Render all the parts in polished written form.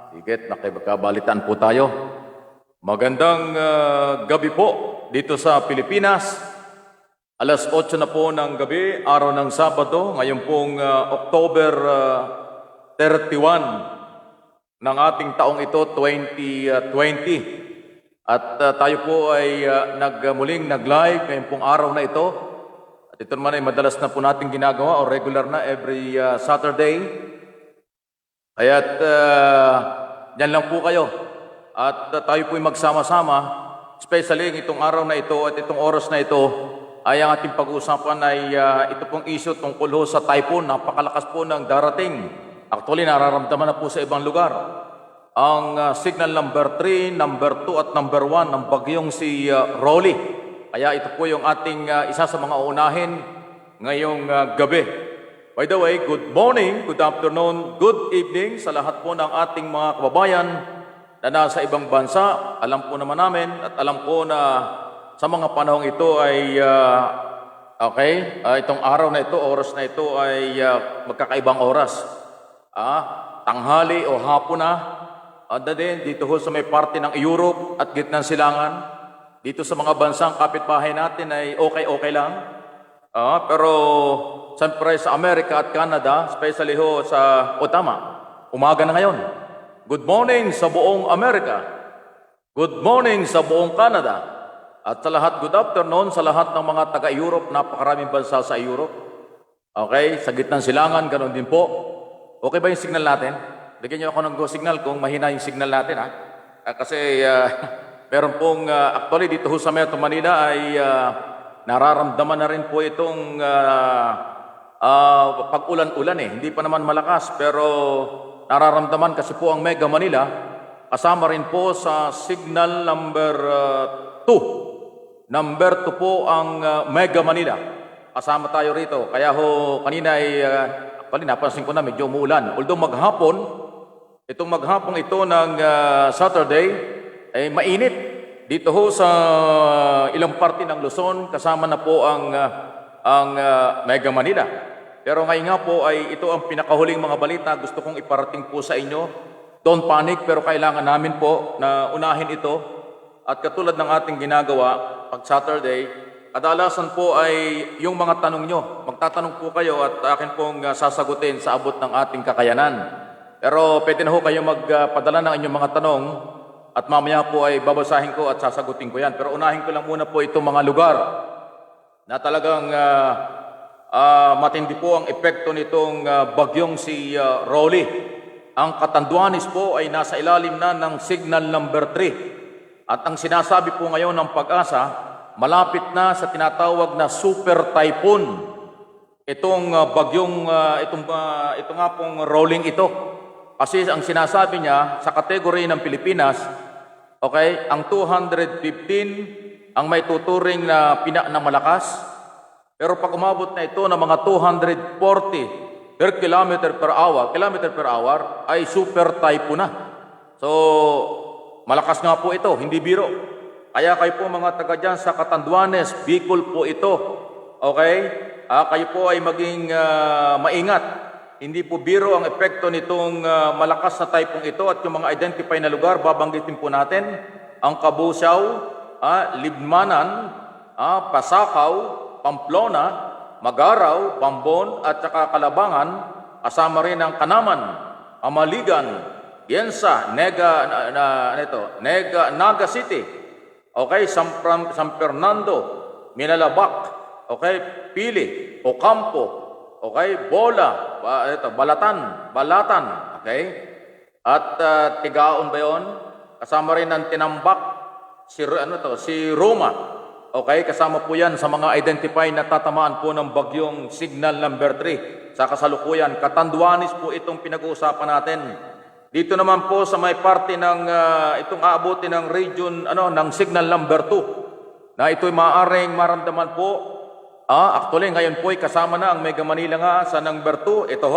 Higit, nakibagkabalitan po tayo. Magandang gabi po dito sa Pilipinas. Alas 8 na po ng gabi, araw ng Sabado, ngayon pong October 31 ng ating taong ito, 2020. At tayo po ay muling nag-live ngayong pong araw na ito. At ito naman ay madalas na po natin ginagawa o regular na every Saturday. Kaya't yan lang po kayo. At tayo po'y magsama-sama, especially itong araw na ito at itong oras na ito, ay ang ating pag-uusapan ay ito pong issue tungkol sa typhoon. Napakalakas po ng darating. Actually, nararamdaman na po sa ibang lugar. Ang signal number 3, number 2 at number 1 ng bagyong si Rolly. Kaya ito po yung ating isa sa mga unahin ngayong gabi. By the way, good morning, good afternoon, good evening sa lahat po ng ating mga kababayan na nasa ibang bansa. Alam po naman namin at alam po na sa mga panahong ito ay itong araw na ito, oras na ito ay magkakaibang oras. Tanghali o hapon na. Din dito ho sa may parte ng Europe at gitnang silangan. Dito sa mga bansang kapitbahay natin ay okay lang. Pero siyempre sa Amerika at Canada, especially ho sa umaga na ngayon. Good morning sa buong Amerika. Good morning sa buong Canada. At sa lahat, good afternoon sa lahat ng mga taga-Europe, napakaraming bansa sa Europe. Okay, sa gitnang silangan, ganoon din po. Okay ba yung signal natin? Bigyan niyo ako ng go signal kung mahina yung signal natin, kasi meron pong, actually dito ho sa Metro Manila ay nararamdaman na rin po itong pag-ulan-ulan Hindi pa naman malakas, pero nararamdaman kasi po ang Mega Manila, kasama rin po sa signal number 2. Number 2 po ang Mega Manila. Kasama tayo rito. Kaya ho, kanina ay, napansin ko na medyo umuulan. Although itong maghapon ito ng Saturday, ay mainit. Dito ho sa ilang parte ng Luzon, kasama na po ang Mega Manila. Pero ngayon nga po ay ito ang pinakahuling mga balita gusto kong iparating po sa inyo. Don't panic, pero kailangan namin po na unahin ito. At katulad ng ating ginagawa pag Saturday, kadalasan po ay yung mga tanong nyo. Magtatanong po kayo at akin pong sasagutin sa abot ng ating kakayanan. Pero pwede na ho kayo magpadala ng inyong mga tanong at mamaya po ay babasahin ko at sasagutin ko yan. Pero unahin ko lang muna po itong mga lugar na talagang matindi po ang epekto nitong bagyong si Rolly. Ang Catanduanes po ay nasa ilalim na ng signal number 3. At ang sinasabi po ngayon ng Pag-asa, malapit na sa tinatawag na super typhoon. Itong bagyong, ito nga pong rolling ito. Kasi ang sinasabi niya sa kategory ng Pilipinas, ang 215 ang may tuturing na na malakas. Pero pag umabot na ito ng mga 240 kilometer per hour, ay super typhoon na. So, malakas nga po ito, hindi biro. Kaya kayo po mga taga dyan sa Catanduanes, Bicol po ito. Kayo po ay maging maingat. Hindi po biro ang epekto nitong malakas na typhoon ito at yung mga identify na lugar, babanggitin po natin. Ang Cabusao, Libmanan, Pasakaw, Pamplona, Magaraw, Bambon at saka Kalabangan, kasama rin ang Kanaman, Amaligan, Yensa, Naga City, San Fernando, Minalabak, Pili, Ocampo, Bola, Balatan, at Tigaon ba yun? Kasama rin ang Tinambak, si Roma, kasama po yan sa mga identify na tatamaan po ng bagyong signal number 3 sa kasalukuyan. Catanduanes po itong pinag-uusapan natin. Dito naman po sa may parte ng itong aabutin ng region ng signal number 2 na ito'y maaaring maramdaman po. Actually ngayon po ay kasama na ang Mega Manila nga sa number 2. Ito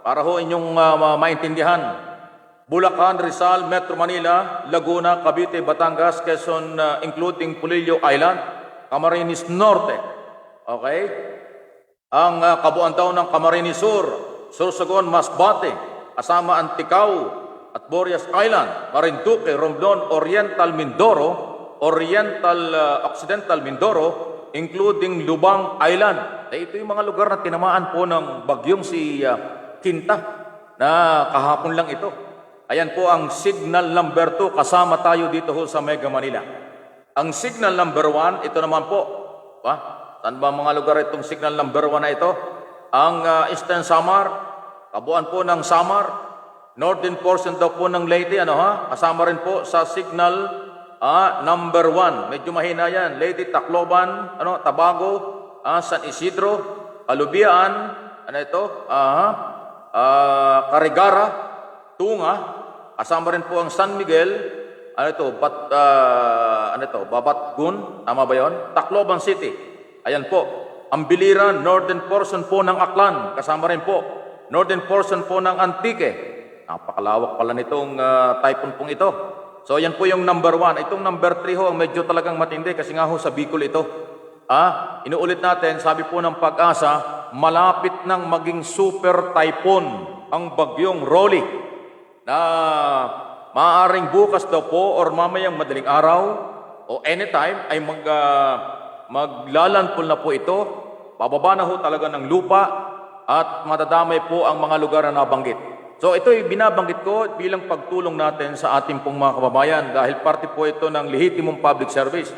para ho inyong maintindihan. Bulacan, Rizal, Metro Manila, Laguna, Cavite, Batangas, Quezon, including Pulillo Island, Camarines Norte. Ang kabuuan daw ng Camarines Sur, Sorsogon, Masbate, kasama ang Ticao, at Borias Island, Marinduque, Romblon, Oriental Mindoro, Occidental Mindoro, including Lubang Island. Ito yung mga lugar na tinamaan po ng bagyong si Quinta na kahapon lang ito. Ayan po ang signal number 2, kasama tayo dito ho sa Mega Manila. Ang signal number 1, ito naman po. Saan ba mga lugar itong signal number 1 na ito? Ang Eastern Samar, kabuuan po ng Samar, northern portion daw po ng Leyte, kasama rin po sa signal number 1. Medyo mahina yan. Leyte, Tacloban, Tabago, San Isidro, Alubian, Carigara, Tunga, kasama rin po ang San Miguel, Babatgun, tama ba yun? Tacloban City, ayan po. Ang Biliran, northern portion po ng Aklan, kasama rin po. Northern portion po ng Antique. Napakalawak pala nitong typhoon pong ito. So ayan po yung number 1. Itong number 3 ho, medyo talagang matindi kasi nga ho sa Bicol ito. Inuulit natin, sabi po ng Pag-asa, malapit nang maging super typhoon ang bagyong Rolly na maaaring bukas daw po or mamayang madaling araw o anytime ay maglalandfall na po ito. Bababa na ho talaga ng lupa at madadamay po ang mga lugar na nabanggit. So ito'y binabanggit ko bilang pagtulong natin sa ating pong mga kababayan dahil parte po ito ng lehitimong public service.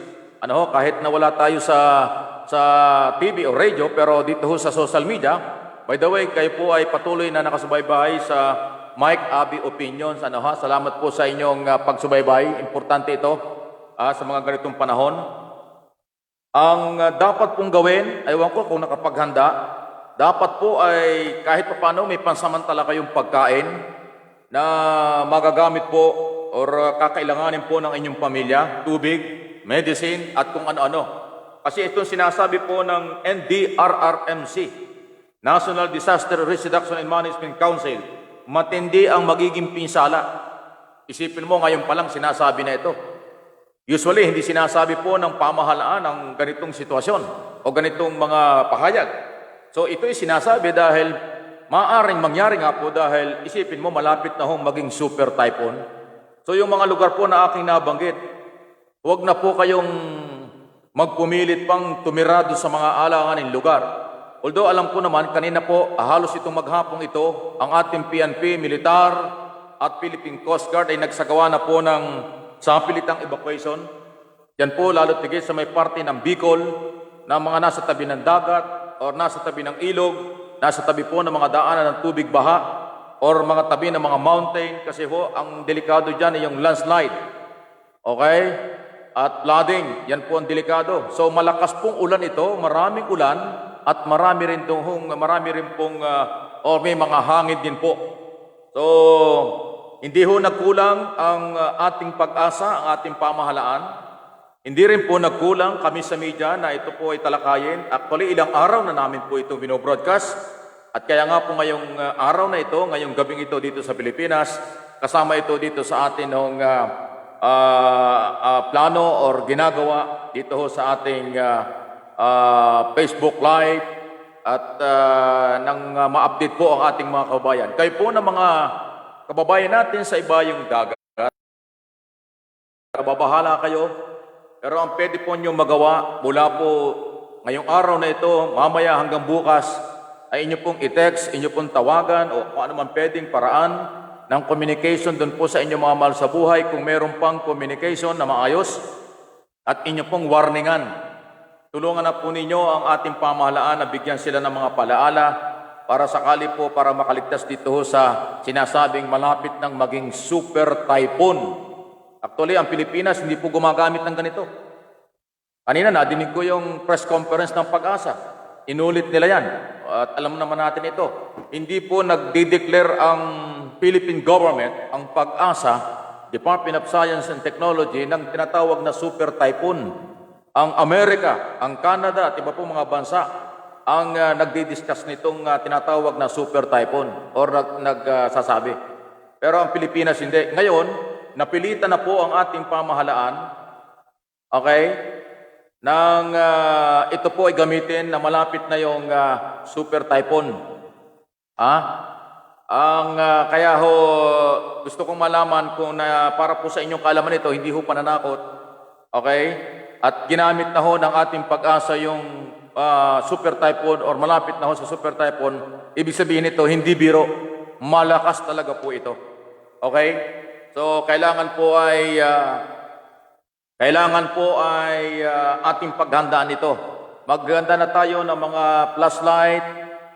Kahit na wala tayo sa TV o radio, pero dito ho sa social media, by the way, kayo po ay patuloy na nakasubaybay sa Mike Abby Opinions. Salamat po sa inyong pagsubaybay. Importante ito sa mga ganitong panahon. Ang dapat pong gawin, ewan ko kung nakapaghanda, dapat po ay kahit paano may pansamantala kayong pagkain na magagamit po or kakailanganin po ng inyong pamilya, tubig, medicine, at kung ano-ano. Kasi itong sinasabi po ng NDRRMC, National Disaster Risk Reduction and Management Council, matindi ang magiging pinsala. Isipin mo, ngayon pa lang sinasabi na ito. Usually, hindi sinasabi po ng pamahalaan ng ganitong sitwasyon o ganitong mga pahayag. So, ito'y sinasabi dahil maaaring mangyari nga po dahil isipin mo, malapit na hong maging super typhoon. So, yung mga lugar po na aking nabanggit, huwag na po kayong magpumilit pang tumirado sa mga alanganing lugar. Although alam ko naman, kanina po, halos itong maghapong ito, ang ating PNP, militar at Philippine Coast Guard ay nagsagawa na po ng sapilitang evacuation. Yan po, lalo tigit sa may parte ng Bicol, na mga nasa tabi ng dagat o nasa tabi ng ilog, nasa tabi po ng mga daanan ng tubig baha or mga tabi ng mga mountain kasi ho, ang delikado dyan ay yung landslide. Okay? At flooding, yan po ang delikado. So malakas pong ulan ito, maraming ulan, at marami rin pong may mga hangin din po. So, hindi ho nagkulang ang ating pag-asa, ang ating pamahalaan. Hindi rin po nagkulang kami sa media na ito po ay talakayin. Actually, ilang araw na namin po itong binobroadcast. At kaya nga po ngayong araw na ito, ngayong gabing ito dito sa Pilipinas, kasama ito dito sa atin ng plano or ginagawa dito ho sa ating Facebook Live at nang ma-update po ang ating mga kababayan. Kayo po na mga kababayan natin sa ibayong dagat, kababahala kayo, pero ang pwede po nyo magawa mula po ngayong araw na ito, mamaya hanggang bukas, ay inyo pong i-text, inyo pong tawagan o kung ano man pwedeng paraan ng communication doon po sa inyong mga mahal sa buhay kung meron pang communication na maayos at inyo pong warningan. Tulungan na po ninyo ang ating pamahalaan na bigyan sila ng mga palaala para sakali po para makaligtas dito sa sinasabing malapit ng maging super typhoon. Actually, ang Pilipinas hindi po gumagamit ng ganito. Kanina nadinig ko yung press conference ng Pag-asa. Inulit nila yan. At alam naman natin ito. Hindi po nagde-declare ang Philippine government, ang Pag-asa, Department of Science and Technology, ng tinatawag na super typhoon. Ang Amerika, ang Canada at iba po mga bansa ang nagdi-discuss nitong tinatawag na super typhoon or nagsasabi. Pero ang Pilipinas hindi. Ngayon, napilitan na po ang ating pamahalaan, okay, nang ito po ay gamitin na malapit na yung super typhoon. Kaya ho, gusto kong malaman kung na para po sa inyong kaalaman ito, hindi ho pananakot. Okay? At ginamit na ho ng ating pag-asa yung super typhoon or malapit na ho sa super typhoon. Ibig sabihin nito, hindi biro. Malakas talaga po ito. Okay? So, kailangan po ay ating paghandaan ito. Maghanda na tayo ng mga flashlight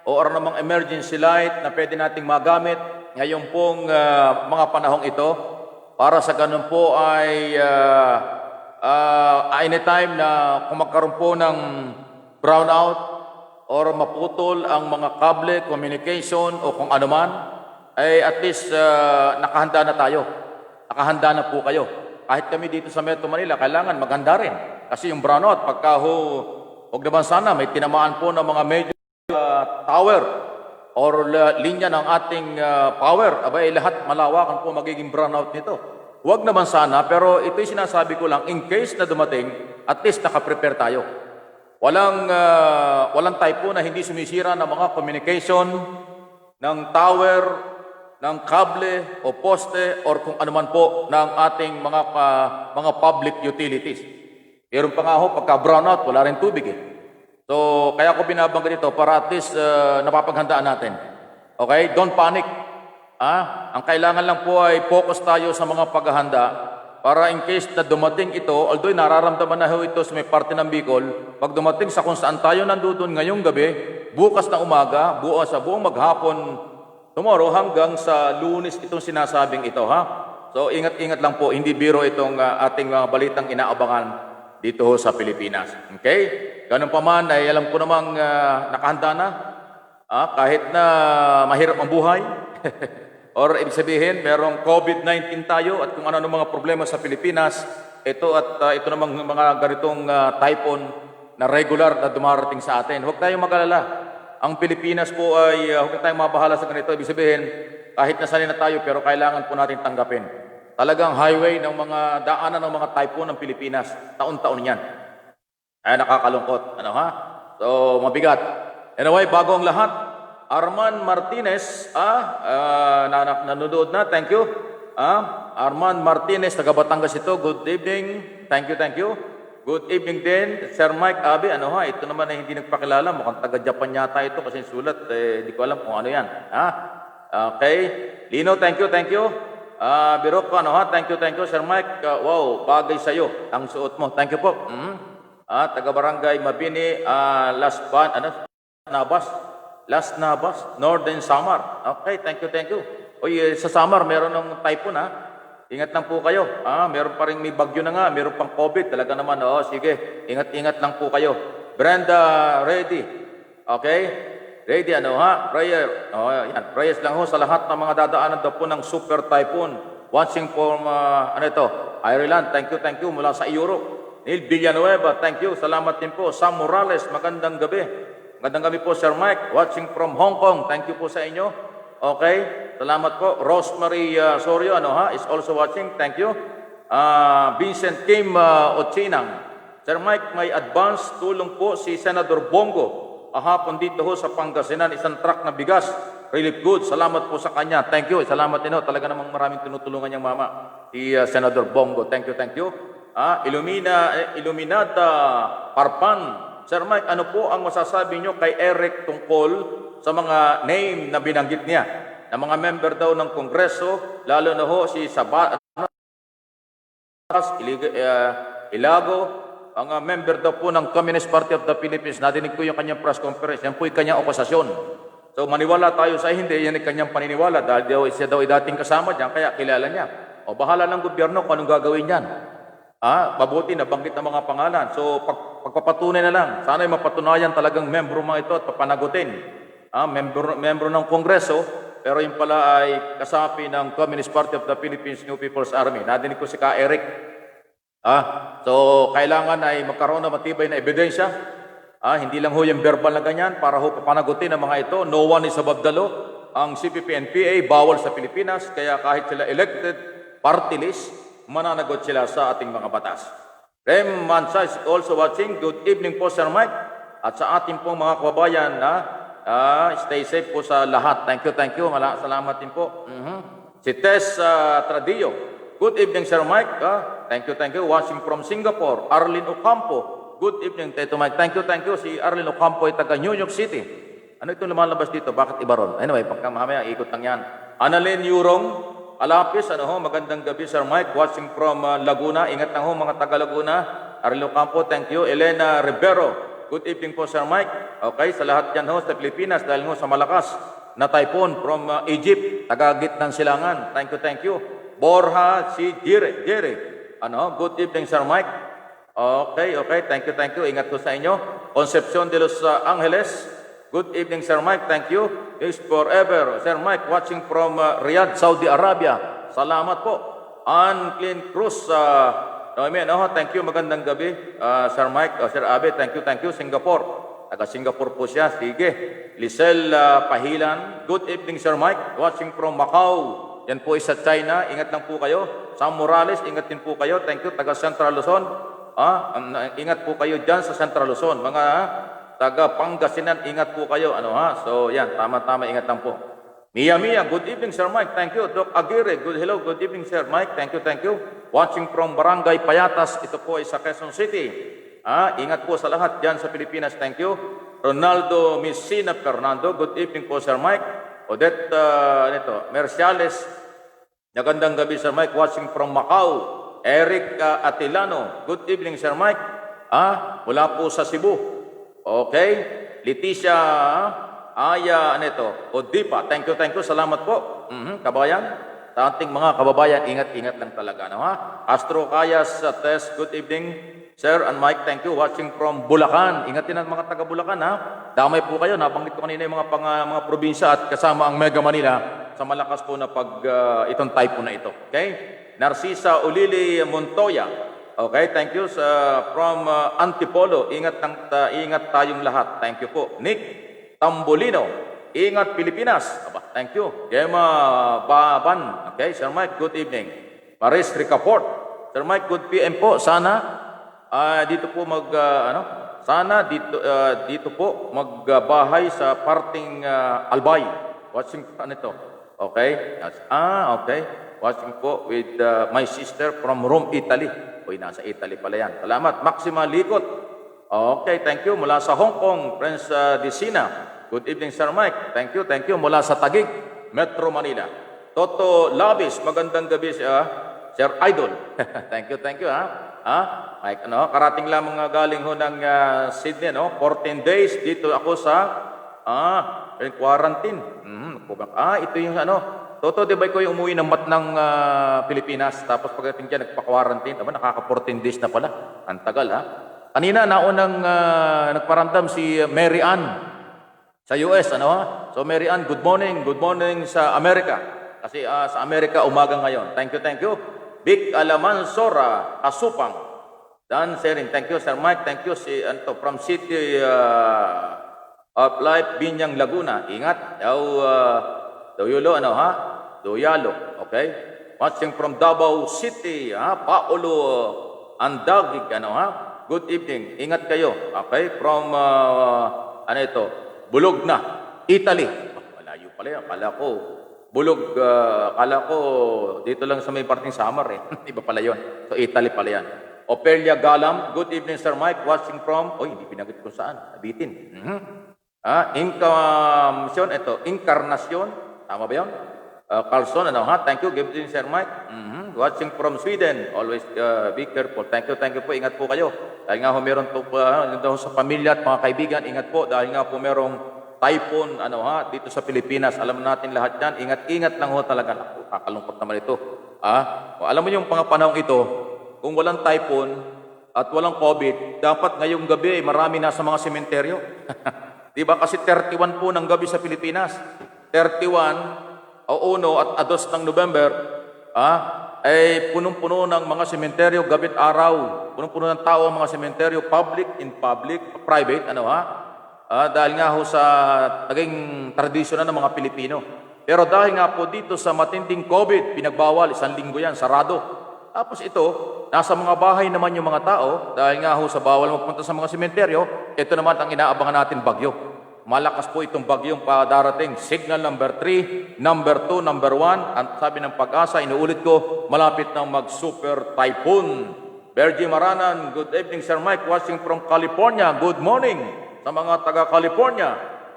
o ng mga emergency light na pwede nating magamit ngayon pong mga panahong ito para sa ganun po ay anytime na kung magkaroon po ng brownout or maputol ang mga kable, communication o kung ano man, ay at least nakahanda na tayo. Nakahanda na po kayo. Kahit kami dito sa Metro Manila, kailangan maghanda rin. Kasi yung brownout, pagka huwag naman sana, may tinamaan po ng mga major tower or linya ng ating power. Abay, lahat malawakan po magiging brownout nito. Huwag naman sana, pero ito'y sinasabi ko lang, in case na dumating, at least nakaprepare tayo. Walang typo na hindi sumisira ng mga communication, ng tower, ng kable o poste or kung anuman po ng ating mga public utilities. Meron pa nga ho, pagka brownout, wala rin tubig eh. So, kaya ko binabanggit ito para at least napapaghandaan natin. Okay? Don't panic. Ang kailangan lang po ay focus tayo sa mga paghahanda para in case na dumating ito, although nararamdaman na ho ito sa may parte ng Bicol, pag dumating sa kung saan tayo nandun ngayong gabi, bukas na umaga, sa buong maghapon, tomorrow hanggang sa Lunes itong sinasabing ito, ha? So, ingat-ingat lang po, hindi biro itong ating mga balitang inaabangan dito ho sa Pilipinas. Okay? Ganun pa man, ay alam ko namang nakahanda na, kahit na mahirap ang buhay, or ibig sabihin, merong COVID-19 tayo at kung ano mga problema sa Pilipinas, ito namang mga ganitong typhoon na regular na dumarating sa atin. Huwag tayong mag-alala. Ang Pilipinas po ay huwag tayong mabahala sa ganito. Ibig sabihin, kahit nasanay na tayo, pero kailangan po natin tanggapin. Talagang highway ng mga daanan ng mga typhoon ng Pilipinas. Taon-taon yan. Ay, nakakalungkot. So, mabigat. Anyway, bago ang lahat, Arman Martinez, nanonood na, thank you. Arman Martinez, taga Batangas ito, good evening. Thank you. Good evening din, Sir Mike Abe. Ito naman ay hindi nagpakilala, mukhang taga Japan yata ito kasi sulat, hindi ko alam kung ano yan. Okay. Lino, thank you. Birok, thank you, Sir Mike. Wow, bagay sa'yo ang suot mo. Thank you po. Taga Barangay Mabini, Las Navas, Northern Samar. Okay, thank you. Oy, sa Samar, meron ng typhoon, Ingat lang po kayo. Meron pa rin may bagyo na nga, meron pang COVID. Talaga naman, sige. Ingat lang po kayo. Brenda, ready. Okay? Ready, Prayer. Yan. Prayers lang ho sa lahat ng mga dadaanan daw po ng super typhoon. Watching from, Ireland. Thank you. Mula sa Europe. Neil Villanueva, thank you. Salamat din po. Sam Morales, magandang gabi. Magandang gabi po, Sir Mike. Watching from Hong Kong. Thank you po sa inyo. Okay. Salamat po. Rosemary Sorio, is also watching. Thank you. Vincent Kim Ochinang. Sir Mike, may advance tulong po si Senador Bongo. Ahapon dito ho sa Pangasinan, isang truck na bigas. Relief goods. Salamat po sa kanya. Thank you. Salamat din ho. Talaga namang maraming tinutulungan niyang mama. Si Senador Bongo. Thank you. Illuminata Parpan. Sir Mike, ano po ang masasabi nyo kay Eric tungkol sa mga name na binanggit niya? Na mga member daw ng Kongreso, lalo na ho si Ilago, ang member daw po ng Communist Party of the Philippines. Nadinig ko yung kanyang press conference. Yan po yung kanyang akusasyon. So maniwala tayo sa hindi, yan yung kanyang paniniwala. Dahil siya daw ay dating kasama dyan, kaya kilala niya. O bahala ng gobyerno kung anong gagawin niyan. Mabuti na banggit ng mga pangalan. So pagpapatunay na lang. Sana ay mapatunayan talagang membro mga ito at papanagutin. Membro ng Kongreso, pero yung pala ay kasapi ng Communist Party of the Philippines New People's Army. Nadinig ko si Ka Eric. So kailangan ay magkaroon ng matibay na ebidensya. Hindi lang ho yung verbal na ganyan para ho papanagutin ang mga ito. No one is above the law. Ang CPP-NPA bawal sa Pilipinas, kaya kahit sila elected party list, mananagot sila sa ating mga batas. Rem Mansa is also watching. Good evening po, Sir Mike. At sa ating pong mga kababayan na Stay safe po sa lahat. Thank you. Salamat din po. Si Tess Tradio. Good evening, Sir Mike. Thank you. Watching from Singapore. Arlene Ocampo. Good evening, Tito Mike. Thank you. Si Arlene Ocampo ay taga New York City. Ano itong lumalabas dito? Bakit iba ron? Anyway, pagka mamaya, ikot lang yan. Annalyn Yurong. Alapis, magandang gabi, Sir Mike. Watching from Laguna. Ingat lang mga taga Laguna. Arlene Ocampo, thank you. Elena Rivero. Good evening po, Sir Mike. Okay, sa lahat dyan sa Pilipinas, dahil sa malakas na typhoon from Egypt, taga-gitnang silangan. Thank you. Borja si Jere. Good evening, Sir Mike. Okay. Thank you. Ingat po sa inyo. Concepcion de los Angeles. Good evening, Sir Mike. Thank you. Is forever. Sir Mike, watching from Riyadh, Saudi Arabia. Salamat po. Ann Clint Cruz. Thank you. Magandang gabi, Sir Mike. Sir Abe, thank you. Singapore. Taga Singapore po siya. Sige. Lisel Pahilan. Good evening, Sir Mike. Watching from Macau. Yan po isa China. Ingat lang po kayo. Sam Morales, ingat din po kayo. Thank you. Taga Central Luzon. Ingat po kayo dyan sa Central Luzon. Mga taga Pangasinan, ingat po kayo. So, yan. Tama. Ingat lang po. Mia, good evening, Sir Mike. Thank you. Doc Aguirre, good evening, Sir Mike. Thank you. Watching from Barangay Payatas, ito po ay sa Quezon City. Ingat po sa lahat dyan sa Pilipinas. Thank you. Ronaldo Messina Fernando, good evening po, Sir Mike. Odette Merciales, magandang gabi, Sir Mike. Watching from Macau. Eric Atilano, good evening, Sir Mike. Mula po sa Cebu. Okay. Leticia Aya, Odipa, thank you, salamat po. Kabayan, sa ating mga kababayan, ingat lang talaga. Astro Kayas, Tess, good evening, Sir and Mike, thank you. Watching from Bulacan, ingatin ang mga taga Bulacan, Damay po kayo, nabanggit ko kanina yung mga probinsya at kasama ang Mega Manila sa malakas po na itong typhoon na ito. Okay? Narcisa Ulili Montoya, okay, thank you. From Antipolo, ingat tayong lahat. Thank you po. Nick Tambolino, ingat Pilipinas. Thank you. Gemma Baban. Okay, Sir Mike, good evening. Maris Ricaport. Sir Mike, good PM po. Sana dito po dito po magbahay sa parting Albay. Watching Okay? Okay. Watching po with my sister from Rome, Italy. Nasa Italy pala yan. Salamat. Maxima Likot. Okay, thank you. Mula sa Hong Kong, Prince Disina. Good evening, Sir Mike. Thank you. Mula sa Taguig, Metro Manila. Toto Labis, magandang gabi, Sir Idol. Thank you, Mike, karating lamang galing ho ng Sydney, 14 days dito ako sa quarantine. Ito yung Toto, di ba ko yung umuwi ng Pilipinas, tapos pagdating dyan, nagpa-quarantine. Nakaka 14 days na pala. Ang tagal, Kanina, naunang nagparandam si Mary Ann sa US, So, Mary Ann, good morning sa Amerika. Kasi sa Amerika, umaga ngayon. Thank you. Vic Alamansora, Asupang. Dan Serin, thank you, Sir Mike. Thank you, from City of Life, Binyang, Laguna. Ingat. Doyalo, okay? Watching from Davao City, Paolo Andagig, Good evening. Ingat kayo. Okay? From, Bulog na, Italy. Malayo pala yan. Kala ko, dito lang sa may parting Samar Iba pala yun. So, Italy pala yan. Opelia Galam, good evening, Sir Mike. Watching from, hindi pinagit ko saan. Nabitin. Incarnation. Tama ba yun? Carlson, Thank you. Good evening, Sir Mike. Watching from Sweden. Always be careful. Thank you po. Ingat po kayo. Dahil nga meron po sa pamilya at mga kaibigan, ingat po. Dahil nga po merong typhoon, dito sa Pilipinas. Alam natin lahat yan. Ingat lang ho talaga. Kakalungkot naman ito. Alam mo yung panahong ito, kung walang typhoon at walang COVID, dapat ngayong gabi marami na sa mga sementeryo. Diba? Kasi 31 po ng gabi sa Pilipinas. 31 o 1 at 2 ng November, ay punong-puno ng mga sementeryo, gabit araw. Punong-puno ng tao ang mga sementeryo, public, private, dahil nga ho sa naging tradisyon ng mga Pilipino. Pero dahil nga po dito sa matinding COVID, pinagbawal, 1 linggo yan, sarado. Tapos ito, nasa mga bahay naman yung mga tao, dahil nga ho sa bawal magpunta sa mga sementeryo, ito naman ang inaabangan natin bagyo. malakas po itong bagyong darating. Signal number 3, number 2, number 1. Ang sabi ng Pag-asa, inuulit ko, malapit nang mag-super typhoon. Bergie Maranan, good evening Sir Mike, watching from California. Good morning sa mga taga-California.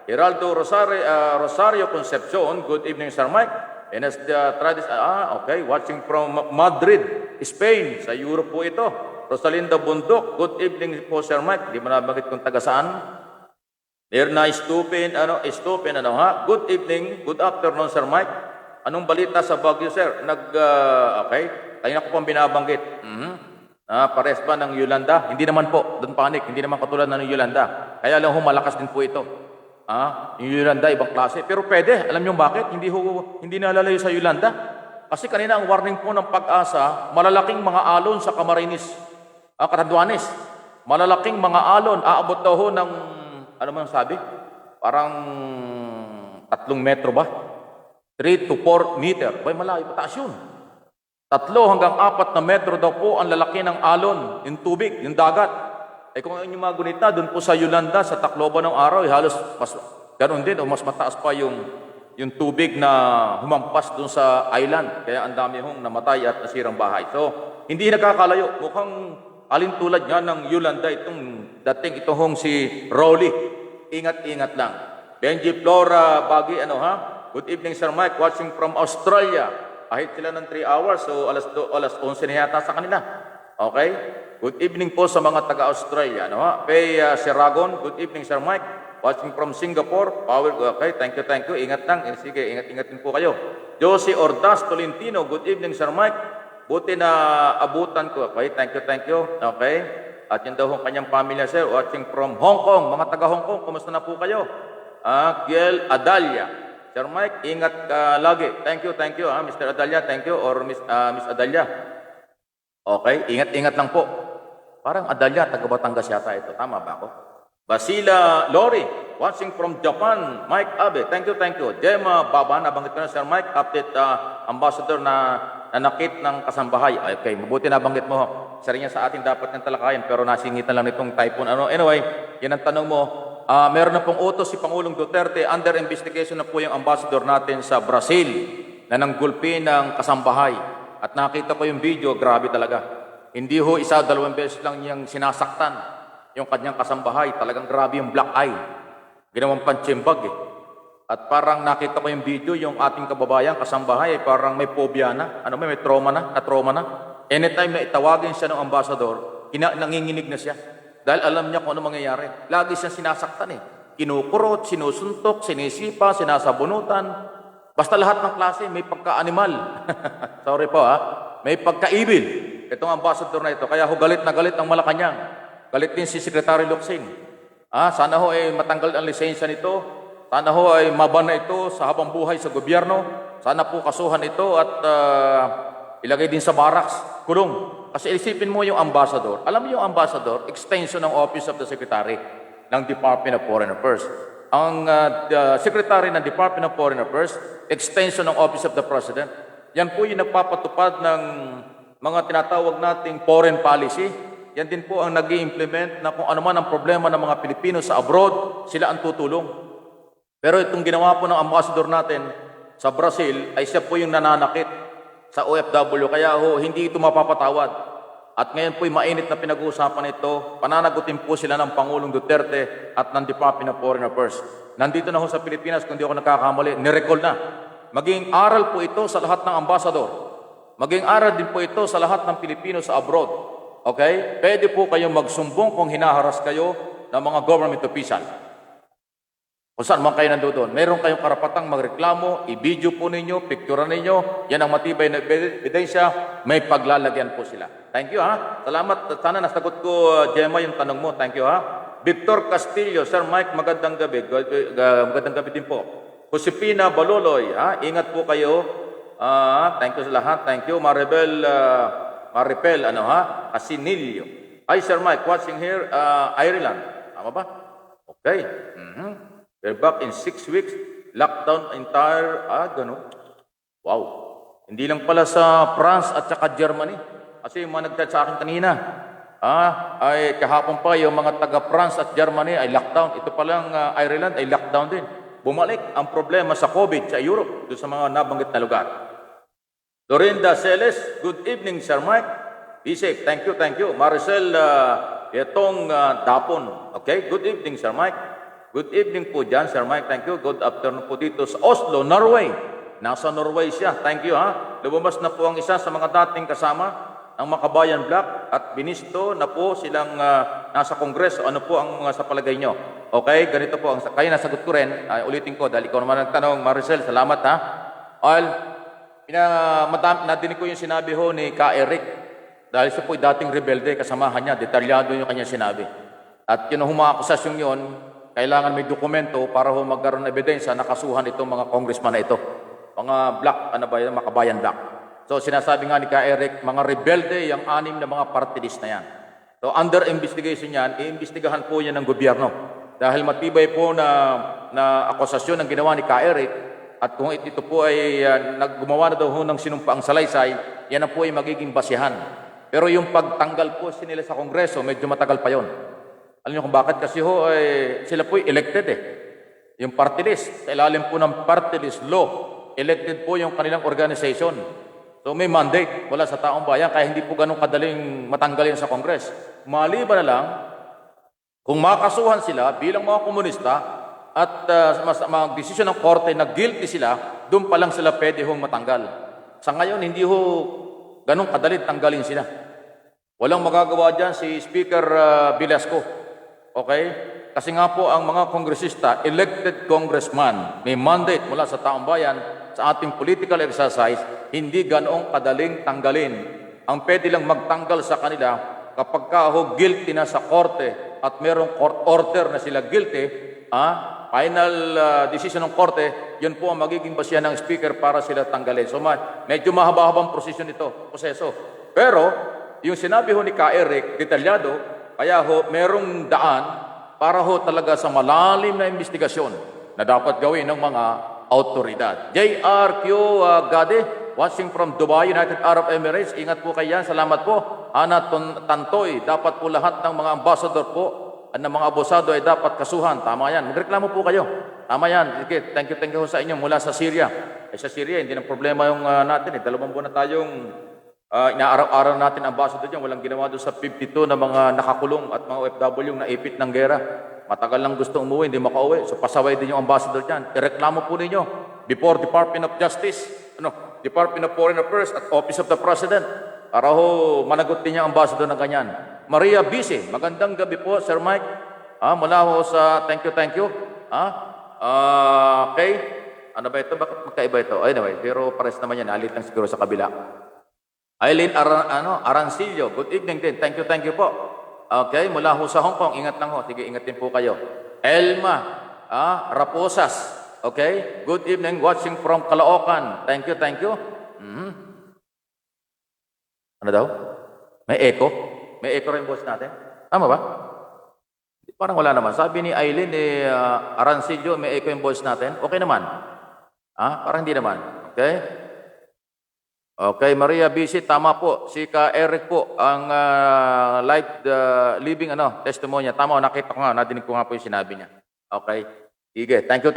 Geraldo Rosario Concepcion, good evening Sir Mike. And as the tradition, okay, watching from Madrid, Spain, sa Europe po ito. Rosalinda Bundok, good evening po Sir Mike. Di mo nabanggit kung taga saan. Erna Stupin, good evening, good afternoon Sir Mike. Anong balita sa Baguio Sir? Okay, tayo na ko pong binabanggit. Pares ba ng Yolanda? Hindi naman po, don't panic, hindi naman katulad ng Yolanda. Kaya lang malakas din po ito. Yung Yolanda, ibang klase. Pero pwede, alam niyo bakit? Hindi nalalayo sa Yolanda. Kasi kanina ang warning po ng Pag-asa, malalaking mga alon sa Camarines, Catanduanes. Malalaking mga alon, aabot daw ho ng, ano man sabi? Parang 3 metro ba? 3 to 4 meter. Bay, malayo, pataas yun. 3 hanggang 4 na metro daw po ang lalaki ng alon, yung tubig, yung dagat. Kung ang inyong mga gunita, doon po sa Yolanda, sa Tacloban ng araw, halos mas ganoon din o mas mataas pa yung tubig na humampas doon sa island. Kaya ang dami hong namatay at nasirang bahay. So, hindi nakakalayo. Mukhang alin tulad nga ng Yolanda itong itong si Rolly. Ingat-ingat lang. Benji Flora Bagi, Good evening Sir Mike, watching from Australia. Kahit sila ng 3 hours, so alas 11 na yata sa kanila. Okay? Good evening po sa mga taga-Australia. Pay Seragon, good evening Sir Mike. Watching from Singapore. Okay, thank you. Ingat lang. Sige, ingat din po kayo. Josie Ordas Tolentino, good evening Sir Mike. Buti na abutan ko. Okay, thank you. Okay. At yun daw ang kanyang pamilya, sir. Watching from Hong Kong. Mga taga-Hong Kong, kumusta na po kayo? Giel Adalia. Sir Mike, ingat ka lagi. Thank you, Mr. Adalia. Thank you. Or Miss Adalia. Okay, ingat-ingat lang po. Parang Adalia, taga Batangas yata ito. Tama ba ako? Basila Lori, watching from Japan. Mike Abe, thank you. Gemma Baba, nabanggit ko na Sir Mike. Update ambassador na nanakit ng kasambahay. Okay, mabuti nabanggit mo. Isa rin yan sa atin dapat ng talakayan, pero nasingitan lang nitong typhoon. Anyway, yan ang tanong mo. Meron na pong utos si Pangulong Duterte, under investigation na po yung ambassador natin sa Brazil na nanggulpi ng kasambahay. At nakita ko yung video, grabe talaga. Hindi ho 1-2 beses lang niyang sinasaktan yung kanyang kasambahay. Talagang grabe yung black eye. Ginawang pantsimbag eh. At parang nakita ko yung video, yung ating kababayan, kasambahay, parang may phobia na. May trauma na. Anytime na itawagin siya ng ambassador, nanginginig na siya. Dahil alam niya kung ano mangyayari. Lagi siyang sinasaktan eh. Kinukurot, sinusuntok, sinisipa, sinasabunutan. Basta lahat ng klase may pagka-animal. Sorry po May pagka-evil. Itong ambassador na ito. Kaya ho galit na galit ang Malacanang. Galit din si Secretary Locsin. Sana ho matanggal ang lisensya nito. Sana ho ay mabana ito sa habang buhay sa gobyerno. Sana po kasuhan ito at ilagay din sa barracks, kulong. Kasi isipin mo yung ambassador. Alam mo yung ambassador, extension ng Office of the Secretary ng Department of Foreign Affairs. Ang Secretary ng Department of Foreign Affairs, extension ng Office of the President. Yan po yung nagpapatupad ng mga tinatawag nating foreign policy. Yan din po ang nag-i-implement na kung ano man ang problema ng mga Pilipino sa abroad, sila ang tutulong. Pero itong ginawa po ng ambassador natin sa Brazil ay siya po yung nananakit sa OFW. Kaya hindi ito mapapatawad. At ngayon po'y mainit na pinag-uusapan ito. Pananagutin po sila ng Pangulong Duterte at ng Department of Foreign Affairs. Nandito na ho sa Pilipinas, kung di ako nakakamali, nirecall na. Maging aral po ito sa lahat ng ambassador. Maging aral din po ito sa lahat ng Pilipino sa abroad. Okay? Pwede po kayong magsumbong kung hinaharas kayo ng mga government official. Kung saan man kayo nandoon, meron kayong karapatang magreklamo, i-video po ninyo, picturean ninyo, yan ang matibay na ebidensya, may paglalagyan po sila. Thank you Salamat. Sana nasagot ko, Gemma, yung tanong mo. Thank you Victor Castillo, Sir Mike, magandang gabi. Magandang gabi din po. Josepina Baloloy, ingat po kayo. Thank you sa lahat. Thank you. Maripel, Asinilio. Hi, Sir Mike, watching here, Ireland. Tama ba? Okay. We're back in 6 weeks. Lockdown entire, gano'n. Wow. Hindi lang pala sa France at saka Germany. Kasi yung mga nag-chat sa akin kanina, ay kahapon pa yung mga taga-France at Germany ay lockdown. Ito palang Ireland ay lockdown din. Bumalik ang problema sa COVID sa Europe, doon sa mga nabanggit na lugar. Dorinda Celes, good evening, Sir Mike. Isik, thank you, thank you. Maricel Yetong Dapon, okay, good evening, Sir Mike. Good evening po dyan, Sir Mike, thank you. Good afternoon po dito sa Oslo, Norway. Nasa Norway siya, thank you ha. Lumabas na po ang isa sa mga dating kasama ng Makabayan Black at binisto na po silang nasa Kongreso. Ano po ang sa palagay nyo? Okay, ganito po. Kaya nasagot ko rin. Ulitin ko dahil ikaw naman nagtanong, Maricel, salamat ha. Nadinig ko yung sinabi ho ni Ka Eric dahil siya po dating rebelde, kasamahan niya, detalyado yung kanya sinabi. At yun ang humaakusasyon yun, kailangan may dokumento para ho magkaroon ng ebidensya na kasuhan itong mga congressman na ito. Mga black, ano ba yun, Makabayan Black. So sinasabi nga ni Ka Eric, mga rebelde, yung 6 na mga party list na yan. So under investigation yan, iimbestigahan po yan ng gobyerno. Dahil matibay po na akusasyon ang ginawa ni Ka Eric, at kung ito po ay naggumawa na daw ng sinumpaang salaysay, yan na po ay magiging basihan. Pero yung pagtanggal po nila sa Kongreso, medyo matagal pa yon. Alam niyo kung bakit? Kasi sila po ay elected Yung party list, sa ilalim po ng party list law, elected po yung kanilang organization. So may mandate wala sa taong bayan, kaya hindi po ganun kadaling matanggalin sa Kongres. Maliban na lang, kung makasuhan sila bilang mga komunista at mag-desisyon ng korte na guilty sila, doon pa lang sila pwede hong matanggal. Sa ngayon, hindi ganun kadalit tanggalin sila. Walang magagawa dyan si Speaker Velasco. Okay? Kasi nga po ang mga kongresista, elected congressman, may mandate mula sa taong bayan sa ating political exercise, hindi ganoong kadaling tanggalin. Ang pwede lang magtanggal sa kanila kapag guilty na sa korte at merong court order na sila guilty, final decision ng korte, yun po ang magiging basihan ng speaker para sila tanggalin. So medyo mahaba-habang proseso. Pero yung sinabi ni Ka Eric, detalyado, kaya merong daan para talaga sa malalim na investigasyon na dapat gawin ng mga autoridad. JRQ Gade, watching from Dubai, United Arab Emirates. Ingat po kayo yan. Salamat po. Ana Tantoy, dapat po lahat ng mga ambassador po at ng mga abusado ay dapat kasuhan. Tama yan. Magreklamo po kayo. Tama yan. Thank you sa inyo mula sa Syria. Sa Syria, hindi na problema yung natin. 2 buwan na tayong inaaraw-araw natin ambassador dyan. Walang ginawa doon sa 52 na mga nakakulong at mga OFW na ipit ng gera. Matagal lang gusto umuwi, hindi makauwi. So pasaway din yung ambassador dyan. Ireklamo po ninyo before Department of Justice, Department of Foreign Affairs at Office of the President para managot din yung ambassador na ganyan. Maria Bisi, magandang gabi po, Sir Mike. Mula sa thank you. Okay. Ano ba ito? Bakit magkaiba ito? Anyway, pero pares naman yan. Alit lang siguro sa kabila. Eileen Arancillo, good evening din. Thank you po. Okay, mula sa Hong Kong, ingat lang Sige, ingatin po kayo. Elma Raposas, okay? Good evening, watching from Caloocan. Thank you. Ano daw? May echo? May echo rin boss natin? Tama ba? Parang wala naman. Sabi ni Eileen Arancillo, may echo yung voice natin. Okay naman. Parang hindi naman. Okay? Okay, Maria Bisi, tama po. Si Ka Eric po, ang living testimonya. Tama, nakita ko nga, nadinig ko nga po yung sinabi niya. Okay. Sige, thank you.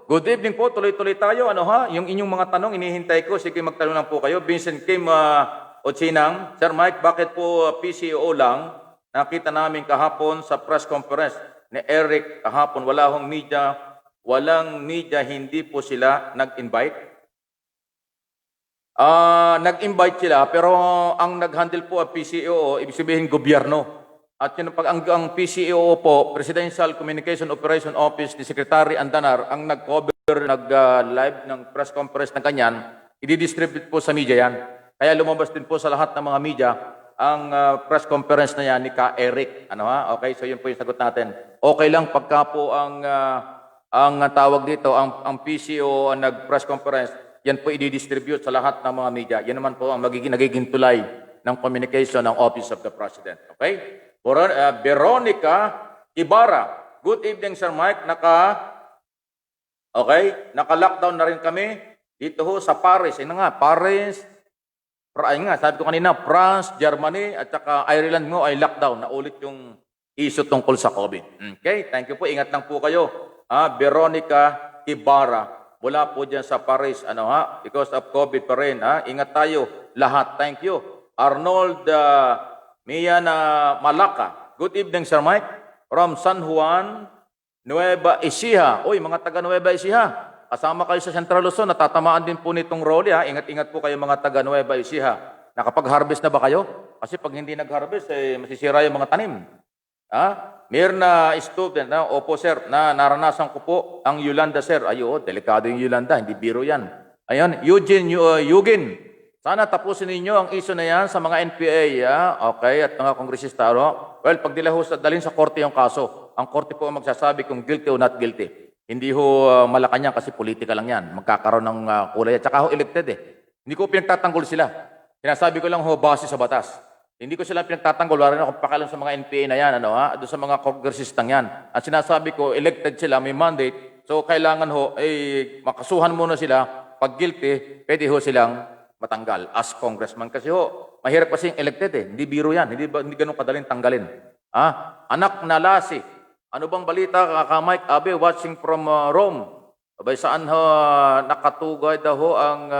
Good evening po, tuloy-tuloy tayo. Yung inyong mga tanong, inihintay ko. Sige, magtanong lang po kayo. Vincent Kim Ochinang, Sir Mike, bakit po PCO lang? Nakita namin kahapon sa press conference ni Eric kahapon, walang media, hindi po sila nag-invite. Nag-invite sila, pero ang nag-handle po ang PCO, ibig sabihin gobyerno. At yun, pag ang PCO po, Presidential Communication Operation Office ni Secretary Andanar, ang nag-cover, nag-live ng press conference na ganyan, i-distribute po sa media yan. Kaya lumabas din po sa lahat ng mga media ang press conference na yan ni Ka Eric. Okay, so yun po yung sagot natin. Okay lang pagka po ang tawag dito, ang PCO ang nag-press conference, yan po i-distribute sa lahat ng mga media. Yan naman po ang nagiging tulay ng communication ng Office of the President. Okay? Veronica Ibarra. Good evening, Sir Mike. Naka-lockdown na rin kami dito sa Paris. Paris, Ayun nga, sabi ko kanina, France, Germany, at saka Ireland mo ay lockdown. Naulit yung issue tungkol sa COVID. Okay, thank you po. Ingat lang po kayo. Veronica Ibarra, mula po dyan sa Paris, because of COVID pa rin. Ingat tayo lahat. Thank you. Arnold Mian Malaka. Good evening, Sir Mike. From San Juan, Nueva Ecija. Uy, mga taga Nueva Ecija. Kasama kayo sa Central Luzon, natatamaan din po nitong Rolly. Ingat-ingat po kayo mga taga Nueva Ecija. Nakapag-harvest na ba kayo? Kasi pag hindi nag-harvest, masisira yung mga tanim. Meron na student, opo sir, na naranasan ko po ang Yolanda sir. Delikado yung Yolanda, hindi biro yan. Ayun, Eugene, sana tapusin ninyo ang issue na yan sa mga NPA, okay, at mga kongresista. Well, pag dalhin sa korte yung kaso, ang korte po ang magsasabi kung guilty o not guilty. Hindi Malacanang kasi politika lang yan. Magkakaroon ng kulay. At saka elected Hindi ko pinagtatanggol sila. Sinasabi ko lang base sa batas. Hindi ko sila pinagtatanggol. Wala rin akong pakialam sa mga NPA na yan. Doon sa mga kongresistang yan. At sinasabi ko, elected sila, may mandate. So, kailangan makasuhan muna sila. Pag guilty, pwede silang matanggal as congressman. Kasi mahirap kasi yung elected Hindi biro yan. Hindi ganun kadaling tanggalin. Anak na lasi. Ano bang balita, Mike Abe, watching from Rome? Abay, saan nakatugay daw ang,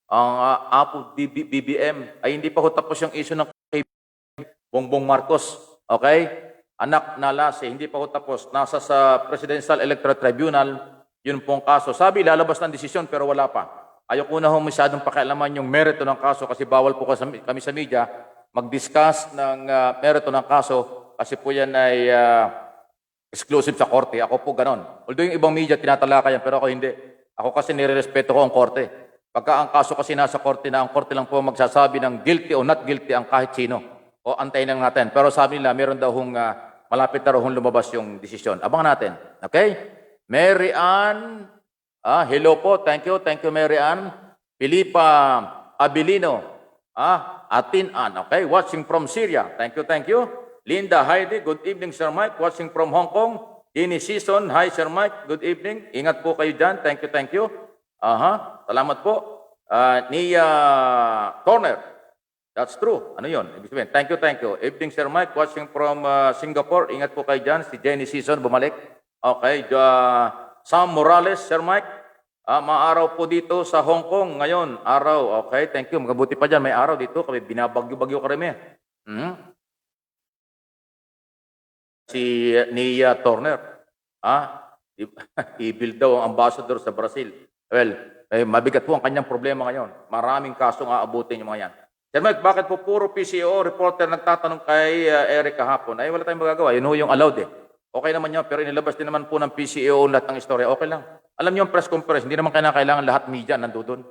ang Apo BBM? Ay, hindi pa tapos yung issue ng Bongbong Marcos. Okay? Anak na lasi, hindi pa tapos. Nasa sa Presidential Electoral Tribunal, yun pong kaso. Sabi, lalabas ng desisyon pero wala pa. Ayoko na masyadong pakialaman yung merito ng kaso kasi bawal po kami sa media mag-discuss ng merito ng kaso. Kasi po yan ay exclusive sa korte. Ako po ganon. Although yung ibang media tinatalakay yan, pero ako hindi. Ako kasi nirerespeto ko ang korte. Pagka ang kaso kasi nasa korte na, ang korte lang po magsasabi ng guilty o not guilty ang kahit sino. O antayin lang natin. Pero sabi nila, meron daw malapit na raw lumabas yung desisyon. Abangan natin. Okay? Mary Ann, hello po. Thank you, Mary Ann. Filipa Abilino, Atin Ann. Okay? Watching from Syria. Thank you. Linda Heidi, good evening, Sir Mike. Watching from Hong Kong. Ini Season, hi, Sir Mike. Good evening. Ingat po kayo dyan. Thank you. Salamat po. Nia Corner. That's true. Ano yun? Thank you. Evening, Sir Mike. Watching from Singapore. Ingat po kayo dyan. Si Jenny Season, bumalik. Okay. Sam Morales, Sir Mike. Maaraw po dito sa Hong Kong ngayon. Araw. Okay. Thank you. Magabuti pa dyan. May araw dito. Kami binabagyo-bagyo karami. Si Nia Turner. Ibil daw ang ambassador sa Brazil. Well, mabigat po ang kanyang problema ngayon. Maraming kasong aabutin yung mga yan. Sir Mike, bakit po puro PCO reporter nagtatanong kay Eric kahapon? Ay, wala tayong magagawa. Yun yung allowed Okay naman yun, pero inilabas din naman po ng PCO lahat ng istorya. Okay lang. Alam niyo yung press conference, hindi naman kailangan lahat media nandoon.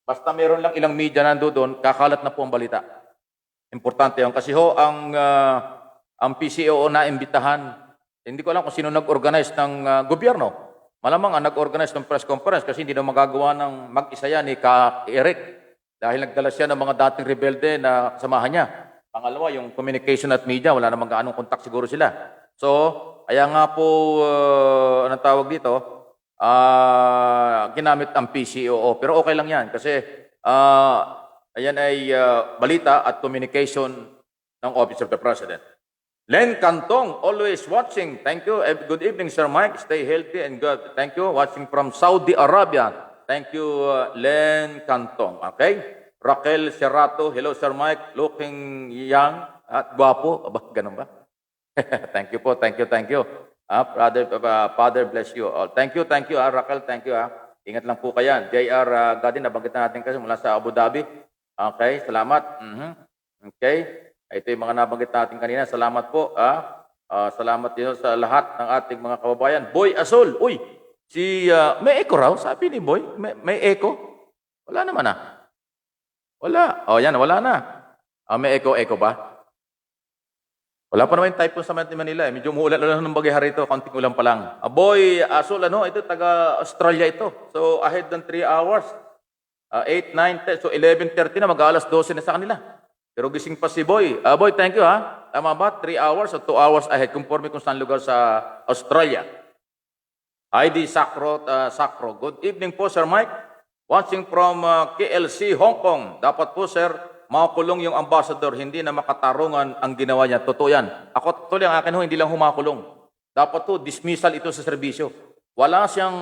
Basta meron lang ilang media nandoon, kakalat na po ang balita. Importante yun. Kasi ang PCO na imbitahan, hindi ko alam kung sino nag-organize ng gobyerno. Malamang ang nag-organize ng press conference kasi hindi na magagawa ng mag-isa yan ni Eric. Dahil nagdala siya ng mga dating rebelde na samahan niya. Pangalawa, yung communication at media, wala namang gaanong kontak siguro sila. So, kaya nga po, anong tawag dito, ginamit ang PCO. Pero okay lang yan kasi ayan ay balita at communication ng Office of the President. Len Cantong, always watching. Thank you. Good evening, Sir Mike. Stay healthy and good. Thank you. Watching from Saudi Arabia. Thank you, Len Cantong. Okay? Raquel Serrato. Hello, Sir Mike. Looking young at guwapo. Ganun ba? Thank you po. Thank you. Father bless you all. Thank you, Raquel. Thank you. Ingat lang po kayan. JR Gadin, nabanggit natin kasi mula sa Abu Dhabi. Okay, salamat. Okay. Ito yung mga nabanggit natin kanina. Salamat po. Salamat din sa lahat ng ating mga kababayan. Boy Asol. Uy, may echo raw. Sabi ni Boy, may echo. Wala naman Wala. Yan, wala na. May echo ba? Wala pa naman yung typhoon sa Manila. Medyo umuulan ng bagay rito. Konting ulan pa lang. Boy Asol, ito, taga-Australia ito. So, ahead ng 3 hours. 8, 9, 10. So, 11:30 na. Mag-alas 12 na sa kanila. Pero gising pa si Boy. Boy, thank you Tama ba? 3 hours o 2 hours ahead. Conforme kung saan lugar sa Australia. Heidi Sacro. Good evening po, Sir Mike. Watching from KLC Hong Kong. Dapat po, sir, makulong yung ambassador, hindi na makatarungan ang ginawa niya. Totoo yan. Ako, totoo ang akin ho, hindi lang humakulong. Dapat po, dismissal ito sa serbisyo. Wala siyang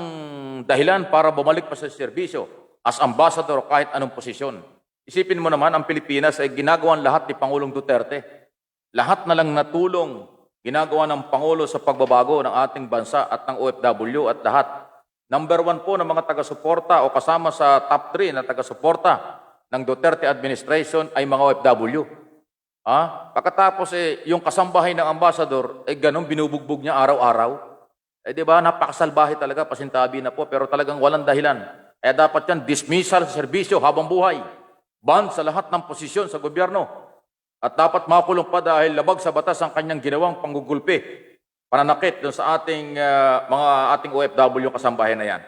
dahilan para bumalik pa sa serbisyo as ambassador kahit anong posisyon. Isipin mo naman, ang Pilipinas ay ginagawan lahat ni Pangulong Duterte. Lahat na lang natulong ginagawa ng Pangulo sa pagbabago ng ating bansa at ng OFW at lahat. Number 1 po ng mga taga-suporta o kasama sa top 3 na taga-suporta ng Duterte administration ay mga OFW. Pagkatapos yung kasambahay ng ambassador, ganun binubugbog niya araw-araw. Di ba, napakasalbahe talaga, pasintabi na po, pero talagang walang dahilan. Kaya dapat yan, dismissal sa serbisyo habang buhay. Ban sa lahat ng posisyon sa gobyerno. At dapat makulong pa dahil labag sa batas ang kanyang ginawang panggugulpi, pananakit doon sa ating mga ating OFW kasambahay na yan.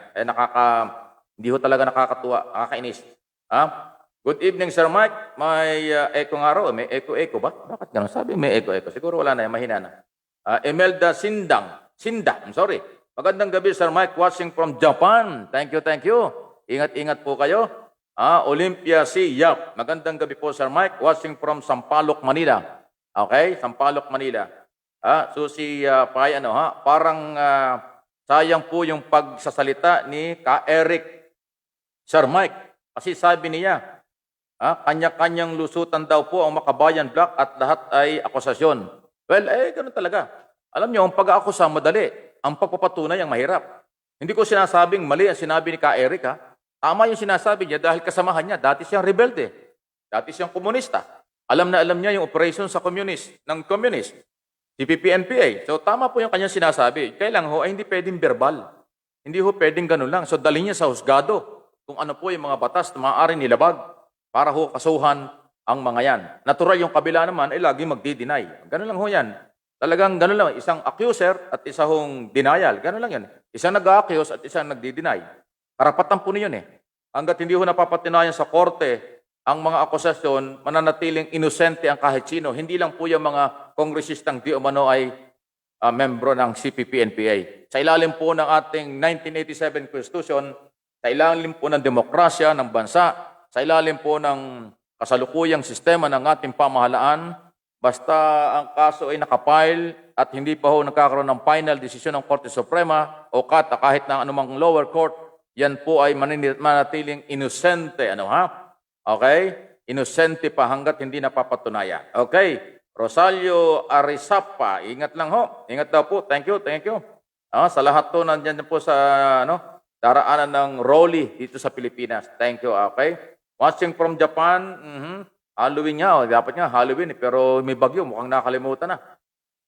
Hindi ho talaga nakakatuwa, nakakainis. Good evening, Sir Mike. May echo nga raw. May echo ba? Bakit ganun? Sabi may echo. Siguro wala na, mahina na. Emelda Sinda. I'm sorry. Magandang gabi, Sir Mike, watching from Japan. Thank you. Ingat-ingat po kayo. Olympia C. Yap. Magandang gabi po, Sir Mike. Watching from Sampaloc, Manila. Okay? Sampaloc, Manila. Susi Pay, parang sayang po yung pagsasalita ni Ka Eric, Sir Mike. Kasi sabi niya, kanya-kanyang lusutan daw po ang Makabayan Black at lahat ay akusasyon. Well, ganun talaga. Alam niyo, ang pag-aakusa madali. Ang pagpapatunay ang mahirap. Hindi ko sinasabing mali ang sinabi ni Ka Eric, Tama yung sinasabi niya dahil kasamahan niya. Dati siyang rebelde. Dati siyang komunista. Alam na alam niya yung operation sa ng communist. CPP-NPA. So tama po yung kanyang sinasabi. Kailang ho, hindi pwedeng verbal. Hindi ho pwedeng ganun lang. So dali niya sa husgado kung ano po yung mga batas na maaaring nilabag para ho kasuhan ang mga yan. Natural yung kabila naman ay lagi magdi-deny. Ganun lang ho yan. Talagang ganun lang. Isang accuser at isa hong denial. Ganun lang yan. Isang nag-accuse at isang nagdi-deny. Karapatan po niyon Hanggat hindi ho napapatunayan sa korte ang mga akusasyon, mananatiling inosente ang kahit sino. Hindi lang po yung mga kongresistang di umano ay membro ng CPP-NPA. Sa ilalim po ng ating 1987 Constitution, sa ilalim po ng demokrasya ng bansa, sa ilalim po ng kasalukuyang sistema ng ating pamahalaan, basta ang kaso ay nakapile at hindi pa ho nagkakaroon ng final decision ng Korte Suprema o kahit ng anumang lower court, yan po ay manatiling inosente. Okay? Inosente pa hanggat hindi napapatunayan. Okay? Rosalio Arizapa, ingat lang ho. Ingat daw po. Thank you. Sa lahat to, nandiyan po sa daraanan ng Rolly dito sa Pilipinas. Thank you. Okay? Watching from Japan, Halloween nga. Dapat nga Halloween, pero may bagyo. Mukhang nakalimutan na.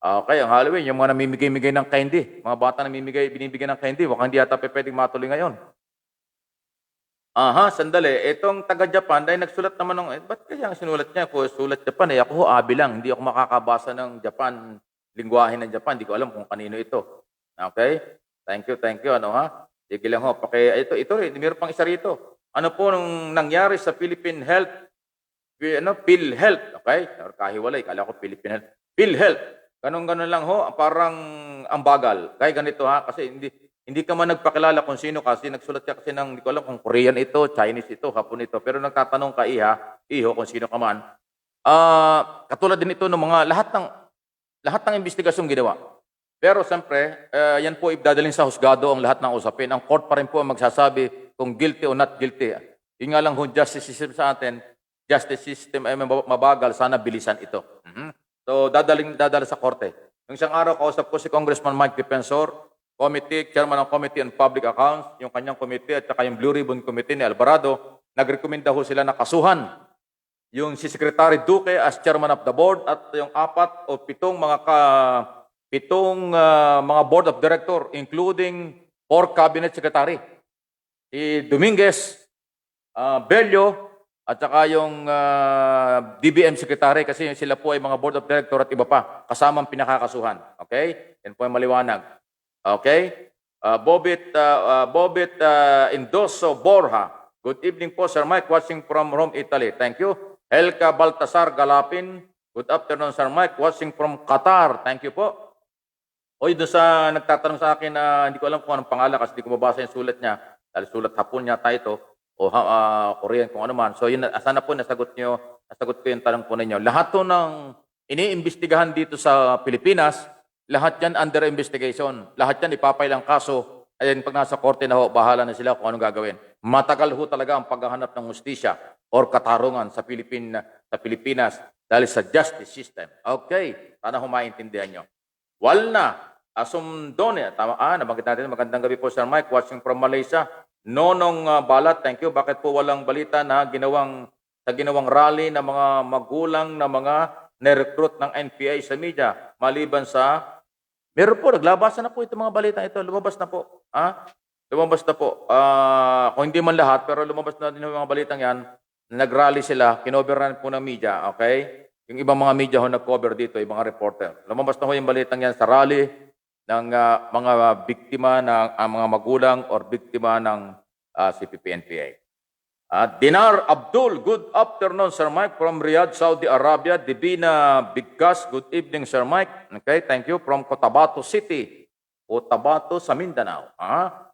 Okay, ang Halloween, yung mga namimigay-migay ng candy. Mga bata binibigay ng candy. Mukhang hindi yata pwedeng matuloy ngayon. Sandali. Itong taga-Japan, dahil nagsulat naman ng, ba't kaya ang sinulat niya? Kung sulat Japan, ako ho, abi lang. Hindi ako makakabasa ng Japan, lingwahe ng Japan. Hindi ko alam kung kanino ito. Okay? Thank you. Sige lang ho. Ito rin, mayroon pang isa rito. Ano po nung nangyari sa Philippine Health? PhilHealth. Okay? Kahiwalay. Kala ko Philippine Health. PhilHealth. Ganun lang ho. Parang ang bagal. Kaya ganito kasi hindi ka man nagpakilala kung sino kasi nagsulat ka kasi ng, hindi ko alam kung Korean ito, Chinese ito, Hapon ito. Pero nagtatanong ka iho kung sino ka man. Katulad din ito ng mga lahat ng investigasyong ginawa. Pero siyempre, yan po idadalhin sa husgado ang lahat ng usapin. Ang court pa rin po ang magsasabi kung guilty o not guilty. Yun nga lang justice system sa atin, justice system ay mabagal, sana bilisan ito. So, dadalhin sa korte. Yung isang araw, kausap ko si Congressman Mike Defensor, chairman ng Committee on Public Accounts, yung kanyang committee at saka yung Blue Ribbon Committee ni Alvarado, nagrekomenda ho sila na kasuhan yung si Secretary Duque as chairman of the board at yung 4 o 7 mga board of director, including 4 cabinet secretary. Si Dominguez, Bello, at saka yung DBM secretary kasi sila po ay mga board of director at iba pa, kasamang pinakakasuhan. Okay? Yan po ay maliwanag. Okay? Bobit Indoso Borja. Good evening po, Sir Mike, watching from Rome, Italy. Thank you. Helka Baltasar Galapin. Good afternoon, Sir Mike, watching from Qatar. Thank you po. Doon sa nagtatanong sa akin na hindi ko alam kung anong pangalan kasi hindi ko mabasa yung sulat niya. Dahil sulat hapon niya ito. o Korean, kung ano man. So yun, sana po nasagot ko yung tanong po ninyo. Lahat to ng iniimbestigahan dito sa Pilipinas, lahat yan under investigation. Lahat yan ipapailang kaso. Ayun, pag nasa korte na ho, bahala na sila kung anong gagawin. Matagal ho talaga ang paghahanap ng hustisya or katarungan sa Pilipinas dahil sa justice system. Okay, sana ho maintindihan nyo. Walna, Asumdone, tama, nabanggit natin, magandang gabi po Sir Mike, watching from Malaysia. Nonong Balat, thank you. Bakit po walang balita na ginawang rally ng mga magulang na mga nirecruit ng NPA sa media maliban sa meron po, naglabasan na po itong mga balita ito. Lumabas na po. Lumabas na po. Kung hindi man lahat, pero lumabas na din yung mga balitang yan. Nag-rally sila, kinoveran po ng media, okay? Yung ibang mga media ho nag-cover dito, ibang mga reporter. Lumabas na ho yung balitang yan sa rally ng mga biktima ng mga magulang or biktima ng CPP-NPA. Dinar Abdul, good afternoon Sir Mike from Riyadh, Saudi Arabia. Divina Bigkas, good evening Sir Mike. Okay, thank you. From Cotabato City, Cotabato sa Mindanao.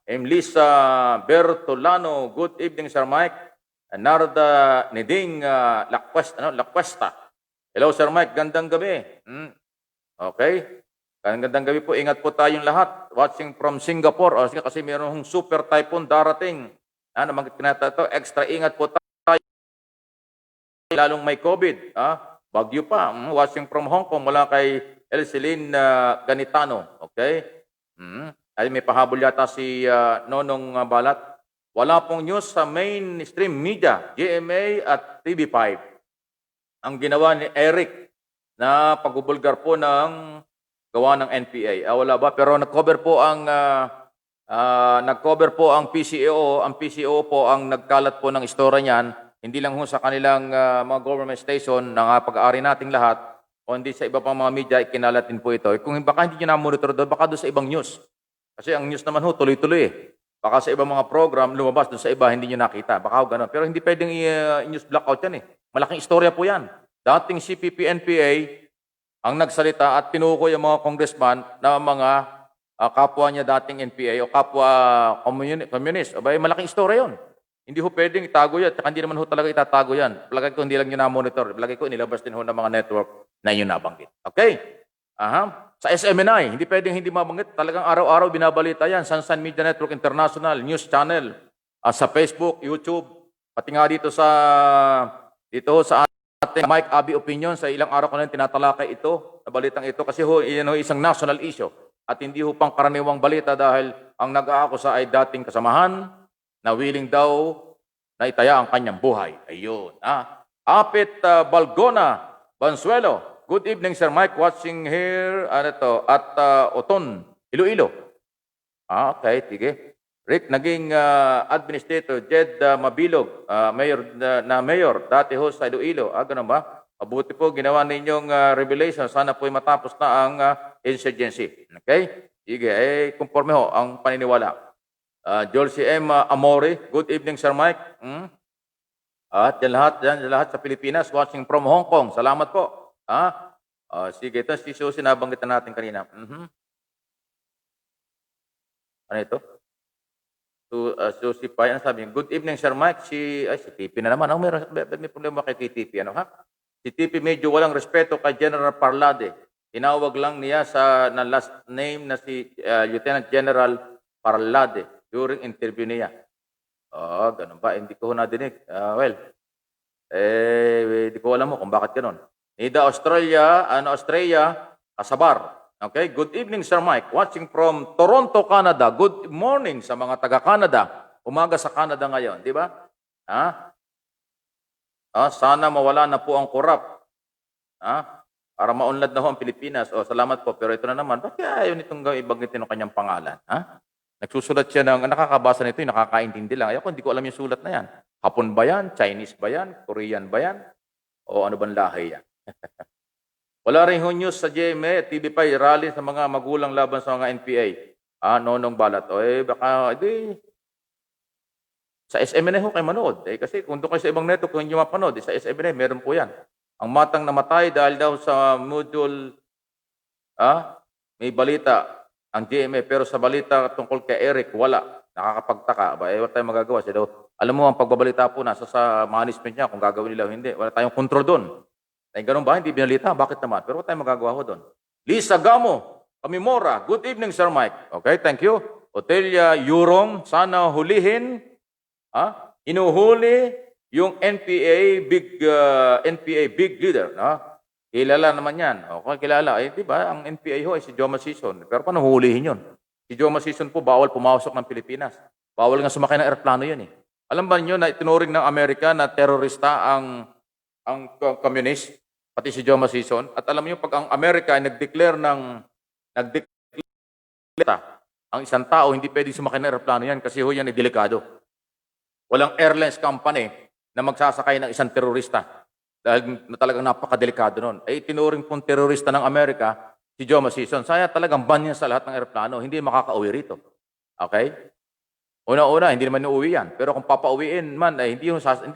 Emlisa Bertolano, good evening Sir Mike. Narda Niding Lacuesta. Hello Sir Mike, gandang gabi. Okay. Gandang gabi po. Ingat po tayong lahat. Watching from Singapore. Kasi mayroong super typhoon darating. Nabanggit ko na ito. Extra ingat po tayo. Lalong may COVID. Bagyo pa. Watching from Hong Kong. Mula kay Elceline Ganitano. Okay? Ay may pahabol yata si Nonong Balat. Wala pong news sa mainstream media, GMA at TV5. Ang ginawa ni Eric na pagbubulgar po ng gawa ng NPA. Wala ba? Pero nag-cover po ang PCO. Ang PCO po ang nagkalat po ng istorya niyan. Hindi lang ho sa kanilang mga government station na pag-aari nating lahat, kundi sa iba pang mga media, ikinalat din po ito. Kung baka hindi nyo na-monitor doon, baka doon sa ibang news. Kasi ang news naman ho, tuloy-tuloy eh. Baka sa ibang mga program, lumabas doon sa iba, hindi nyo nakita. Baka ho ganun. Pero hindi pwedeng i-news blackout yan eh. Malaking istorya po yan. Dating CPP-NPA, ang nagsalita at tinukoy ang mga congressman na mga kapwa niya dating NPA o kapwa communist. Abay, malaking istorya yon. Hindi ho pwedeng itago yan. At hindi naman ho talaga itatago yan. Palagay ko hindi lang nyo na-monitor. Palagay ko inilabas din ho ng mga network na yun nabanggit. Okay? Sa SMNI, hindi pwedeng hindi mabanggit. Talagang araw-araw binabalita yan. Sansan Media Network International, News Channel, sa Facebook, YouTube, pati nga dito sa ating Mike Abi Opinion, sa ilang araw ko na tinatalakay ito, na balitang ito, kasi yan ho isang national issue. At hindi ho pang karaniwang balita dahil ang nag-aakusa ay dating kasamahan na willing daw na itaya ang kanyang buhay. Ayun. Apit Balgona, Bansuelo. Good evening, Sir Mike. Watching here at Oton, Iloilo. Okay, sige. Rick, naging administrator, Jed Mabilog, mayor, dati ho sa Iloilo. Ganun ba? Mabuti po, ginawa ninyong revelation. Sana po matapos na ang insurgency. Okay? Sige, conforme ho ang paniniwala. Jolcy M. Amore, good evening, Sir Mike. At yan lahat sa Pilipinas, watching from Hong Kong. Salamat po. Sige, ito si Susie, nabanggit na natin kanina. Ano ito? Susie Pai, ano sabi niya? Good evening, Sir Mike. Si TP na naman. May problema kay TP. Si TP medyo walang respeto kay General Parlade. Tinawag lang niya na last name na si Lieutenant General Parlade during interview niya. Ganun ba? Hindi ko nadinig. Hindi ko alam mo kung bakit ganun. Nida Australia, Kasabar. Okay, good evening Sir Mike. Watching from Toronto, Canada. Good morning sa mga taga-Canada. Umaga sa Canada ngayon, di ba? Sana mawala na po ang korap. Para maunlad na ho ang Pilipinas. Salamat po. Pero ito na naman, bakit ayaw nitong ibanggitin ang kanyang pangalan? Nagsusulat siya nakakabasa nito, nakakaintindi lang. Hindi ko alam yung sulat na yan. Hapon ba yan? Chinese ba yan? Korean ba yan? O ano bang lahi yan? Wala rin news sa GMA, TV5, rally sa mga magulang laban sa mga NPA. Nonong Balat. Baka, sa SMNA ho kayo manood. Kasi kung doon kayo sa ibang network, kung hindi mapanood, sa SMNA, meron po yan. Ang matang namatay dahil daw sa module, may balita ang GMA, pero sa balita tungkol kay Eric, wala. nakakapagtaka. Ba, wala tayong magagawa. Siya daw, alam mo, ang pagbabalita po nasa sa management niya kung gagawin nila o hindi. Wala tayong kontrol doon. Ay, ganun ba? Hindi binalita? Bakit naman? Pero wala tayong magagawa ho doon. Lisa Gamo, Kamimora. Good evening, Sir Mike. Okay, thank you. Otelia Yurong, sana hulihin. Inuhuli yung NPA big leader. Kilala naman yan. Okay, kilala. Di ba? Ang NPA ho ay si Joma Sison. Pero paano hulihin yun? Si Joma Sison po, bawal pumasok ng Pilipinas. Bawal nga sumakay ng aeroplano yun eh. Alam ba niyo na itinuring ng Amerika na terorista ang communist, pati si Joma Sison? At alam niyo, pag ang Amerika ay nag-declare ang isang tao, hindi pwedeng sumakay ng aeroplano yan kasi ho yan ay delikado. Walang airlines company na magsasakay ng isang terorista dahil talagang napakadelikado nun. Ay itinuring pong terorista ng Amerika si Joma Sison. Saya talagang ban niya sa lahat ng aeroplano. Hindi makakauwi rito. Okay? Una-una, hindi naman uuwi yan. Pero kung papauwiin man, ay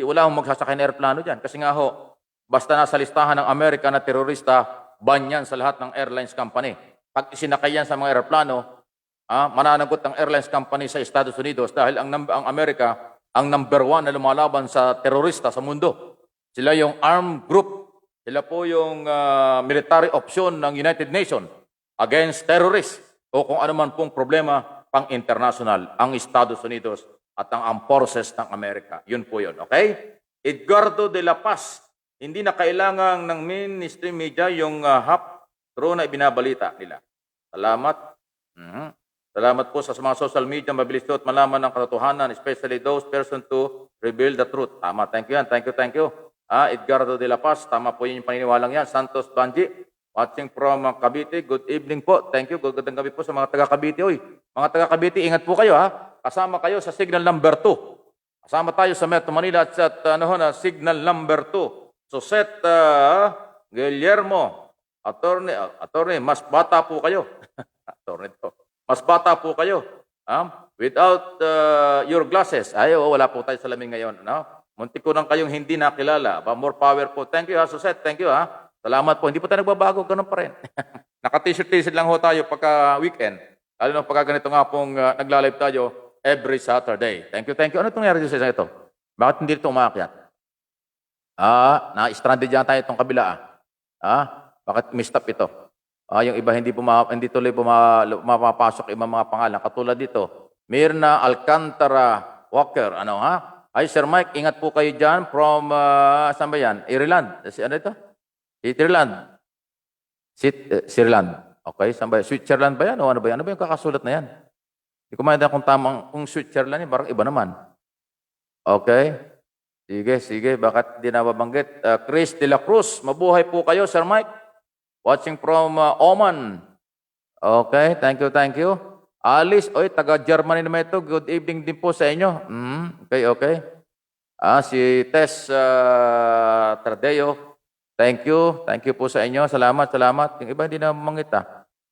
wala akong magsasakay ng aeroplano dyan. Kasi nga ho, basta nasa listahan ng Amerika na terorista, ban yan sa lahat ng airlines company. Pag isinakay yan sa mga aeroplano, mananagot ang airlines company sa Estados Unidos dahil ang Amerika ang number 1 na lumalaban sa terorista sa mundo. Sila yung armed group. Sila po yung military option ng United Nations against terrorists o kung ano man pong problema pang-international, ang Estados Unidos at ang armed forces ng Amerika. Yun po yun. Okay? Edgardo de la Paz. Hindi na kailangan ng mainstream media yung half-true na ibinabalita nila. Salamat. Salamat po sa mga social media, mabilis to at malaman ng katotohanan, especially those person to reveal the truth. Tama, thank you yan. Thank you. Edgardo de la Paz, tama po yun yung paniniwalang yan. Santos Banji, watching from Cavite, good evening po. Thank you, good gabi po sa mga taga-Cavite. Uy, mga taga-Cavite, ingat po kayo Kasama kayo sa signal number 2. Kasama tayo sa Metro Manila at signal number 2. So set Guillermo, attorney, mas bata po kayo. Attorney to. Mas bata po kayo. Without your glasses. Wala po tayo salamin ngayon. Muntik ko nang kayong hindi nakilala. More power po. Thank you, Suset. Thank you, Salamat po. Hindi po tayo nagbabago. Ganun pa rin. Naka-t-shirt lang ho tayo pagka weekend. Lalo na pagka ganito nga pong nagla-live tayo every Saturday. Thank you. Ano itong nangyari sa ito? Bakit hindi ito umakyat? Na-stranded yan tayo itong kabila. Bakit mistap ito? Yung iba hindi tuloy pumapasok ibang mga pangalan. Katulad dito, Mirna Alcantara Walker. Ay, Sir Mike, ingat po kayo dyan from, saan ba yan? Ireland. Ano ito? Ireland. Switzerland. Okay, saan ba yan? Switzerland ba yan? O ano ba yan? Ano ba yung kakasulat na yan? Hindi ko maintindihan kung Switzerland yan, parang iba naman. Okay. Sige. Bakit di nababanggit? Chris de la Cruz, mabuhay po kayo, Sir Mike. Watching from Oman. Okay, thank you. Alice, taga-Germany naman ito. Good evening din po sa inyo. Okay. Si Tess Tardeo. Thank you po sa inyo. Salamat. Yung iba hindi na mabanggit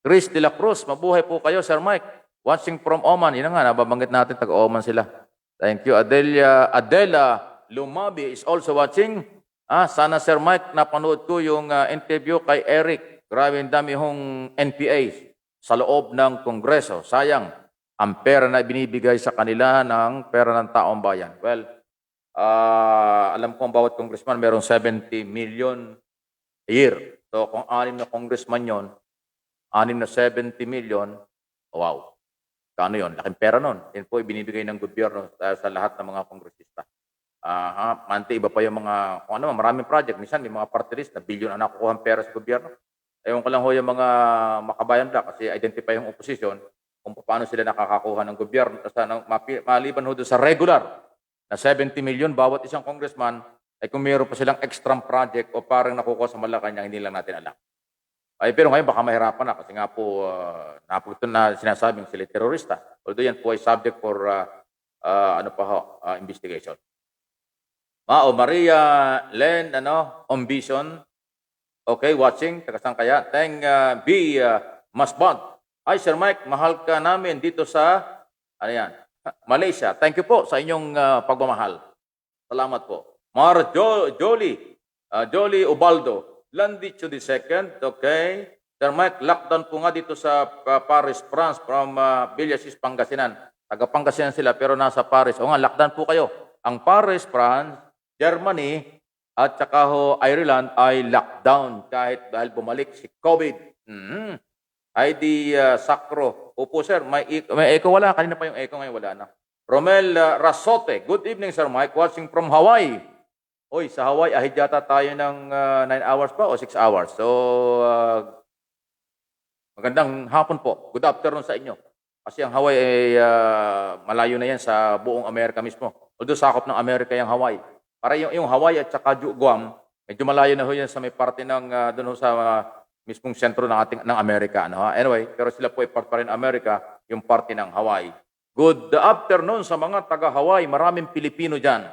Chris de la Cruz, mabuhay po kayo, Sir Mike. Watching from Oman. Yun nga, nababanggit natin, taga-Oman sila. Thank you. Adela Lumabi is also watching. Sana Sir Mike, napanood ko yung interview kay Eric. Grabe ang dami hong NPA sa loob ng Kongreso. Sayang, ang pera na binibigay sa kanila ng pera ng taong bayan. Well, alam ko ang bawat congressman mayroong 70 million a year. So kung 6 na congressman yon, 6 na 70 million, wow. Kano yon? Laking pera nun. Yan po ibinibigay ng gobyerno sa lahat ng mga kongresista. Mante iba pa yung mga, kung ano, maraming project. Minsan may mga party list na bilyon ang nakukuha ang pera sa gobyerno. Ewan ko lang ho yung mga makabayan lang kasi identify yung opposition kung paano sila nakakakuha ng gobyerno. Maliban ho doon sa regular na 70 million bawat isang congressman, ay kung mayroon pa silang extra project o parang nakukuha sa Malacanang, hindi lang natin alam. Pero ngayon baka mahirapan na kasi nga po napagto na sinasabing sila terorista. Although yan po ay subject for investigation. Maria Len, Ambition. Okay, watching. Tagasang kaya. Teng B. Masbag. Ay, Sir Mike, mahal ka namin dito sa, Malaysia. Thank you po sa inyong pagmamahal. Salamat po. Jolie Ubaldo. Landicho the second. Okay. Sir Mike, lockdown po nga dito sa Paris, France from Villasis, Pangasinan. Taga Pangasinan sila pero nasa Paris. O nga, lockdown po kayo. Ang Paris, France, Germany, at saka Ireland ay lockdown kahit dahil bumalik si COVID. Ay di sakro. Opo sir, may echo wala. Kanina pa yung echo, ngayon wala na. Romel Rasote, good evening Sir Mike, watching from Hawaii. Oy, sa Hawaii, ahid yata tayo ng 9 hours pa o 6 hours. So, magandang hapon po. Good afternoon sa inyo. Kasi ang Hawaii ay malayo na yan sa buong Amerika mismo. Although sakop ng Amerika yung Hawaii. Para yung Hawaii at saka Guam, medyo malayo na ho yan sa may parte ng doon sa mismong sentro ng Amerika. No? Anyway, pero sila po ay part pa rin Amerika, yung parte ng Hawaii. Good afternoon sa mga taga-Hawaii. Maraming Pilipino dyan.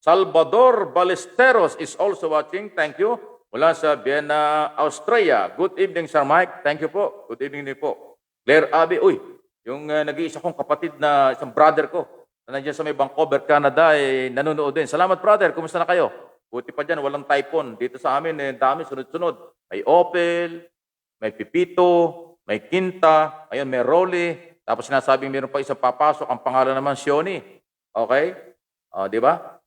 Salvador Ballesteros is also watching. Thank you. Mula sa Vienna, Australia. Good evening, Sir Mike. Thank you po. Good evening din po. Claire Abe. Uy, yung nag-iisa kong kapatid na isang brother ko na nandiyan sa may Vancouver, Canada, nanonood din. Salamat, brother. Kumusta na kayo? Buti pa dyan, walang typhoon. Dito sa amin, dami, sunod-sunod. May Opel, may Pipito, may Quinta, ayun, may Rolly. Tapos sinasabing meron pa isang papasok, ang pangalan naman Sioni. Okay? Di ba?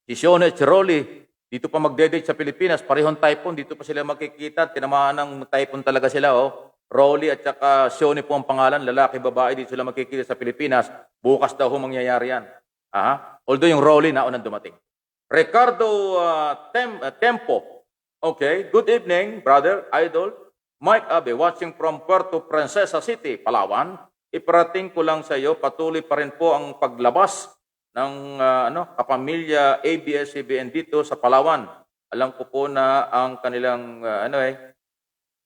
Si Sioni at si Rolly, dito pa magde-date sa Pilipinas, parehong typhoon, dito pa sila magkikita, tinamaan ng typhoon talaga sila. Rolly at saka Sioni po ang pangalan, lalaki, babae, dito sila magkikita sa Pilipinas. Bukas daw mangyayari yan. Although yung Rolly naunang dumating. Ricardo Tempo. Okay, good evening, brother, idol. Mike Abe, watching from Puerto Princesa City, Palawan. Iparating ko lang sa iyo, patuloy pa rin po ang paglabas ng kapamilya ABS-CBN dito sa Palawan. Alam ko po na ang kanilang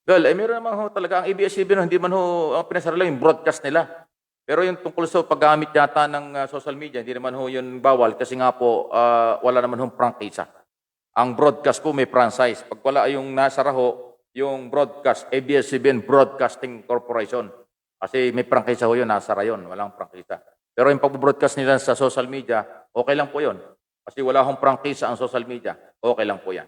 meron naman talaga ang ABS-CBN, hindi man ang pinasarala yung broadcast nila. Pero yung tungkol sa paggamit yata ng social media, hindi naman yun bawal kasi nga po wala naman prangkisa. Ang broadcast po may franchise. Pag wala yung nasara yung broadcast, ABS-CBN Broadcasting Corporation. Kasi may prangkisa yun, nasara yun, walang prangkisa. Pero yung pag-broadcast nila sa social media, okay lang po yun. Kasi wala prangkisa ang social media, okay lang po yan.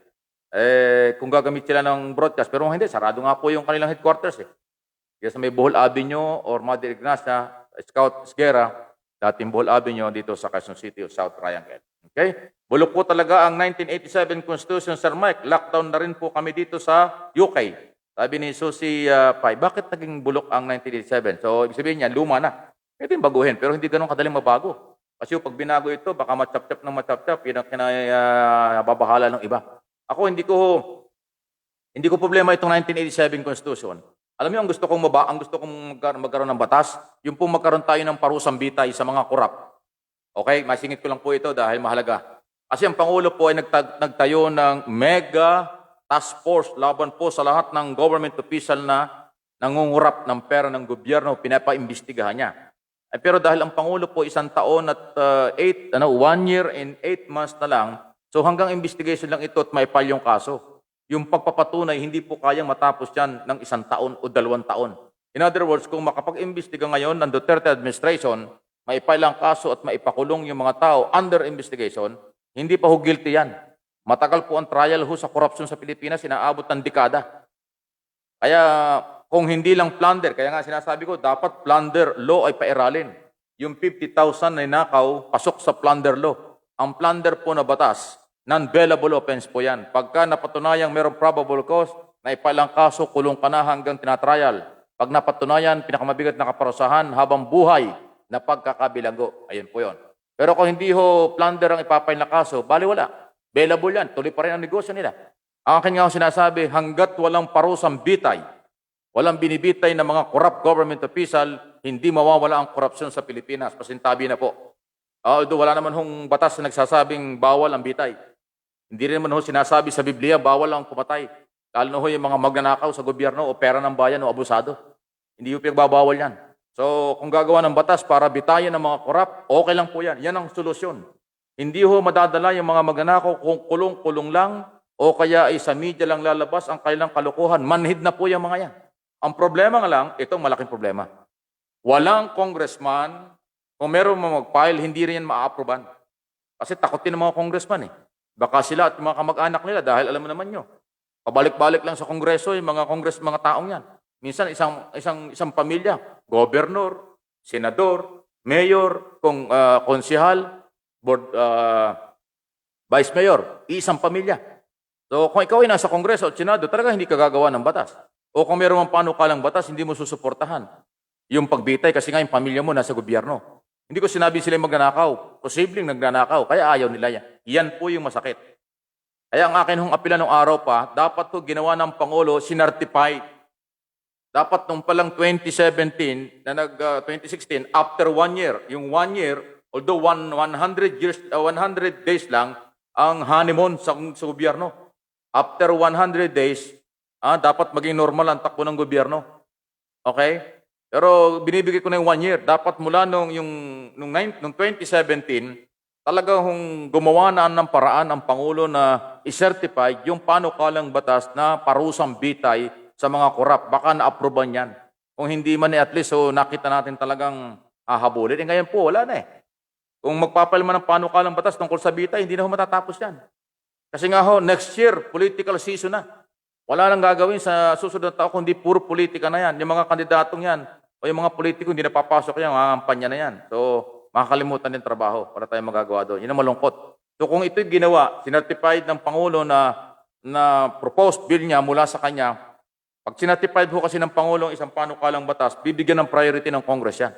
Kung gagamit sila ng broadcast, pero hindi, sarado nga po yung kanilang headquarters. Kaya sa may Bohol Avenue or Mother Ignacia, Scout Esguera, dating Bohol Avenue dito sa Quezon City o South Triangle. Okay? Bulok po talaga ang 1987 Constitution, Sir Mike. Lockdown na rin po kami dito sa UK. Sabi ni Susie Pai, bakit naging bulok ang 1987? So, ibig sabihin niya, luma na. Ito yung baguhin, pero hindi ganun kadaling mabago. Kasi pag binago ito, baka matap-tap ng matap-tap, babahala ng iba. Ako, hindi ko problema itong 1987 Constitution. Alam niyo, ang gusto kong magkaroon ng batas, yung pong magkaroon tayo ng parusang bitay sa mga korap. Okay, masingit ko lang po ito dahil mahalaga. Kasi ang Pangulo po ay nagtayo ng mega task force laban po sa lahat ng government official na nangungurap ng pera ng gobyerno, pinapaimbestigahan niya. Pero dahil ang Pangulo po 1 taon at 1 year and 8 months na lang, so hanggang investigation lang ito at maipal yung kaso. Yung pagpapatunay, hindi po kayang matapos yan ng 1 taon o 2 taon. In other words, kung makapag-imbestiga ngayon ng Duterte administration, maipal ang kaso at maipakulong yung mga tao under investigation, hindi pa guilty yan. Matagal po ang trial sa korupsyon sa Pilipinas, inaabot ng dekada. Kaya kung hindi lang plunder, kaya nga sinasabi ko, dapat plunder law ay pairalin. Yung 50,000 na nakaw, pasok sa plunder law. Ang plunder po na batas, non-bailable offense po yan. Pagka napatunayang mayroong probable cause, na ipalang kaso, kulong ka na hanggang tinatrial. Pag napatunayan, pinakamabigat na kaparusahan habang buhay na pagkakabilago. Ayun po yun. Pero kung hindi plunder ang ipapail na kaso, bali wala. Bailable yan. Tuloy pa rin ang negosyo nila. Ang akin nga sinasabi, hanggat walang parusang bitay, walang binibitay ng mga corrupt government official, hindi mawawala ang korupsyon sa Pilipinas. Pasintabi na po. Although wala naman batas na nagsasabing bawal ang bitay. Hindi rin naman sinasabi sa Biblia, bawal ang pumatay. Lalo na yung mga magnanakaw sa gobyerno o pera ng bayan o abusado. Hindi yung pinagbabawal yan. So, kung gagawa ng batas para bitayan ng mga corrupt, okay lang po yan. Yan ang solusyon. Hindi madadala yung mga magnanakaw kung kulong-kulong lang o kaya ay sa media lang lalabas ang kailang kalukuhan. Manhid na po yung mga yan. Ang problema nga lang, itong malaking problema. Walang congressman, kung meron mag-file, hindi rin yan ma-approvean. Kasi takotin ng mga congressman Baka sila at mga kamag-anak nila dahil alam mo naman nyo, pabalik-balik lang sa kongreso yung mga taong yan. Minsan isang pamilya, gobernador, senador, mayor, konsihal, board, vice mayor, isang pamilya. So kung ikaw ay nasa Kongreso at Senado, talaga hindi ka gagawa ng batas. O kung meron mang panukalang batas, hindi mo susuportahan yung pagbitay kasi nga yung pamilya mo nasa gobyerno. Hindi ko sinabi sila magnanakaw. Posibleng nagnanakaw, kaya ayaw nila yan. Yan po yung masakit. Kaya ang akin hong apela nung araw pa, dapat to ginawa ng Pangulo, sinertified. Dapat nung palang 2017, 2016, after 1 year, yung 1 year, although 100 days lang ang honeymoon sa gobyerno. After 100 days, dapat maging normal ang takbo ng gobyerno. Okay? Pero binibigay ko na yung 1 year. Dapat mula nung 2017, talagang gumawa na ng paraan ang Pangulo na i-certify yung panukalang batas na parusang bitay sa mga korap. Baka na-aproban yan. Kung hindi man at least, nakita natin talagang hahabulin. Ngayon po, wala na eh. Kung magpapalma ng panukalang batas tungkol sa bitay, hindi na matatapos yan. Kasi nga next year, political season na. Wala nang gagawin sa susunod na taon kundi puro politika na yan. Yung mga kandidatong yan, o yung mga politiko hindi napapasok yan, mga kampanya na yan. So, makakalimutan din trabaho para tayo magagawa doon. Yun ang malungkot. So, kung ito'y ginawa, sinertified ng Pangulo na proposed bill niya mula sa kanya, pag sinertified ho kasi ng Pangulo isang panukalang batas, bibigyan ng priority ng Congress yan.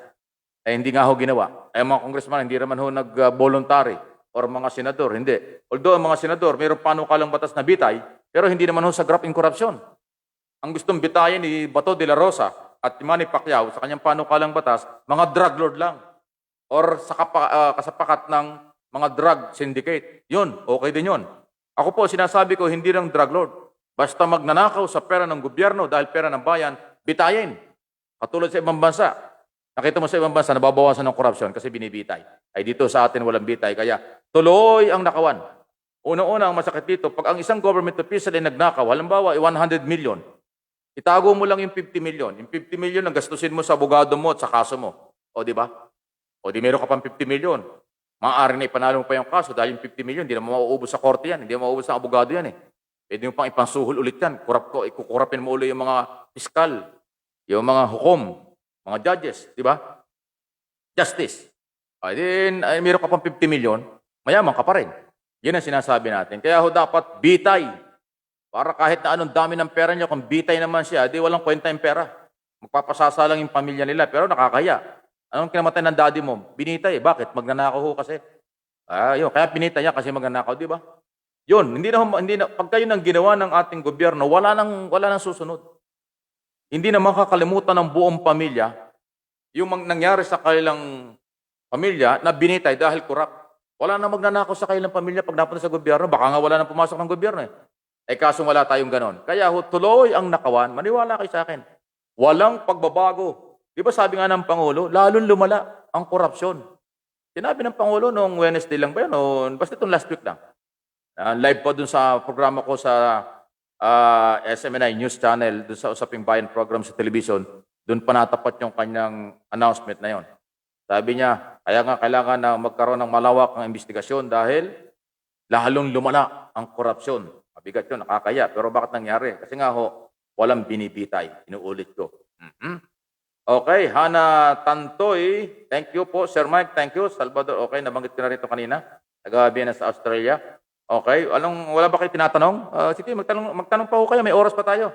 Eh, hindi nga ho ginawa. Eh, mga congressman, hindi naman ho nag-voluntary or mga senador, hindi. Although ang mga senador, mayroong panukalang batas na bitay, pero hindi naman ho sa graft in corruption. Ang gustong bitayin ni Bato de la Rosa at Manny Pacquiao sa kanyang panukalang batas, mga drug lord lang. Or sa kasapakat ng mga drug syndicate. Yun, okay din yun. Ako po, sinasabi ko, hindi lang drug lord. Basta magnanakaw sa pera ng gobyerno dahil pera ng bayan, bitayin. Katulad sa ibang bansa. Nakita mo sa ibang bansa, nababawasan ng korupsyon kasi binibitay. Ay dito sa atin walang bitay. Kaya tuloy ang nakawan. Una-una ang masakit dito, pag ang isang government official ay nagnakaw, halimbawa 100 million, itago mo lang yung 50 million. Yung 50 million ang gastusin mo sa abogado mo at sa kaso mo. O di ba? O di meron ka pang 50 million. Maaari na ipanalo mo pa yung kaso dahil yung 50 million, hindi na mauubos sa korte yan. Hindi na mauubos sa abogado yan eh. Pwede mo pang ipansuhol ulit yan. Kukurapin mo ulit yung mga piskal, yung mga hukom, mga judges, di ba? Justice. Ay din, meron ka pang 50 million, mayaman ka pa rin. Yan ang sinasabi natin. Kaya dapat bitay. Para kahit na anong dami ng pera niya, kung bitay naman siya, di walang kwenta yung pera. Magpapasasa lang yung pamilya nila, pero nakakaya. Anong kinamatay ng daddy mo? Binitay. Bakit? Magnanakaw ho kasi. Yun. Kaya binitay niya kasi magnanakaw, di ba? Yun. Hindi na, pagka yun ang ginawa ng ating gobyerno, wala nang susunod. Hindi na makakalimutan ng buong pamilya yung nangyari sa kanilang pamilya na binitay dahil kurap. Wala na magnanakaw sa kanilang pamilya pag napunta sa gobyerno. Baka nga wala nang pumasok ng gobyerno eh. Kaso wala tayong ganon. Kaya tuloy ang nakawan. Maniwala kayo sa akin. Walang pagbabago. Di ba sabi nga ng Pangulo, lalong lumala ang korupsyon. Sinabi ng Pangulo noong Wednesday lang ba yun? Basta itong last week lang. Live po dun sa programa ko sa SMNI News Channel, dun sa Usaping Bayan program sa television, dun pa natapat yung kanyang announcement na yon. Sabi niya, kaya nga kailangan na magkaroon ng malawak ng investigasyon dahil lalong lumala ang korupsyon. Mabigat yun, nakakaya. Pero bakit nangyari? Kasi nga walang binibitay. Inuulit ko. Okay, Hana Tantoy. Thank you po, Sir Mike. Thank you. Salvador, okay, nabanggit ko na rin ito kanina. Taga-Vienna sa Australia. Okay, wala ba kayo tinatanong? Sige, magtanong pa ho kayo. May oras pa tayo.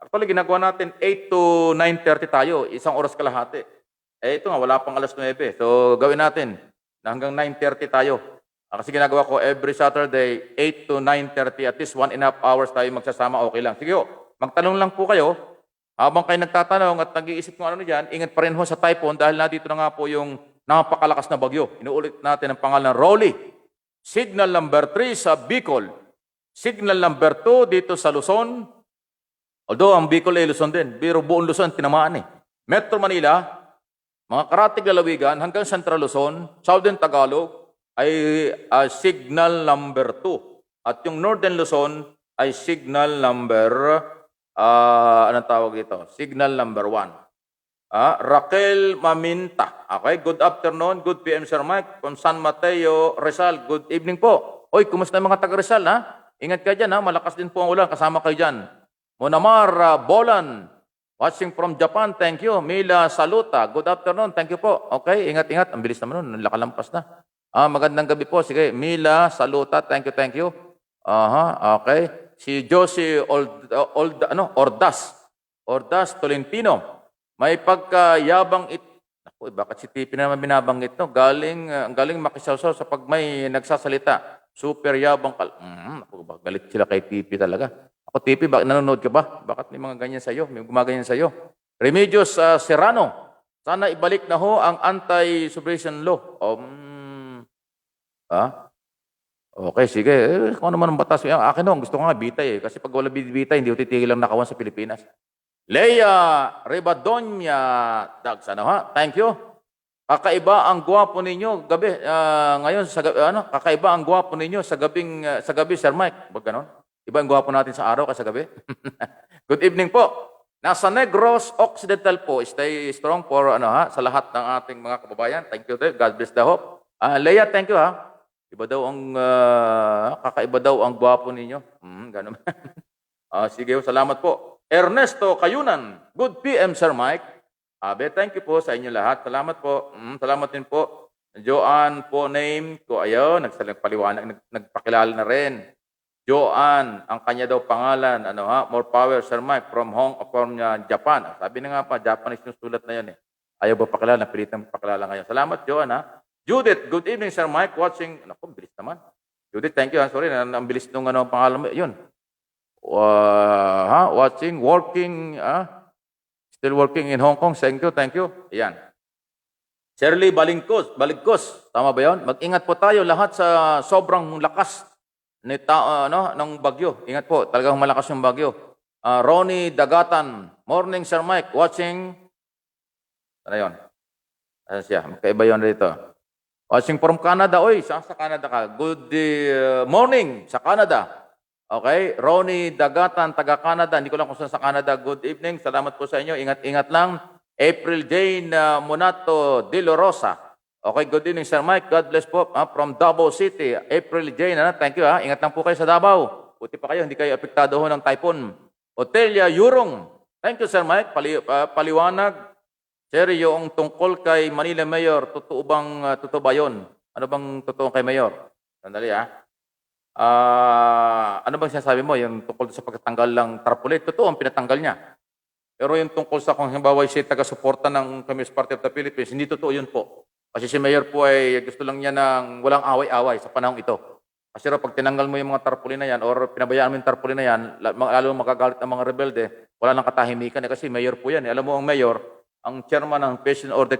Actually, ginagawa natin 8 to 9:30 tayo. Isang oras kalahati. Ito nga, wala pang alas 9. So, gawin natin na hanggang 9:30 tayo. Kasi ginagawa ko every Saturday, 8 to 9:30, at least 1.5 hours tayo magsasama, okay lang. Sige magtanong lang po kayo. Habang kayo nagtatanong at nag-iisip kung ano dyan, ingat pa rin ho sa typhoon dahil nandito na nga po yung napakalakas na bagyo. Inuulit natin ang pangalan, Rolly. Signal number 3 sa Bicol. Signal number 2 dito sa Luzon. Although ang Bicol ay Luzon din, pero buong Luzon tinamaan eh. Metro Manila, mga karatig lalawigan hanggang Central Luzon, Southern Tagalog, ay signal number 2. At yung Northern Luzon ay signal number, anong tawag ito? Signal number 1. Raquel Maminta. Okay, good afternoon. Good PM, Sir Mike. From San Mateo, Rizal. Good evening po. Oy, kumusta yung mga taga Rizal, ha? Ingat kayo dyan, ha? Malakas din po ang ulan. Kasama kayo dyan. Monamar Bolan. Watching from Japan, thank you. Mila Saluta, good afternoon, thank you po. Okay, ingat-ingat. Ang bilis naman nun, nakalampas na. Magandang gabi po. Sige, Mila Saluta, thank you, thank you. Okay. Si Josie Ordas Tolentino. May pagkayabang Naku, bakit si Tipi na naman binabanggit no? Ang galing makisawsaw sa pag may nagsasalita. Super yabang Naku, galit sila kay Tipi talaga. Ako, Tipi, bakit nanonood ka ba? Bakit may mga ganyan sa'yo? May gumaganyan sa'yo? Remedios Serrano, sana ibalik na ho ang anti-subversion law. Okay, sige. Kung ano man ang batas. Akin ho, gusto ko nga bitay eh. Kasi pag wala bitay, hindi ko titigil lang nakawan sa Pilipinas. Leia Ribadonia Dags, thank you. Kakaiba ang gwapo ninyo gabi ngayon sa kakaiba ang gwapo ninyo sa gabi Sir Mike. Wag ganon. Iba ang gwapo natin sa araw kasi sa gabi. Good evening po. Nasa Negros Occidental po. Stay strong for sa lahat ng ating mga kababayan. Thank you. God bless the hope. Leia, thank you ha. Iba daw ang kakaiba daw ang gwapo ninyo. Ganun. Sige, salamat po. Ernesto Cayunan. Good PM, Sir Mike. Thank you po sa inyo lahat. Salamat po. Salamat din po. Joanne po name ko. Ayun, nagpaliwanag, nagpakilala na rin. Joanne, ang kanya daw pangalan, more power, Sir Mike, from Japan. Sabi na nga pa, Japanese yung sulat na yan eh. Ayaw ba pakilala? Napilitan pakilala ngayon. Salamat, Joanne ha. Judith, good evening, Sir Mike. Watching, naku, bilis naman. Judith, thank you ha. Sorry, ang bilis nung pangalan mo. Yun. Watching, working, still working in Hong Kong. Thank you. Ayan. Shirley Baligkos, tama ba yun? Mag-ingat po tayo lahat sa sobrang lakas ng bagyo. Ingat po, talagang malakas yung bagyo. Ronnie Dagatan, morning Sir Mike, watching. Ano yun? Ano siya? Magkaiba yun rito. Watching from Canada. Oy, saan sa Canada ka? Good morning sa Canada. Okay, Ronnie Dagatan, taga Canada. Hindi ko lang kung saan sa Canada. Good evening. Salamat po sa inyo. Ingat-ingat lang. April Jane Monato De La Rosa. Okay, good evening, Sir Mike. God bless po. From Davao City. April Jane, thank you. Ingat lang po kayo sa Davao. Buti pa kayo, hindi kayo apektado ho ng typhoon. Otelia Yurong. Thank you, Sir Mike. Paliwanag. Sir, yung tungkol kay Manila Mayor, totoo ba yun? Ano bang totoo kay Mayor? Sandali ano bang sinasabi mo? Yung tungkol sa pagtatanggal ng tarpaulin, totoo ang pinatanggal niya. Pero yung tungkol sa kung halimbawa siya taga-suporta ng Communist Party of the Philippines, hindi totoo yun po. Kasi si Mayor po ay gusto lang niya ng walang away-away sa panahong ito. Kasi pag tinanggal mo yung mga tarpaulin na yan or pinabayaan mo yung tarpaulin na yan, lalo magagalit ang mga rebelde, wala nang katahimikan kasi Mayor po yan. Alam mo ang Mayor, ang chairman ng Peace and Order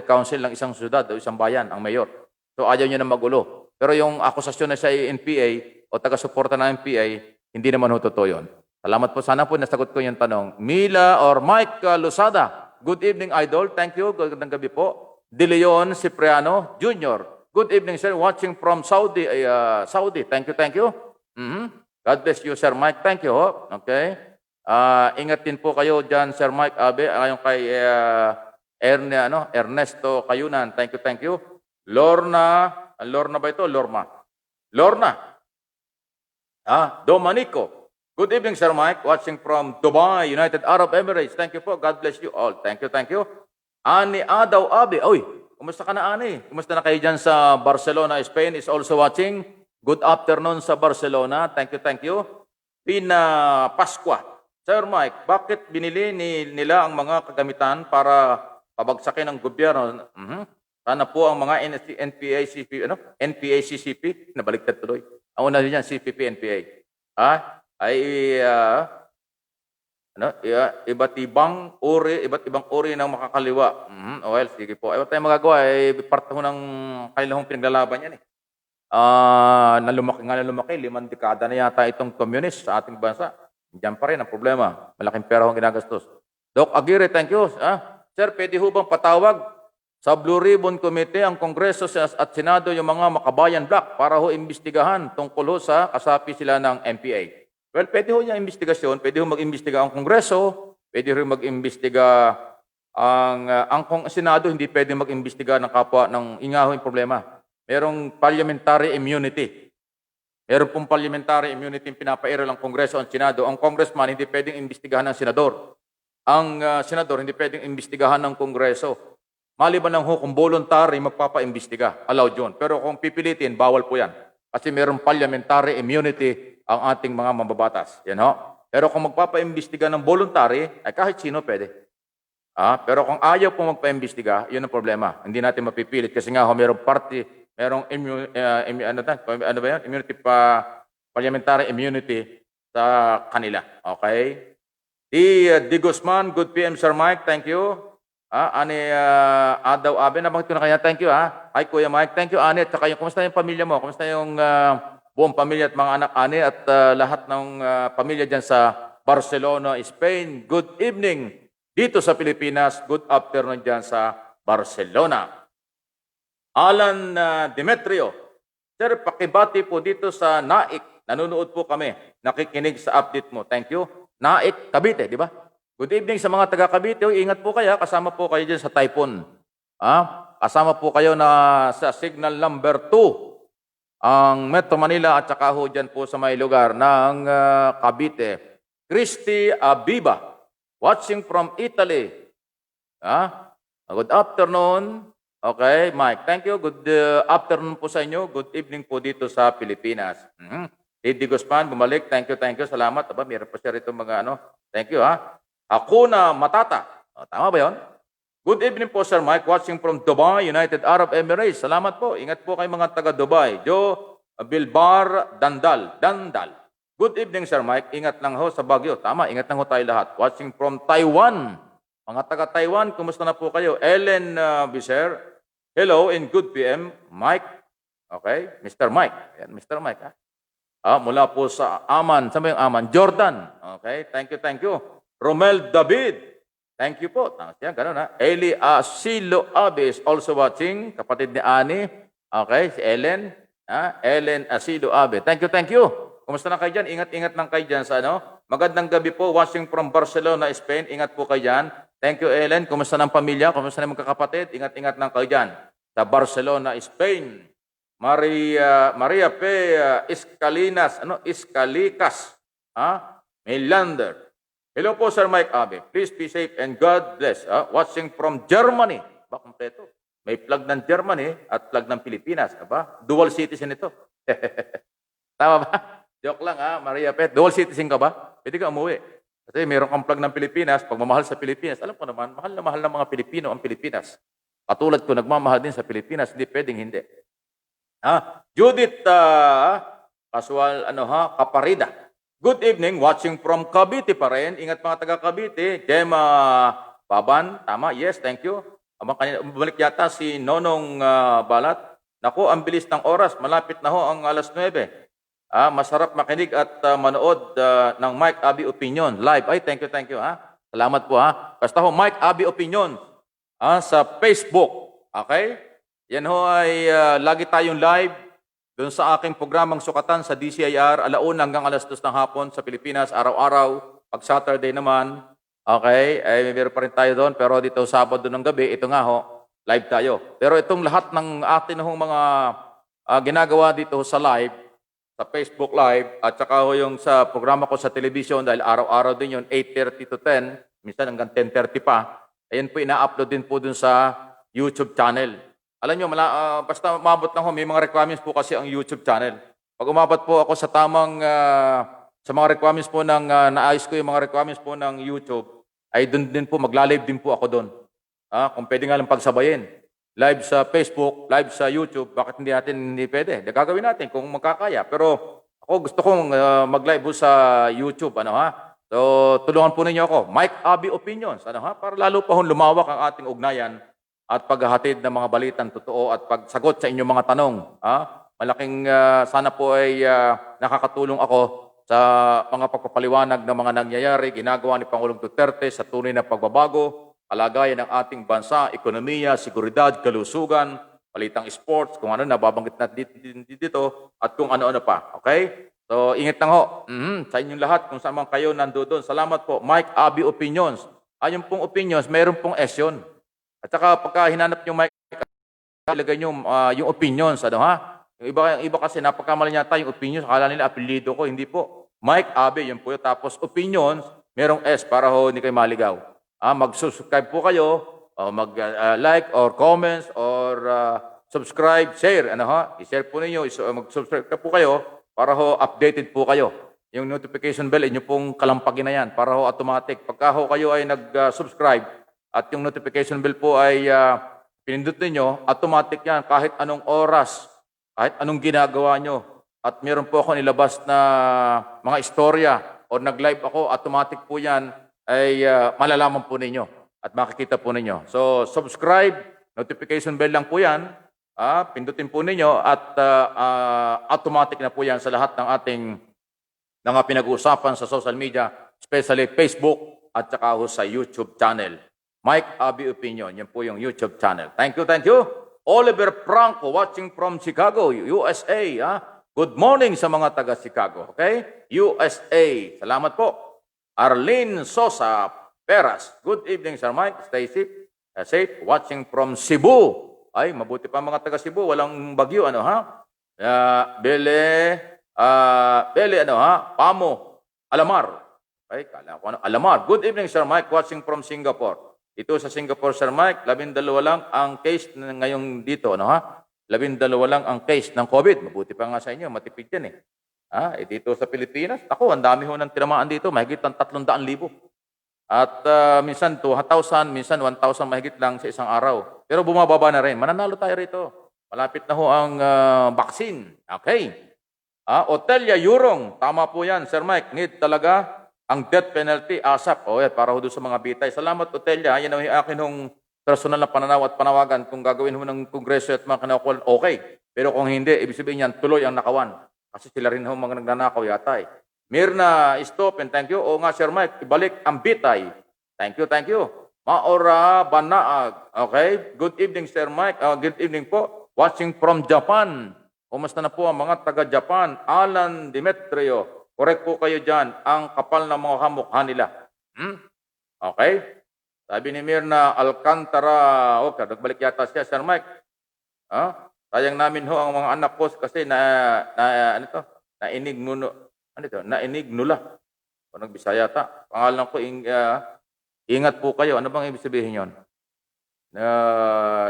Council ng isang syudad o isang bayan, ang Mayor. So ayaw niya na magulo. Pero yung akusasyon na siya ay NPA o taga-suporta ng NPA, hindi naman ho totoo yun. Salamat po. Sana po nasagot ko yung tanong. Mila or Mike Losada. Good evening, Idol. Thank you. Gandang gabi po. De Leon Cipriano Jr. Good evening, sir. Watching from Saudi. Saudi. Thank you. God bless you, Sir Mike. Thank you. Okay. Ingat din po kayo dyan, Sir Mike Abe. Ayon kay Ernesto Cayunan. Thank you. Lorna ba ito? Lorna. Domanico. Good evening, Sir Mike. Watching from Dubai, United Arab Emirates. Thank you po. God bless you all. Thank you. Ani Adaw Abe. Oy, kumusta ka na, Ani? Kumusta na kayo dyan sa Barcelona, Spain is also watching. Good afternoon sa Barcelona. Thank you. Pina Pasqua. Sir Mike, bakit binili nila ang mga kagamitan para pabagsakin ng gobyerno? Sana po ang mga NPA-CCP, nabaliktad tuloy. Ang una diyan, CPP-NPA. Iba't ibang uri ng makakaliwa. Well, sige po. Ayaw tayong magagawa. Parte ho ng kanilang pinaglalaban yan eh. Na lumaki, 5 dekada na yata itong communist sa ating bansa. Diyan pa rin ang problema. Malaking pera hong ginagastos. Doc Aguirre, thank you. Sir, pwede ho bang patawag sa Blue Ribbon Committee ang Kongreso at Senado yung mga makabayan black para ho imbestigahan tungkol ho sa kasapi sila ng MPA? Well, pwede ho niya investigasyon, pwede ho mag-imbestiga ang Kongreso, pwede ho mag-imbestiga ang Senado, hindi pwede mag-imbestiga ng kapwa ng ingaho yung problema. Merong parliamentary immunity. Meron pong parliamentary immunity yung pinapairo ng Kongreso at Senado. Ang congressman hindi pwedeng imbestigahan ng senador. ang senador hindi pwedeng imbestigahan ng Kongreso. Maliban lang ho kung voluntary magpapaimbestiga, allowed yun. Pero kung pipilitin, bawal po yan. Kasi mayroong parliamentary immunity ang ating mga mambabatas. Yan ho. Pero kung magpapaimbestiga ng voluntary, ay kahit sino pwede. Pero kung ayaw po magpaimbestiga, yun ang problema. Hindi natin mapipilit kasi nga ho, mayroong party, mayroong immunity parliamentary immunity sa kanila. Okay? Di Guzman, good PM, Sir Mike, thank you. Adaw Abe, nabanggit ko na kanya, thank you Hi Kuya Mike, thank you Ani, at saka yung, kumusta yung pamilya mo? Kumusta yung buong pamilya at mga anak Ani at lahat ng pamilya dyan sa Barcelona, Spain? Good evening dito sa Pilipinas, good afternoon dyan sa Barcelona. Alan Demetrio, Sir, pakibati po dito sa Naik, nanonood po kami, nakikinig sa update mo, thank you. Naik, Cavite, di ba? Good evening sa mga taga Cavite. Ingat po kayo, kasama po kayo dyan sa typhoon. Kasama po kayo na sa signal number 2, ang Metro Manila at saka ho dyan po sa may lugar ng Cavite. Christy Abiba, watching from Italy. Good afternoon. Okay, Mike, thank you. Good afternoon po sa inyo. Good evening po dito sa Pilipinas. Di Guzman, bumalik. Thank you. Salamat. Meron pa siya rito mga Thank you Hakuna Matata. Tama ba yun? Good evening po, Sir Mike. Watching from Dubai, United Arab Emirates. Salamat po. Ingat po kayo mga taga Dubai. Joe Bilbar Dandal. Good evening, Sir Mike. Ingat lang ho sa Baguio. Tama, ingat lang ho tayo lahat. Watching from Taiwan. Mga taga Taiwan, kumusta na po kayo? Ellen Biser. Hello and good PM, Mike. Okay, Mr. Mike. Ayan, Mr. Mike. Mula po sa Aman. Saan ba yung Aman? Jordan. Okay, thank you. Romel David. Thank you po. Yan, ganun Eli Asilo Abe is also watching. Kapatid ni Ani. Okay, si Ellen. Ellen Asilo Abe. Thank you. Kumusta na kayo dyan? Ingat lang kayo dyan sa Magandang gabi po. Watching from Barcelona, Spain. Ingat po kayo dyan. Thank you, Ellen. Kumusta ng pamilya? Kumusta na mga kakapatid? Ingat lang kayo dyan. Sa Barcelona, Spain. Maria P. Iscalicas. Melander. Hello po, Sir Mike Abe. Please be safe and God bless. Watching from Germany. Kompleto. May flag ng Germany at flag ng Pilipinas. Dual citizen ito. Tama ba? Joke lang Maria Pet. Dual citizen ka ba? Pwede ka umuwi. Kasi mayroon kang flag ng Pilipinas. Pag mamahal sa Pilipinas, alam ko naman, mahal na mahal ng mga Pilipino ang Pilipinas. Katulad ko, nagmamahal din sa Pilipinas. Hindi pwedeng hindi. Judith Kaparida. Good evening, watching from Cavite pa rin. Ingat mga taga Cavite. Gemma Baban, tama, yes, thank you. Bumalik yata si Nonong Balat. Naku, ang bilis ng oras, malapit na ho ang alas 9. Masarap makinig at manood ng Mike Abi Opinion live. Ay, thank you Salamat po Basta ho, Mike Abi Opinion sa Facebook. Okay? Yan ho ay lagi tayong live doon sa aking programang Sukatan sa DCIR, 1:00 hanggang alas 2 ng hapon sa Pilipinas, araw-araw. Pag Saturday naman, okay, meron pa rin tayo doon. Pero dito Sabado ng gabi, ito nga ho, live tayo. Pero itong lahat ng atin hong mga ginagawa dito sa live, sa Facebook Live, at saka ho yung sa programa ko sa television, dahil araw-araw din yun, 8:30 to 10, minsan hanggang 10:30 pa. Ayan po, ina-upload din po dun sa YouTube channel. Alam nyo, basta umabot lang ho, may mga requirements po kasi ang YouTube channel. Pag umabot po ako sa tamang, sa mga requirements po ng, naayos ko yung mga requirements po ng YouTube, ay dun din po, magla-live din po ako doon. Kung pwede nga lang pagsabayin. Live sa Facebook, live sa YouTube, bakit hindi pwede? Gagawin natin kung magkakaya. Pero ako gusto kong mag-live po sa YouTube, So, tulungan po ninyo ako. Mike Abi Opinions, para lalo pa lumawak ang ating ugnayan at paghahatid ng mga balitang totoo at pagsagot sa inyong mga tanong. Malaking sana po ay nakakatulong ako sa mga pagpapaliwanag ng mga nangyayari, ginagawa ni Pangulong Duterte sa tunay na pagbabago, kalagayan ng ating bansa, ekonomiya, seguridad, kalusugan, balitang sports, kung ano nababanggit natin dito, at kung ano-ano pa. Okay? So, ingat lang ho. Sa inyong lahat, kung saan man kayo nandoon. Salamat po. Mike Abi Opinions. Yung pong opinions, mayroon pong esyon. At saka pagka hinanap yung mic, ilagay nyo yung opinions, Yung iba kasi napagkamali niya yung opinions, akala nila apelido ko, hindi po. Mike Abe, yun po yun. Tapos opinions, merong S para ho hindi kayo maligaw. mag-subscribe po kayo, o mag-like or comments or subscribe, share. I-share po ninyo, mag-subscribe po kayo para updated po kayo. Yung notification bell, inyo pong kalampagin na yan para automatic. Pagka kayo ay nag-subscribe at yung notification bell po ay pinindot ninyo, automatic yan kahit anong oras, kahit anong ginagawa nyo. At meron po ako nilabas na mga istorya o nag-live ako, automatic po yan ay malalaman po ninyo at makikita po ninyo. So, subscribe, notification bell lang po yan, pindutin po ninyo at automatic na po yan sa lahat ng ating mga pinag-uusapan sa social media, especially Facebook at saka sa YouTube channel. Mike Abi Opinion, yan po yung YouTube channel. Thank you, thank you. Oliver Franco watching from Chicago, USA. Good morning sa mga taga-Chicago, okay? USA. Salamat po. Arlene Sosa Peras. Good evening, Sir Mike. Stay safe. Watching from Cebu. Ay, mabuti pa mga taga-Cebu. Walang bagyo, Pamo. Alamar. Okay, kala ko Alamar. Good evening, Sir Mike. Watching from Singapore. Ito sa Singapore, Sir Mike, 12 lang ang case ngayong dito, 12 lang ang case ng COVID. Mabuti pa nga sa inyo, matipid yan dito sa Pilipinas, ang dami ho ng tinamaan dito, mahigit ng 300,000. At minsan 2,000, minsan 1,000 mahigit lang sa isang araw. Pero bumababa na rin. Mananalo tayo rito. Malapit na ho ang vaccine. Okay. Otelia Yurong, tama po yan, Sir Mike. Need talaga ang death penalty, ASAP. Para ho doon sa mga bitay. Salamat, Otelia. Yan ang akin hong personal na pananaw at panawagan. Kung gagawin ho ng Kongreso at mga kinakawal, okay. Pero kung hindi, ibig sabihin yan, tuloy ang nakawan. Kasi sila rin ho mga nagnanakaw yata Mirna Stop, and thank you. O nga, Sir Mike, ibalik ang bitay. Thank you, thank you. Maora Banaag. Okay. Good evening, Sir Mike. Good evening po. Watching from Japan. Kumusta na po ang mga taga-Japan? Alan Demetrio. Correct po kayo dyan. Ang kapal na mga kamukha nila. Okay. Sabi ni Mirna Alcantara. Okay, nagbalik yata siya, Sir Mike. Sayang namin ho ang mga anak ko kasi nainig nula. O nagbisaya ta. Pangalan ko, ingat po kayo. Ano bang ibig sabihin yun?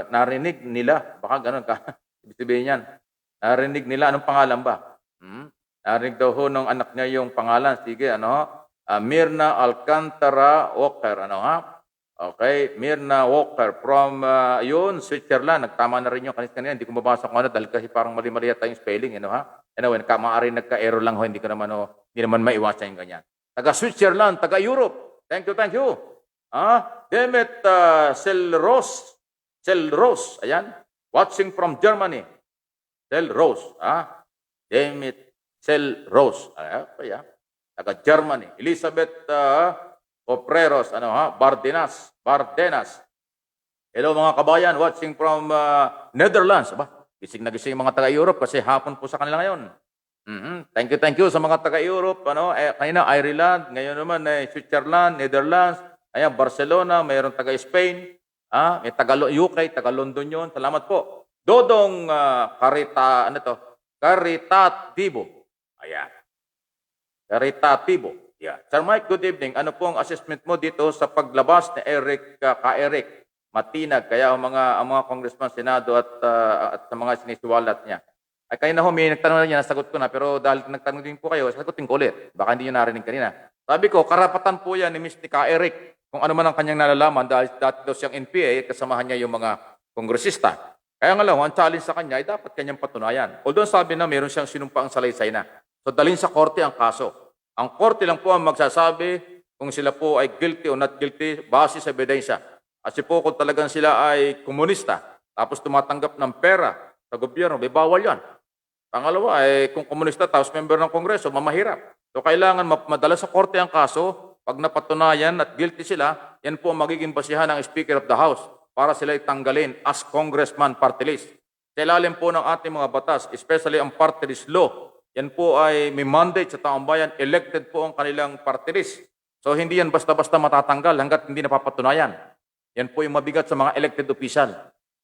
Narinig nila. Baka ganun ka. Ibig sabihin yan. Narinig nila. Anong pangalan ba? Narinig daw ho ng anak niya yung pangalan. Sige, Mirna Alcantara Walker. Okay, Mirna Walker from Switzerland. Nagtama na rin yung kanina. Hindi ko mabasa kung dahil kasi parang mali-mali yata yung spelling. Anyway, maaari nagka-error lang ho. Hindi naman maiwasan yung ganyan. Taga-Switzerland, taga-Europe. Thank you, thank you. Demet Selros. Ayan. Watching from Germany. Selros. Demet Selros. Ayan. Taga-Germany. Elizabeth Opreros, Bardenas. Hello mga kabayan, watching from Netherlands. Gising na gising mga taga-Europe kasi hapon po sa kanila ngayon. Thank you sa mga taga-Europe. Kanina Ireland, ngayon naman Switzerland, Netherlands, Barcelona, mayroong taga-Spain, may taga-UK, taga-London yun. Salamat po. Dodong Caritativo. Ayan. Caritativo. Yeah. Sir Mike, good evening. Ano po ang assessment mo dito sa paglabas ni Eric Matinag, kaya ang mga congressman, senado at sa mga sinisiwalat niya? Ay kanina may nagtanong na niya, nasagot ko na, pero dahil nagtanong din po kayo, sagutin ko ulit. Baka hindi niyo narinig kanina. Sabi ko, karapatan po yan ni Mr. Eric kung ano man ang kanyang nalalaman dahil dati daw siyang NPA, kasamahan niya yung mga kongresista. Kaya nga lang, ang challenge sa kanya ay dapat kanyang patunayan. Although sabi na meron siyang sinumpaang salaysay na. So dalhin sa korte ang kaso. Ang korte lang po ang magsasabi kung sila po ay guilty o not guilty base sa ebidensya. Kasi po kung talagang sila ay komunista, tapos tumatanggap ng pera sa gobyerno, may bawal yan. Pangalawa, kung komunista tapos member ng Kongreso, mamahirap. So kailangan madala sa korte ang kaso, pag napatunayan at guilty sila, yan po ang magiging basihan ng Speaker of the House para sila itanggalin as congressman party list. Sa ilalim po ng ating mga batas, especially ang party list law, yan po ay may mandate sa taong bayan, elected po ang kanilang party list. So hindi yan basta-basta matatanggal hanggat hindi napapatunayan. Yan po yung mabigat sa mga elected official.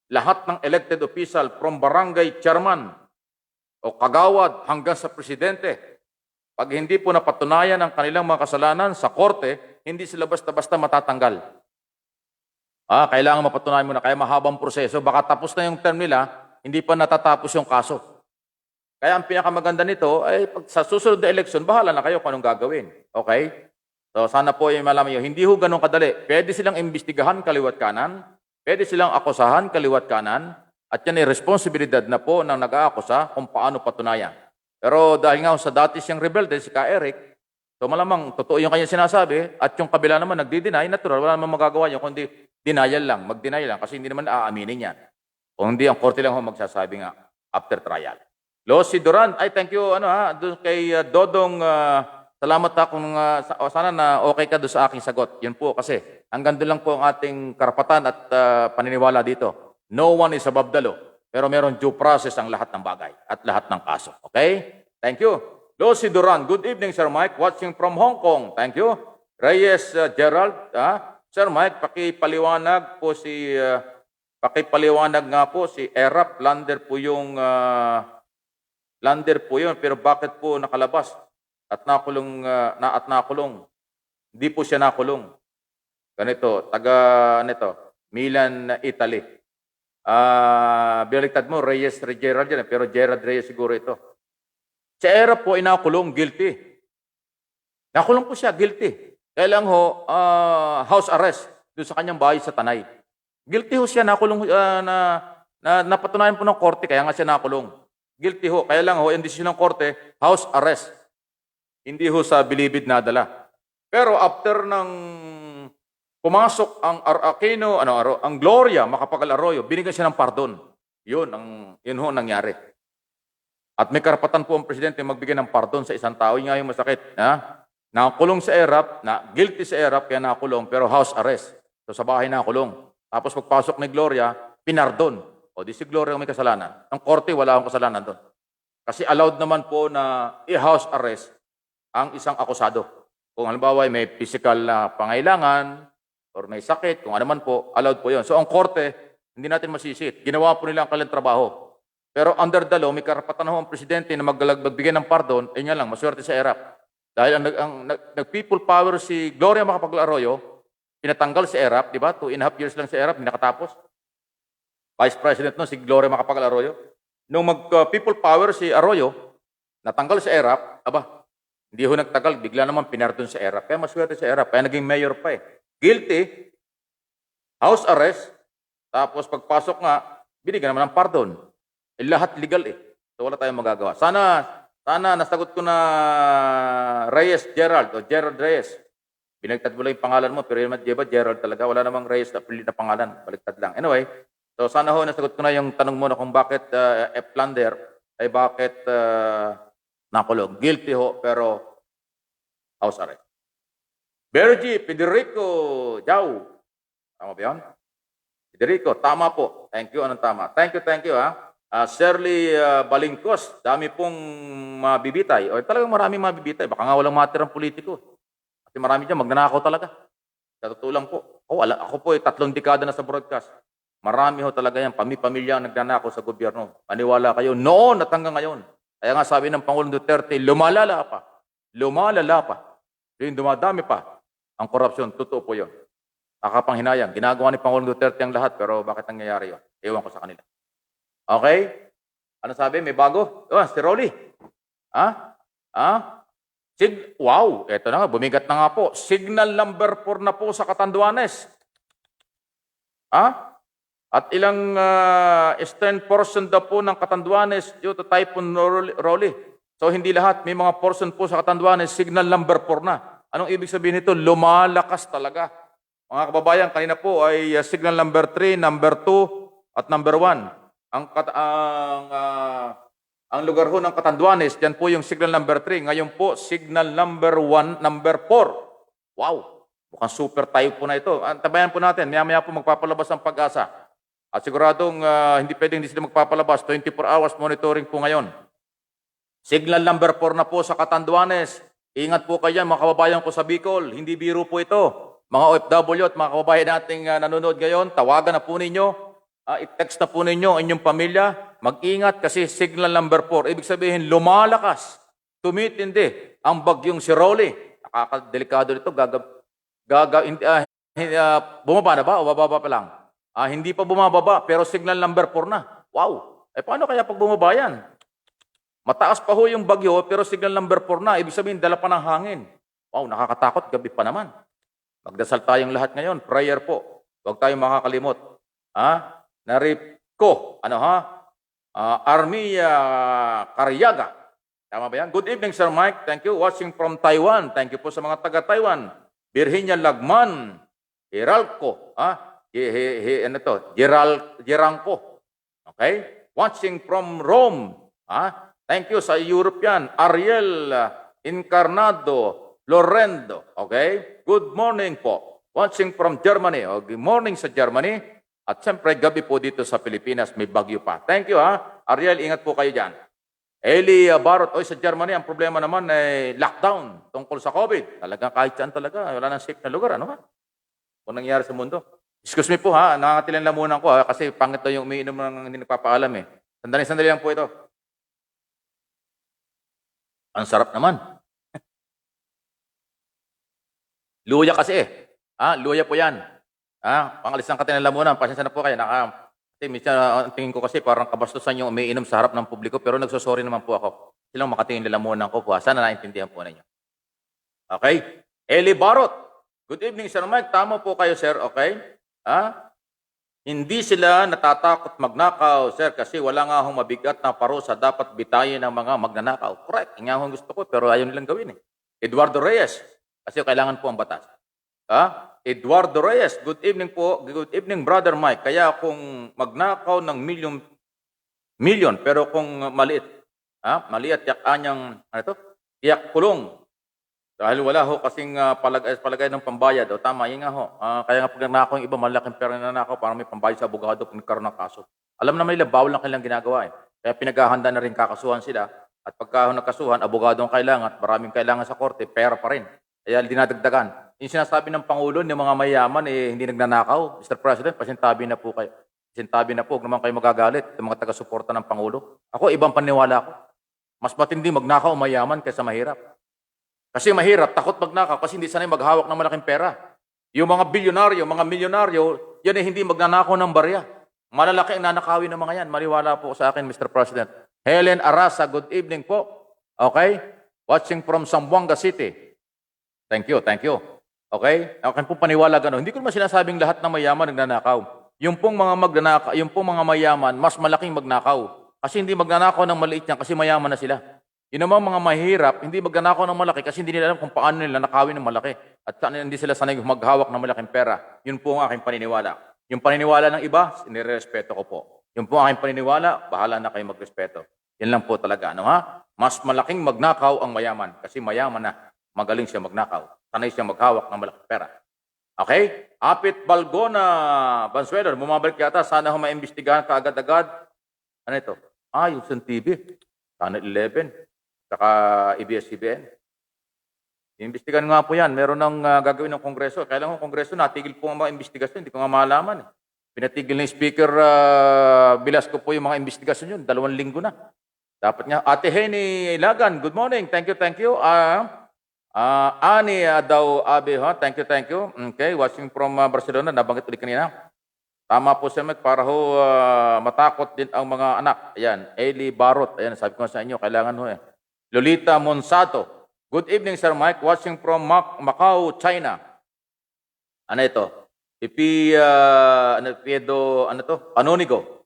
Lahat ng elected official from barangay chairman o kagawad hanggang sa presidente, pag hindi po napatunayan ang kanilang mga kasalanan sa korte, hindi sila basta-basta matatanggal. Kailangan mapatunayan mo na, kaya mahabang proseso. Baka tapos na yung term nila, hindi pa natatapos yung kaso. Kaya ang pinakamaganda nito ay sa susunod na eleksyon, bahala na kayo kung anong gagawin. Okay? So sana po yung malaman nyo, hindi ho ganun kadali. Pwede silang imbestigahan kaliwat kanan, pwede silang akusahan kaliwat kanan, at yan ay responsibilidad na po ng nag-aakusa kung paano patunayan. Pero dahil nga sa dati siyang rebelde, si Ka Eric, so malamang totoo yung kanya sinasabi, at yung kabila naman nagdi-deny, natural, wala naman magagawa yun, kundi denial lang, mag-deny lang, kasi hindi naman aaminin yan. Kung hindi, ang korte lang ho magsasabi nga after trial. Si Duran, ay thank you doon kay Dodong, salamat kung sana na okay ka doon sa aking sagot. Yun po kasi hanggang doon lang po ang ating karapatan at paniniwala dito. No one is above the law, pero meron due process ang lahat ng bagay at lahat ng kaso. Okay? Thank you. Si Duran, good evening Sir Mike, watching from Hong Kong. Thank you. Reyes Gerald, Sir Mike, pakipaliwanag nga po si Erap, lander po yun, pero bakit po nakalabas at nakulong? Hindi po siya nakulong. Ganito, Milan, Italy. Baliktad mo, Reyes Gerald yan, pero Gerald Reyes siguro ito. Si Erap po ay nakulong, guilty. Nakulong po siya, guilty. Kaya lang house arrest doon sa kanyang bahay sa Tanay. Guilty ho siya, nakulong, napatunayan po ng korte, kaya nga siya nakulong. Guilty ho, kaya lang yung desisyon ng korte, house arrest. Hindi ho sa bilibid nadala. Pero after ng pumasok ang Aquino, ang Gloria, Macapagal Arroyo, binigyan siya ng pardon. Yun ho nangyari. At may karapatan po ang presidente magbigay ng pardon sa isang tao. Yun nga yung masakit. Nakulong sa ERAP, guilty sa ERAP, kaya nakulong, pero house arrest. So sa bahay nakulong. Tapos pagpasok ni Gloria, pinardon. O di si Gloria may kasalanan. Ang korte, wala akong kasalanan doon. Kasi allowed naman po na i-house arrest ang isang akusado. Kung halimbawa may physical na pangailangan or may sakit, kung ano man po, allowed po yon. So ang korte, hindi natin masisit. Ginawa po nila ang kanilang trabaho. Pero under the law, may karapatan ho ang presidente na magbigay ng pardon, nga lang, maswerte sa ERAP. Dahil ang nag-people power si Gloria Macapagal Arroyo, pinatanggal si ERAP, di ba? 2.5 years lang si ERAP, hindi nakatapos. Vice President si Gloria Macapagal Arroyo. Nung mag-people power si Arroyo, natanggal si ERAP, hindi ho nagtagal, bigla naman pinardon sa ERAP. Kaya maswerte sa ERAP, kaya naging mayor pa eh. Guilty, house arrest, tapos pagpasok nga, binigyan naman ng pardon. Lahat legal eh. So wala tayong magagawa. Sana nasagot ko na Reyes Gerald o Gerald Reyes. Binagtad mo lang yung pangalan mo, pero yung Gerald talaga. Wala namang Reyes na pilit na pangalan. Baliktad lang. Anyway, so sana ho, nasagot ko na yung tanong mo na kung bakit Plander ay bakit nakulong. Guilty ho, pero house arrest. Bergie Federico Jau. Tama ba yun? Federico, tama po. Thank you. Anong tama? Thank you Shirley Balingkos, dami pong mabibitay. O talagang maraming mabibitay. Baka nga walang matirang politiko. Kasi marami dyan, magnanakaw talaga. Sa totoo lang po. Ako po 3 dekada na sa broadcast. Marami ho talaga yan. Pamilya ang nagnanakaw sa gobyerno. Maniwala kayo, noon at hanggang ngayon. Kaya nga sabi ng Pangulong Duterte, lumalala pa. Lumalala pa. Yung dumadami pa ang korupsyon. Totoo po yun. Nakapanghinayang. Ginagawa ni Pangulong Duterte ang lahat, pero bakit nangyayari yun? Ewan ko sa kanila. Okay? Ano sabi? May bago? Si Rolly. Wow! Eto na nga, bumigat na nga po. Signal number 4 na po sa Catanduanes. At ilang eastern portion daw po ng Catanduanes due to Typhoon Rolly. So hindi lahat, may mga portion po sa Catanduanes, signal number 4 na. Anong ibig sabihin nito? Lumalakas talaga. Mga kababayan, kanina po ay signal number 3, number 2, at number 1. Ang lugar ho ng Catanduanes, dyan po yung signal number 3. Ngayon po, signal number 1, number 4. Wow! Mukhang super tayo po na ito. Tabayan po natin, maya-maya po magpapalabas ang Pag-asa. At siguradong hindi pwedeng hindi sila magpapalabas. 24 hours monitoring po ngayon. Signal number 4 na po sa Catanduanes. Ingat po kayo mga kababayan ko sa Bicol. Hindi biro po ito. Mga OFW at mga kababayan nating nanonood ngayon, tawagan na po ninyo. I-text na po ninyo ang inyong pamilya. Mag-ingat kasi signal number 4. Ibig sabihin, lumalakas, tumitindi ang bagyong si Rolly. Nakakadelikado nito. Bumaba na ba o bababa pa lang? Hindi pa bumababa, pero signal number 4 na. Wow! Paano kaya pag bumaba yan? Mataas pa ho yung bagyo, pero signal number 4 na. Ibig sabihin, dala pa ng hangin. Wow, nakakatakot. Gabi pa naman. Magdasal tayong lahat ngayon. Prayer po. Huwag tayong makakalimot. Narip ko. Armia Cariaga. Tama ba yan? Good evening, Sir Mike. Thank you. Watching from Taiwan. Thank you po sa mga taga-Taiwan. Virginia Lagman. Hiralco. Gerangco. Okay? Watching from Rome. Thank you sa European. Ariel Encarnado Lorendo. Okay? Good morning po. Watching from Germany. Good morning sa Germany. At siyempre, gabi po dito sa Pilipinas, may bagyo pa. Thank you, Ariel, ingat po kayo dyan. Eli Barot, sa Germany, ang problema naman ay lockdown tungkol sa COVID. Talagang kahit saan talaga, wala nang safe na lugar. Ano ba? Kung nangyari sa mundo. Excuse me po nakangatilan lang muna ko kasi pangit daw yung umiinom ng hindi nagpapaalam eh. Sandali lang po ito. Ang sarap naman. Luya kasi luya po yan. Pangalis ng katilan lang muna. Pasensya na po kayo. Kasi minsan, tingin ko kasi parang kabastusan yung umiinom sa harap ng publiko pero nagsosorry naman po ako. Silang makatingin nila muna ko po. Sana naintindihan po ninyo. Okay? Eli Barot. Good evening, Sir Mike. Tama po kayo, sir. Okay? Hindi sila natatakot magnakaw, sir, kasi wala nga akong mabigat na parusa dapat bitayin ng mga magnanakaw. Correct. Yan nga akong gusto ko, pero ayaw nilang gawin eh. Eduardo Reyes, kasi kailangan po ang batas. Eduardo Reyes, good evening po. Good evening, Brother Mike. Kaya kung magnakaw ng million, pero kung maliit, maliit, tiyak kulong. Dahil wala ho kasing palagay ng pambayad. Tama, yun nga ho. Kaya nga pag nanakaw yung iba, malaking pera na nanakaw para may pambayad sa abogado pag nagkaroon ng kaso. Alam naman nila, bawal lang kailang ginagawa eh. Kaya pinaghahanda na rin kakasuhan sila. At pagka nagkasuhan, abogado ang kailangan at maraming kailangan sa korte, pera pa rin. Kaya dinadagdagan. Yung sinasabi ng Pangulo, ng mga mayaman, hindi nagnanakaw. Mr. President, pasintabi na po kayo. Pasintabi na po, huwag naman kayo magagalit. Yung mga taga-suporta ng Pangulo. Ako, ibang paniwala ko. Mas matindi magnakaw o mayaman kaysa mahirap. Kasi mahirap, takot magnakaw kasi hindi sanay maghawak ng malaking pera. Yung mga bilyonaryo, mga milyonaryo, yan ay hindi magnanakaw ng barya. Malalaki ang nanakawin ng mga yan. Maniwala po sa akin, Mr. President. Helen Arasa, good evening po. Okay? Watching from Zamboanga City. Thank you. Okay? Akin po paniwala gano'n. Hindi ko naman sinasabing lahat ng mayaman nagnanakaw. Yung pong mga mayaman, mas malaking magnakaw. Kasi hindi magnanakaw ng maliit niyan kasi mayaman na sila. Yun naman mga mahirap, hindi magnanakaw ng malaki kasi hindi nila alam kung paano nila nakawin ng malaki. At hindi sila sanay maghawak ng malaking pera. Yun po ang aking paniniwala. Yung paniniwala ng iba, nirespeto ko po. Yung po ang aking paniniwala, bahala na kayo magrespeto. Yan lang po talaga. Mas malaking magnakaw ang mayaman kasi mayaman na magaling siya magnakaw. Sanay siya maghawak ng malaking pera. Okay? Apit Balgona Bansuelo, bumabalik yata. Sana maimbestigahan kaagad-agad. Ano ito? Yung Sun TV. Channel 11. Saka ABS-CBN. Imbestigan nga po yan. Meron ng gagawin ng Kongreso. Kailangan ng Kongreso, natigil po ang mga investigasyon. Hindi ko nga malaman. Pinatigil ng Speaker Velasco po yung mga investigasyon yun. 2 linggo na. Dapat nga. Ate Henny Lagan, good morning. Thank you. Ani daw Abe, thank you. Okay, watching from Barcelona. Nabanggit ulit kanina. Tama po siya, para matakot din ang mga anak. Ayan, Eli Barot. Ayan, sabi ko sa inyo, kailangan Lolita Monsato. Good evening, Sir Mike. Watching from Macau, China. Ano ito? Canonigo.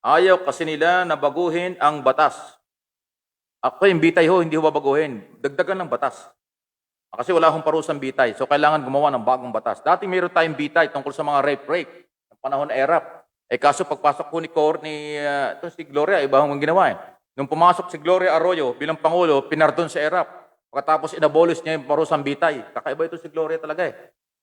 Ayaw kasi nila na baguhin ang batas. Ako yung bitay hindi babaguhin. Dagdagan ng batas. Kasi wala akong parusang bitay. So, kailangan gumawa ng bagong batas. Dati mayroon tayong bitay tungkol sa mga rape. Ng panahon na ERAP. Kaso pagpasok po si Gloria, iba ang ginawa Nung pumasok si Gloria Arroyo bilang Pangulo, pinardon sa ERAP. Pagkatapos inabolish niya yung parusang bitay. Kakaiba ito si Gloria talaga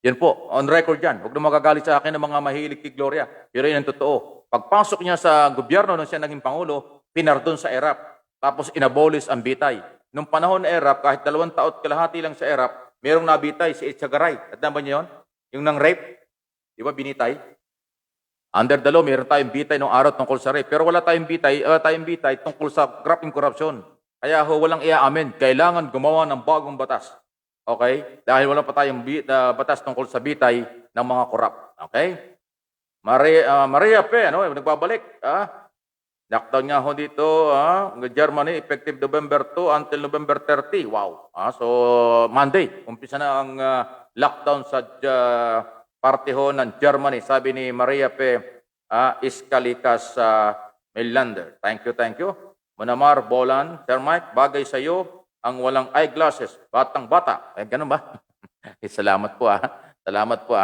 Yan po, on record yan. Huwag na magagalit sa akin ng mga mahilig kay Gloria. Pero yun ang totoo. Pagpasok niya sa gobyerno nung siya naging Pangulo, pinardon sa ERAP. Tapos inabolish ang bitay. Nung panahon na ERAP, kahit 2 taon kalahati lang sa ERAP, merong nabitay si Etchagaray. At naman niyo yun? Yung nang rape. Di ba binitay? Under the law, meron tayong bitay nung araw tungkol sa rape. Pero wala tayong bitay tungkol sa graft and corruption. Kaya walang iaamin. Kailangan gumawa ng bagong batas. Okay? Dahil wala pa tayong batas tungkol sa bitay ng mga korap. Okay? Maria Pe, ano, nagbabalik. Lockdown nga ho dito, Germany, effective November 2 until November 30. Wow. So, Monday, umpisa na ang lockdown sa parte ho ng Germany. Sabi ni Maria Pe, Iskalikas Melander. Thank you. Manamar Bolan, Sir Mike, bagay sa iyo ang walang eyeglasses, batang-bata. Ganun ba? Salamat po. Salamat po.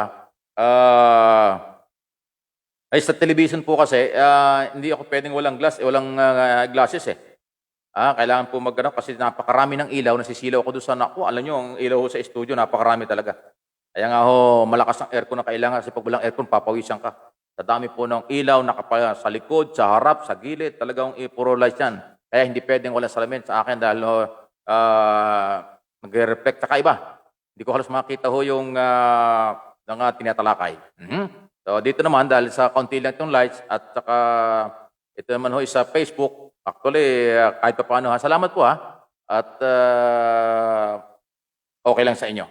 Ay, sa television po kasi, hindi ako pwedeng walang glasses eh. Kailangan po magano kasi napakarami ng ilaw, nasisilaw ako doon sa naku. Alam nyo, ang ilaw sa studio, napakarami talaga. Kaya nga ho, malakas ang aircon na kailangan kasi pag walang aircon, papawisan ka. Sa dami po ng ilaw, sa likod, sa harap, sa gilid, talagang puro lights yan. Kaya hindi pwedeng walang salamin sa akin dahil nag-reflect sa iba. Hindi ko halos makita ho yung tinatalakay. So dito naman, dahil sa kaunti lang itong lights at saka ito naman ho sa Facebook, actually kahit pa paano salamat po at okay lang sa inyo.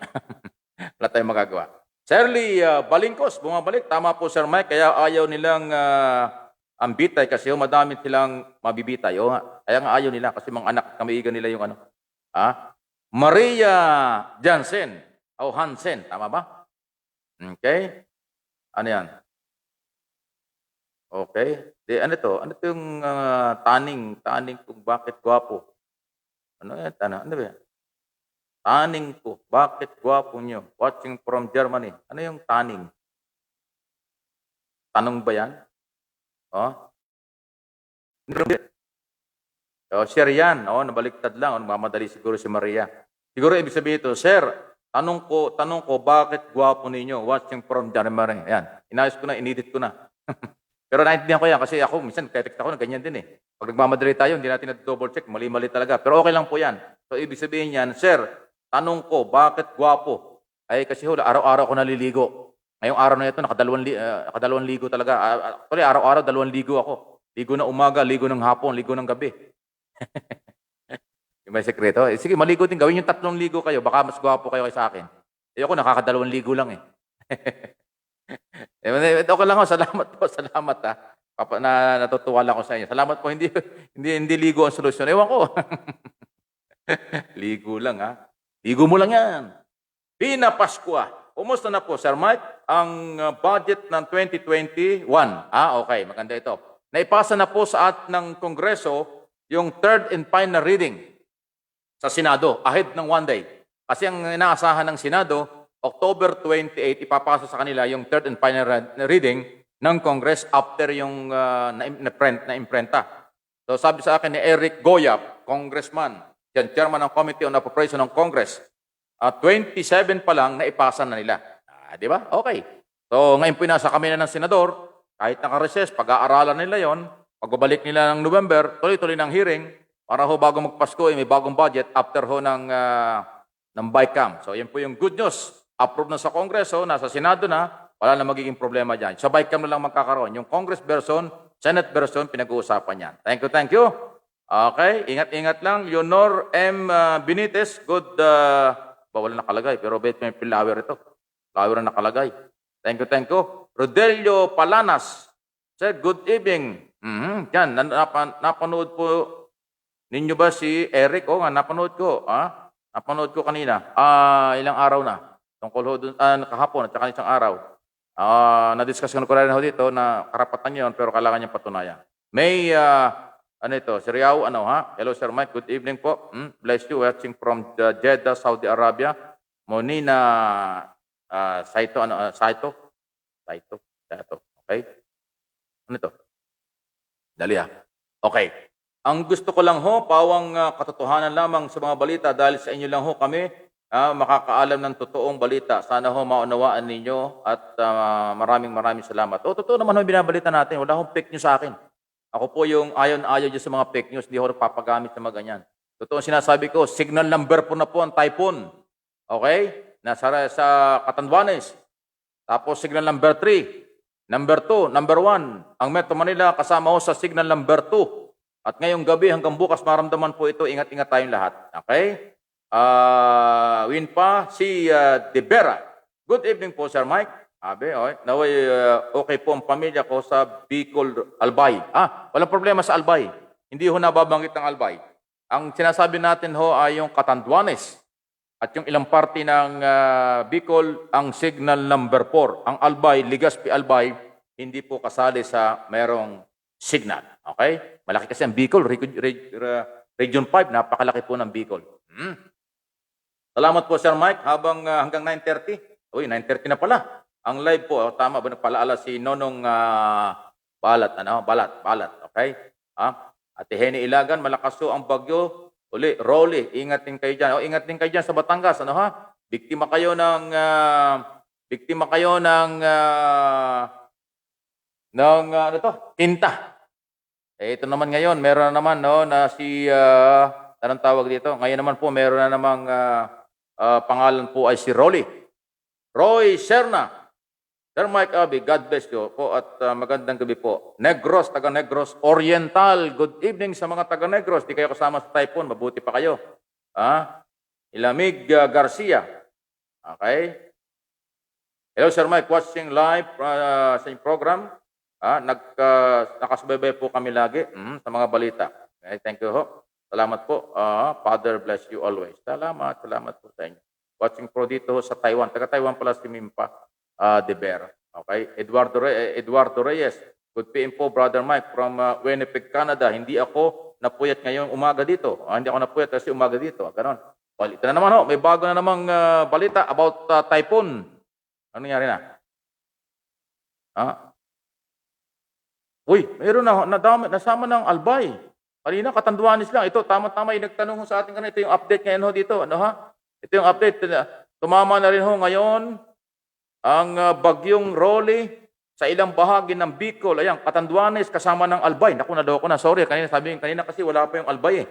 Wala tayong magagawa. Shirley Balingkos, bumabalik. Tama po Sir Mike, kaya ayaw nilang ang bitay kasi madami silang mabibitay. Kaya nga ayaw nila kasi mga anak, kamiigan nila yung Maria Jansen o Hansen, tama ba? Okay. Ano yan? Okay. Ano to? Ano to yung taning kung bakit gwapo? Ano yan? Ano ba yan? Taning ko, bakit gwapo nyo? Watching from Germany. Ano yung taning? Tanong ba yan? Share yan. Nabaliktad lang. Mamadali siguro si Maria. Siguro ibig sabihin ito, Sir, tanong ko, bakit gwapo ninyo? Watching from Germany. Ayan. Inayos ko na, inedit ko na. Pero naintindihan ko yan kasi ako, minsan, text ako na ganyan din eh. Pag nagmamadali tayo, hindi natin na-double check, mali-mali talaga. Pero okay lang po yan. So, ibig sabihin yan, Sir, tanong ko, bakit gwapo? Ay, kasi araw-araw ako naliligo. Ngayong araw na ito, nakadalawang ligo talaga. Actually, araw-araw, 2 ligo ako. Ligo na umaga, ligo ng hapon, ligo ng gabi. Yung may sekreto. Sige, maligo din. Gawin yung 3 ligo kayo. Baka mas gwapo kayo sa akin. Ako, nakaka-2 ligo lang eh. Okay lang ako. Salamat po. Salamat natutuwa lang ako sa inyo. Salamat po. Hindi ligo ang solusyon. Ewan ko. Ligo lang Ligo mo lang yan. Pina Pascua. Kumusta na po, Sir Mike? Ang budget ng 2021. Okay. Maganda ito. Naipasa na po sa ng Kongreso yung 3rd and final reading sa Senado, ahead ng 1 day. Kasi ang inaasahan ng Senado, October 28, ipapasa sa kanila yung 3rd and final reading ng Congress after yung na-imprenta. So sabi sa akin ni Eric Goyap, Congressman, Chairman ng Committee on Appropriation ng Congress, 27 pa lang naipasa na nila. Di ba? Okay. So ngayon po nasa kami na ng Senador, kahit naka-recess, pag-aaralan nila yon, pagbabalik nila ng November, tuloy-tuloy ng hearing, para ho bago magpasko, may bagong budget after ho ng BICAM. So yan po yung good news. Approved na sa Kongreso, nasa Senado na, wala na magiging problema dyan. Sa BICAM na lang magkakaroon. Yung Congress version, Senate version, pinag-uusapan yan. Thank you. Okay, ingat-ingat lang. Leonor M. Benitez, good, wala nakalagay, pero bet may flower ito. Flower na nakalagay. Thank you. Rodelio Palanas, said, good evening. Yan, napanood po ninyo ba si Eric? Napanood ko. Napanood ko kanina. Ilang araw na. Tungkol ho dun, kahapon at saka isang araw. Na-discuss ko rin ho dito na karapatan yun pero kailangan niyang patunayan. May, si Riau, Hello Sir Mike, good evening po. Bless you, watching from Jeddah, Saudi Arabia. Monina Saito. Okay? Ano ito? Dali Okay. Ang gusto ko lang ho, pawang katotohanan lamang sa mga balita dahil sa inyo lang ho kami makakaalam ng totoong balita. Sana ho maunawaan ninyo at maraming salamat. Totoo naman ho binabalita natin. Wala hong fake news sa akin. Ako po yung ayon-ayon sa mga fake news. Hindi ho papagamit ng mga ganyan. Totoo sinasabi ko, signal number po na po ang typhoon. Okay? Nasa sa Catanduanes. Tapos signal number 3. Number 2, number 1, ang Metro Manila kasama ho sa signal number 2. At ngayong gabi hanggang bukas maramdaman po ito, ingat-ingat tayong lahat. Okay? Win pa si De Vera. Good evening po, Sir Mike. Abe, okay. Naway, okay po ang pamilya ko sa Bicol, Albay. Walang problema sa Albay. Hindi ho nababanggit ng Albay. Ang sinasabi natin ho ay yung Catanduanes at yung ilang parte ng Bicol, ang signal number 4. Ang Albay, Legazpi Albay, hindi po kasali sa merong signal. Okay? Malaki kasi ang Bicol, Region 5, napakalaki po ng Bicol. Salamat po, Sir Mike. Habang hanggang 9:30. Uy, 9:30 na pala. Ang live po, tama ba nagpalaala si Nonong Balat. Okay? Ate Henny Ilagan, malakas po ang bagyo. Uli, Rolly, ingat din kayo dyan. Ingat din kayo dyan sa Batangas. Biktima kayo ng tinta. Ito naman ngayon, meron na naman na si anong tawag dito? Ngayon naman po meron na namang pangalan po ay si Rolly. Roy Serna. Sir Mike Abi, God bless you po at magandang gabi po. Negros, taga Negros Oriental. Good evening sa mga taga Negros. Di kayo kasama sa typhoon, mabuti pa kayo. Ilamig Garcia. Okay? Hello Sir Mike, watching live sa inyong program. Nakasubaybay po kami lagi sa mga balita. Okay, thank you ho. Salamat po. Father bless you always. Salamat po sa inyo. Watching po dito sa Taiwan. Taga Taiwan pala si Mimpa De Vera. Okay? Eduardo Reyes. Good PM po, Brother Mike from Winnipeg, Canada. Hindi ako napuyat ngayong umaga dito. Hindi ako napuyat kasi umaga dito. Ganon. Well, ito na naman ho. May bago na namang balita about typhoon. Ano nangyari na? Uy, mayroon nasama ng Albay. Kanina, Catanduanes lang. Ito, tama-tama yung nagtanong sa atin kanina. Ito yung update ngayon ho dito. Ito yung update. Tumama na rin ho ngayon ang bagyong Rolly sa ilang bahagi ng Bicol. Ayan, Catanduanes kasama ng Albay. Naku, nadaw ko na. Sorry, kanina kasi wala pa yung Albay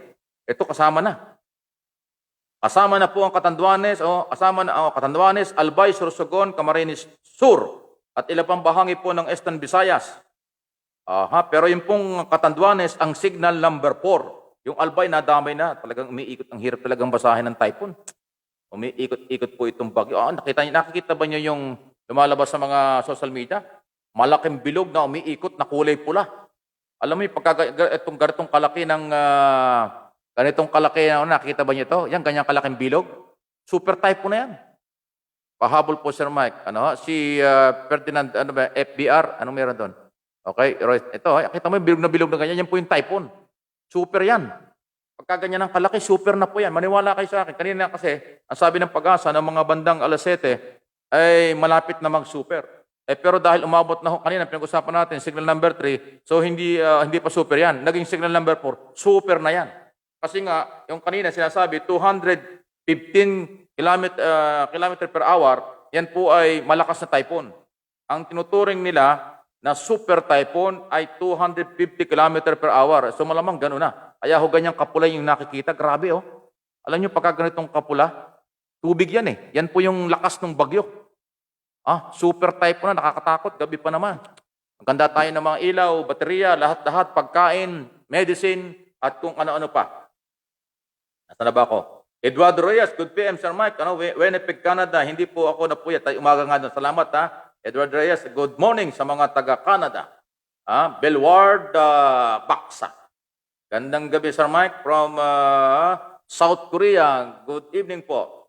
Ito, kasama na. Kasama na po ang Catanduanes. Catanduanes, Albay, Sorsogon, Camarines Sur. At ilang pang bahagi po ng Eastern Visayas. Pero yung pong Catanduanes, ang signal number 4. Yung Albay, nadamay na. Talagang umiikot. Ang hirap talagang basahin ng typhoon. Umiikot-ikot po itong bagyo. Nakikita ba niyo yung lumalabas sa mga social media? Malaking bilog na umiikot na kulay pula. Alam mo yung itong ganitong kalaki ng nakikita ba niyo ito? Yan, ganyang kalaking bilog. Super typhoon na yan. Pahabol po, Sir Mike. Si Ferdinand, FBR, anong meron doon? Okay, ito, kita mo yung bilog na ganyan, yan po yung typhoon. Super yan. Pagka ganyan ng kalaki, super na po yan. Maniwala kayo sa akin. Kanina kasi, ang sabi ng Pag-asa ng mga bandang alas 7, ay malapit na mag-super. Pero dahil umabot na, kanina pinag-usapan natin, signal number 3, so hindi pa super yan. Naging signal number 4, super na yan. Kasi nga, yung kanina sinasabi, 215 kilometer per hour, yan po ay malakas na typhoon. Ang tinuturing nila, na super typhoon ay 250 km per hour. So malamang gano'n na. Kaya ho ganyang kapula yung nakikita. Grabe Alam nyo pagka ganitong kapula, tubig yan Yan po yung lakas ng bagyo. Super typhoon na, nakakatakot. Gabi pa naman. Maganda tayo ng mga ilaw, baterya, lahat-lahat, pagkain, medicine, at kung ano-ano pa. Nasaan na ba ako? Eduardo Reyes, good PM, Sir Mike. Winnipeg, Canada. Hindi po ako napuyat. Umaga nga doon. Salamat Edward Reyes, good morning sa mga taga-Canada. Belward Baksa. Gandang gabi, Sir Mike, from South Korea. Good evening po.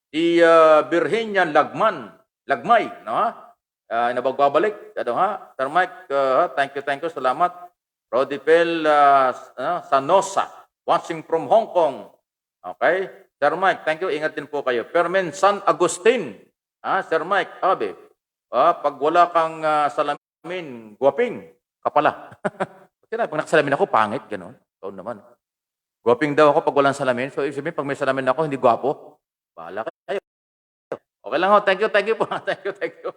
Si Virginia Lagmay, nabagbabalik. Sir Mike, thank you, salamat. Rodipel Sanosa, watching from Hong Kong. Okay? Sir Mike, thank you, ingat din po kayo. Permen San Agustin. Sir Mike, pag wala kang salamin, guwaping ka pala. Kasi pag nakasalamin ako, pangit, gano'n. Ikaw naman. Guwaping daw ako pag walang salamin. So, ibig sabihin, pag may salamin ako, hindi gwapo. Bahala kayo. Okay lang ho. Thank you po. Thank you.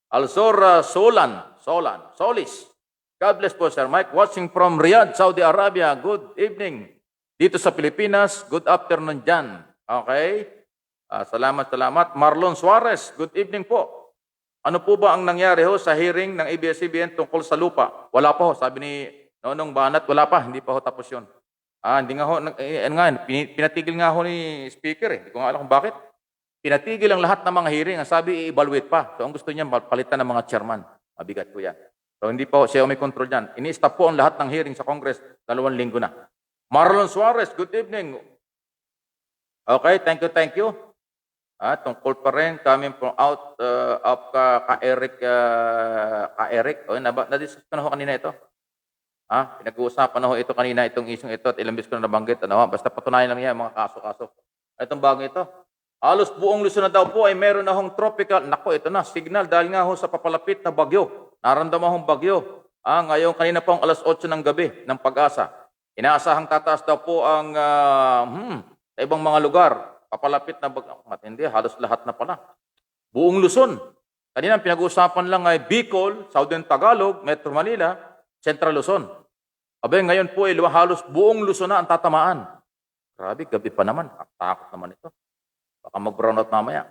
Alzor Solis. God bless po, Sir Mike. Watching from Riyadh, Saudi Arabia. Good evening. Dito sa Pilipinas, good afternoon dyan. Okay? Salamat. Marlon Suarez, good evening po. Ano po ba ang nangyari sa hearing ng ABS-CBN tungkol sa lupa? Wala po, sabi ni Nonong Banat, wala pa, hindi pa tapos yun. Hindi nga ho, ano nga, pinatigil nga ho ni Speaker eh. Hindi ko nga alam kung bakit. Pinatigil ang lahat ng mga hearing. Ang sabi, i-evaluate pa. So, ang gusto niya, palitan ng mga chairman. Mabigat po yan. So, hindi po siya may control yan. Ini-stop po ang lahat ng hearing sa Congress 2 linggo na. Marlon Suarez, good evening. Okay, thank you. Tungkol pa rin, coming from out of ka-Eric. Na-discuss ko na ho kanina ito. Pinag-uusapan na ho ito kanina, itong isyong ito, at ilang beses ko na nabanggit. Basta patunayan lang yan, mga kaso-kaso. Itong bagong ito. Halos buong Luzon na daw po ay meron na hong tropical. Nako, ito na, signal dahil nga ho sa papalapit na bagyo. Naramdaman hong bagyo. Ngayon, kanina pong alas 8 ng gabi ng Pag-asa. Inaasahang tataas daw po ang sa ibang mga lugar. Papalapit na bagyo. Matindi, halos lahat na pala. Buong Luzon. Kanina pinag-uusapan lang ay Bicol, Southern Tagalog, Metro Manila, Central Luzon. Ngayon po ay halos buong Luzon na ang tatamaan. Grabe, gabi pa naman. Takot naman ito. Baka mag-brown out mamaya.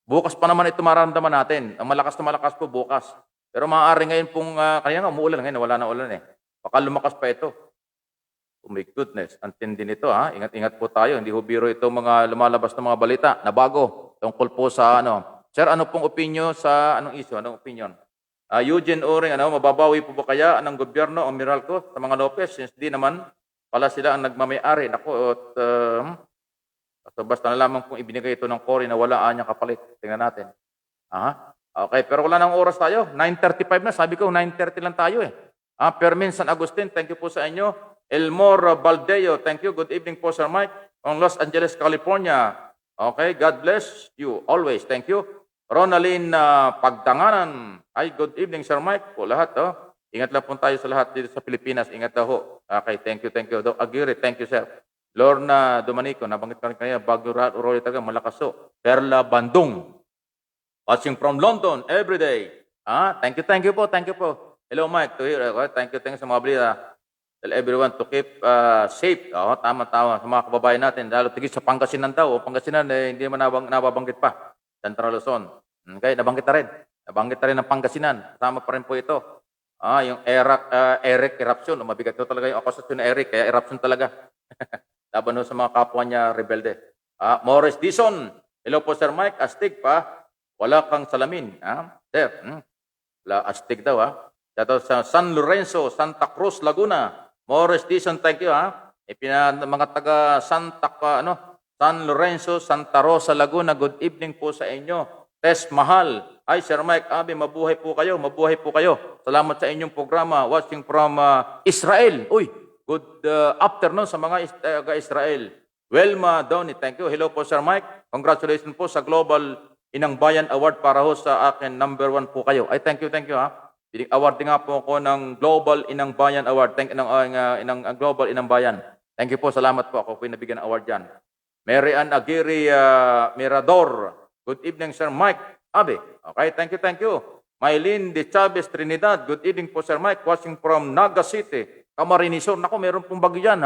Bukas pa naman ito maramdaman natin. Ang malakas na malakas po bukas. Pero maaari ngayon pong, kanina nga umuulan ngayon, wala na ulan eh. Baka lumakas pa ito. Oh my goodness, ang tindi nito Ingat-ingat po tayo. Hindi ho biro ito mga lumalabas na mga balita na bago. Tungkol po sa Sir, ano pong opinion sa anong issue? Anong opinion? Eugene Oring, mababawi po ba kaya ng gobyerno o Meralco sa mga Lopez since di naman pala sila ang nagmamayari? Nako, so basta na lamang kung ibinigay ito ng Cory na wala niya kapalit. Tingnan natin. Okay, pero wala nang oras tayo. 9:35 na. Sabi ko, 9:30 lang tayo eh. Permin San Agustin, thank you po sa inyo. Elmore Baldeo, thank you. Good evening po, Sir Mike. From Los Angeles, California. Okay, God bless you always. Thank you. Ronaldine Pagdanganan. Good evening, Sir Mike. Po lahat, Ingat lang po tayo sa lahat dito sa Pilipinas. Ingat ho. Okay, thank you. Aguirre, thank you, sir. Lorna Domanico, nabanggit ko rin kanina, Baguio Rory talaga, malakas ho. Perla Bandung, watching from London every day. Thank you po. Hello, Mike, to hear. Thank you sa mga balita. Tell everyone to keep safe. Tama. Sa mga kababayan natin, lalo tigit sa Pangasinan daw. Pangasinan, hindi naman nababanggit pa. Central Luzon. Okay, nabanggit na rin. Nabanggit na rin ng Pangasinan. Kasama pa rin po ito. Yung Eric eruption. Mabigat ito talaga yung akusasyon ni Eric, kaya eruption talaga. Laban sa mga kapwa niya rebelde. Morris Dison. Hello po, Sir Mike. Astig pa. Wala kang salamin. Sir, wala astig daw. Dato sa San Lorenzo, Santa Cruz, Laguna. Morris Dison, thank you. Mga taga San Lorenzo, Santa Rosa, Laguna. Good evening po sa inyo. Tess Mahal. Hi, Sir Mike. Mabuhay po kayo. Salamat sa inyong programa. Watching from Israel. Good afternoon sa mga Israel. Welma Doni, thank you. Hello po, Sir Mike. Congratulations po sa Global Inang Bayan Award para ho sa akin. Number 1 po kayo. Thank you. Award din nga po ako ng Global Inang Bayan Award. Global Inang Bayan. Thank you po. Salamat po. Ako po nabigyan ng award dyan. Mary Ann Aguirre Mirador. Good evening, Sir Mike. Okay, thank you. Mylene de Chavez Trinidad. Good evening po, Sir Mike. Watching from Naga City. Camarinesor, nako, meron pong bagyo dyan,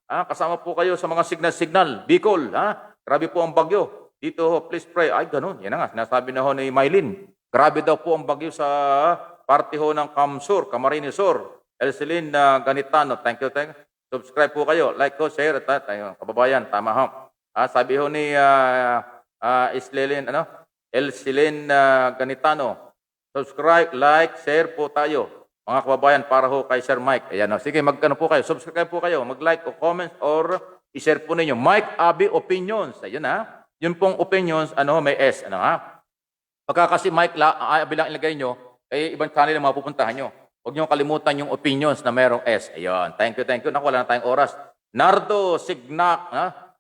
kasama po kayo sa mga signal. Bicol, grabe po ang bagyo. Dito, please pray. Ganun, yan na nga, sinasabi na ho ni Mylene. Grabe daw po ang bagyo sa party ho ng Camarinesor. Elceline Ganitano, thank you. Subscribe po kayo, like ko, share, kababayan, tama ho. Sabi ho ni Elceline Ganitano, subscribe, like, share po tayo. Mga kababayan, para ho kay Sir Mike. Ayan, sige, magkano po kayo? Subscribe po kayo, mag-like o comment or i-share po ninyo. Mike Abi Opinions. Ayun Yun pong opinions, may S. Pagka kasi Mike Abi lang ilagay nyo, ibang channel ang mapupuntahan nyo. Huwag nyo kalimutan yung opinions na merong S. Ayun, thank you. Naku, wala na tayong oras. Nardo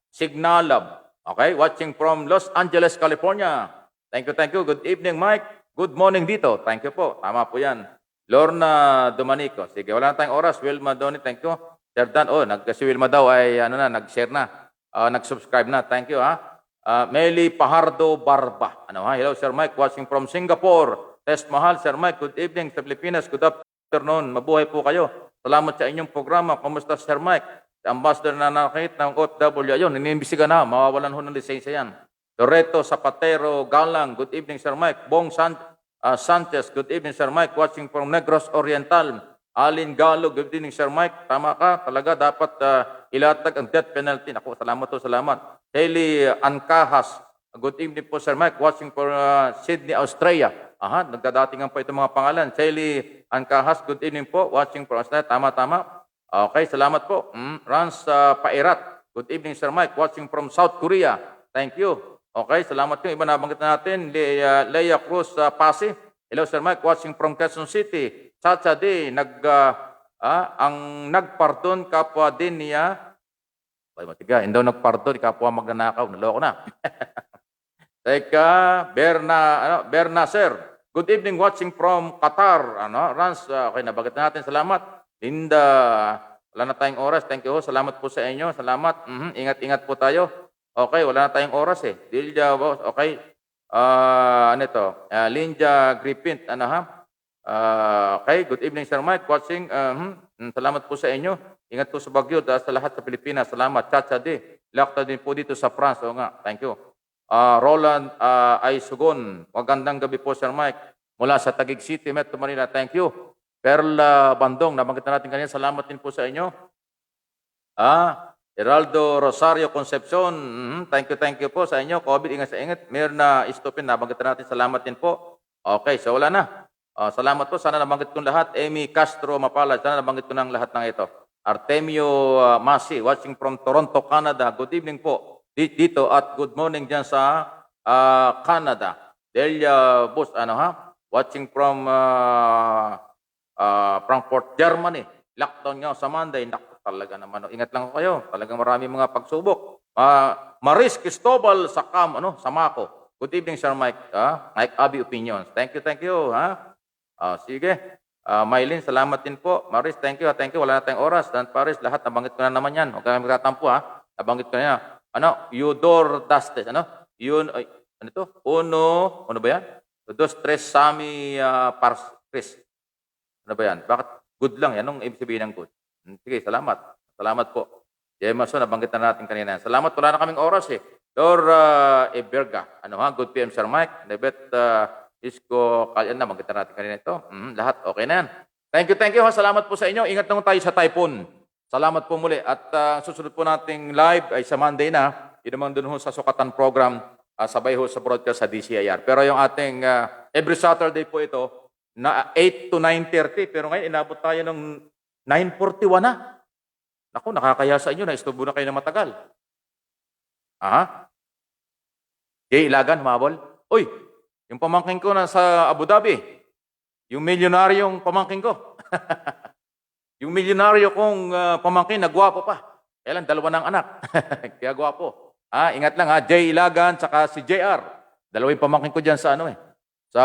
Signalab. Okay, watching from Los Angeles, California. Thank you. Good evening, Mike. Good morning dito. Thank you po. Tama po yan. Lorna Domanico. Sige, wala na tayong oras. Wilma Doni, thank you. Sir Dan, si Wilma daw ay nag-share na. Nag-subscribe na. Thank you, Meli Pajardo Barba. Hello, Sir Mike, watching from Singapore. Tess Mahal, Sir Mike, good evening sa Pilipinas. Good afternoon. Mabuhay po kayo. Salamat sa inyong programa. Kumusta, Sir Mike? Ambassador na nakakit ng OFW. Ayun, iniimbisiga na. Mawawalan ho ng lisensya yan. Loreto Zapatero Galang, good evening, Sir Mike. Bong Sanchez, good evening, Sir Mike. Watching from Negros Oriental. Alin Galo, good evening, Sir Mike. Tama ka, talaga dapat ilatag ang death penalty. Ako, salamat to, salamat. Hailey Ancahas, good evening po, Sir Mike. Watching for Sydney, Australia. Aha, nagdadatingan po itong mga pangalan. Hailey Ancahas, good evening po. Watching for Australia. Tama, tama. Okay, salamat po. Rans Pairat, good evening, Sir Mike. Watching from South Korea. Thank you. Okay, salamat yung iba nabanggit natin. Leia Cruz Pasi. Hello, Sir Mike. Watching from Quezon City. Chacha D, ang nagpardon kapwa din niya. Ay, matiga, hindi daw nagpardon, kapwa magnanakaw. Naloko na. Teka, Berna, Sir. Good evening, watching from Qatar. Rans, okay, nabanggit natin. Salamat. Linda, wala na tayong oras. Thank you. Salamat po sa inyo. Salamat. Ingat-ingat po tayo. Okay, wala na tayong oras eh. Dilja, okay. Ano ito? Linja Griffin, okay, good evening, Sir Mike. Watching. Salamat po sa inyo. Ingat po sa Baguio, sa lahat sa Pilipinas. Salamat. Chacha D. Lakta din po dito sa France. O nga, thank you. Roland Aisugon. Magandang gabi po, Sir Mike. Mula sa Taguig City, Metro Manila. Thank you. Perla Bandong, nabanggit na natin kanina. Salamat din po sa inyo. Heraldo Rosario Concepcion, thank you po sa inyo. COVID, ingat sa ingat. Mirna Istupin, nabanggit na natin. Salamat din po. Okay, so wala na. Salamat po. Sana nabanggit kong lahat. Amy Castro Mapalad, sana nabanggit ko ng lahat ng ito. Artemio Masi, watching from Toronto, Canada. Good evening po dito at good morning dyan sa Canada. Delia Bus, watching from Frankfurt, Germany. Lockdown nga sa Monday. Talaga naman. Ingat lang kayo. Talagang marami mga pagsubok. Maris Cristobal sa Mako. Good evening, Sir Mike. Mike Abi Opinions. Thank you. Sige. Mylene, salamat din po. Maris, thank you. Wala na tayong oras. Dan Paris, lahat nabanggit ko na naman yan. Huwag kami magtatampo, nabanggit ko na yan. Eudor Dastes. Yun, ano to? Ano ba yan? Dos, tres, Sami, Chris. Ano ba yan? Bakit? Good lang yan. Anong ibig sabihin ng good? Sige, salamat. Salamat po. Jemason, nabanggit na natin kanina. Salamat, wala na kaming oras eh. Dora Eberga. Good PM, Sir Mike. Nebet Isko, nabanggit na natin kanina ito. Lahat, okay na yan. Thank you. Salamat po sa inyo. Ingat naman tayo sa typhoon. Salamat po muli. At susunod po nating live ay sa Monday na. Yun naman dun ho sa Sukatan Program. Sabay ho sa broadcast sa DCIR. Pero yung ating every Saturday po ito, na 8 to 9:30. Pero ngayon, inabot tayo ng 9:41 na. Naku, nakakaya sa inyo na istubo na kayo na matagal. Jay Ilagan, humabol. Uy, yung pamangkin ko na sa Abu Dhabi. Yung milyonaryong pamangkin ko. Yung milyonaryo kong pamangkin, nagwapo pa. Kailan, 2 ng anak. Kaya gwapo. Ingat lang Jay Ilagan, saka si JR. 2 yung pamangkin ko dyan sa sa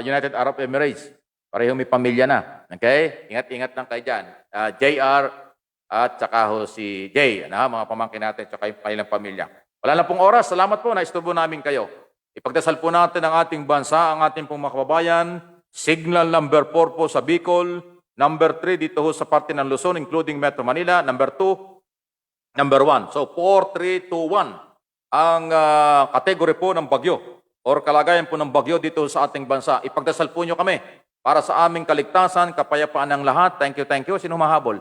United Arab Emirates. Pareho may pamilya na. Okay? Ingat-ingat lang kayo dyan. JR at saka si Jay. Mga pamangkin natin at saka yung kanilang pamilya. Wala na pong oras. Salamat po. Naisturbo namin kayo. Ipagdasal po natin ang ating bansa, ang ating pong mga kababayan. Signal number 4 po sa Bicol. Number 3 dito ho sa parte ng Luzon, including Metro Manila. Number 2, number 1. So 4, 3, 2, 1. Ang kategory po ng bagyo or kalagayan po ng bagyo dito sa ating bansa. Ipagdasal po nyo kami. Para sa aming kaligtasan, kapayapaan ng lahat. Thank you. Sino mahabol?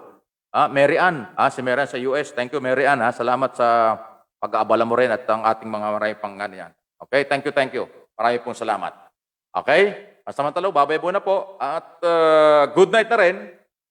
Mary Ann. Si Mary Ann sa US. Thank you, Mary Ann. Salamat sa pag-aabala mo rin at ang ating mga marami pang ganyan. Okay, thank you. Marami pong salamat. Okay? Samantala, babay po na po. At good night na rin.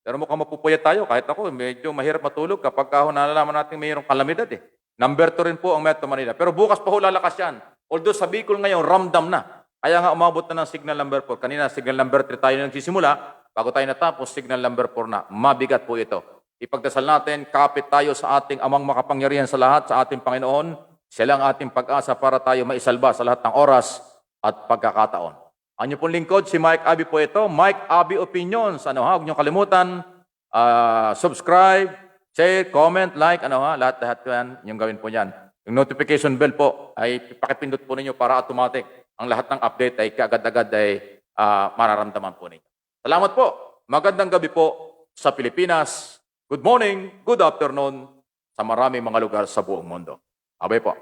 Pero mukhang mapupuyat tayo. Kahit ako, medyo mahirap matulog kapag nalalaman natin mayroong kalamidad eh. Number 2 rin po ang Metro Manila. Pero bukas pa ho lalakas yan. Although sa Bicol ngayon, ramdam na. Kaya nga umabot na ng signal number 4. Kanina, signal number 3 tayo nagsisimula. Bago tayo natapos, signal number 4 na. Mabigat po ito. Ipagdasal natin, kapit tayo sa ating amang makapangyarihan sa lahat, sa ating Panginoon. Siya lang ating pag-asa para tayo maisalba sa lahat ng oras at pagkakataon. Ang inyong pong lingkod, si Mike Abi po ito. Mike Abi Opinions. Huwag niyong kalimutan. Subscribe, share, comment, like. Lahat yan. Yung gawin po yan. Yung notification bell po ay pakipindot po ninyo para automatic. Ang lahat ng update ay kaagad-agad ay mararamdaman po ninyo. Salamat po. Magandang gabi po sa Pilipinas. Good morning, good afternoon sa maraming mga lugar sa buong mundo. Abay po.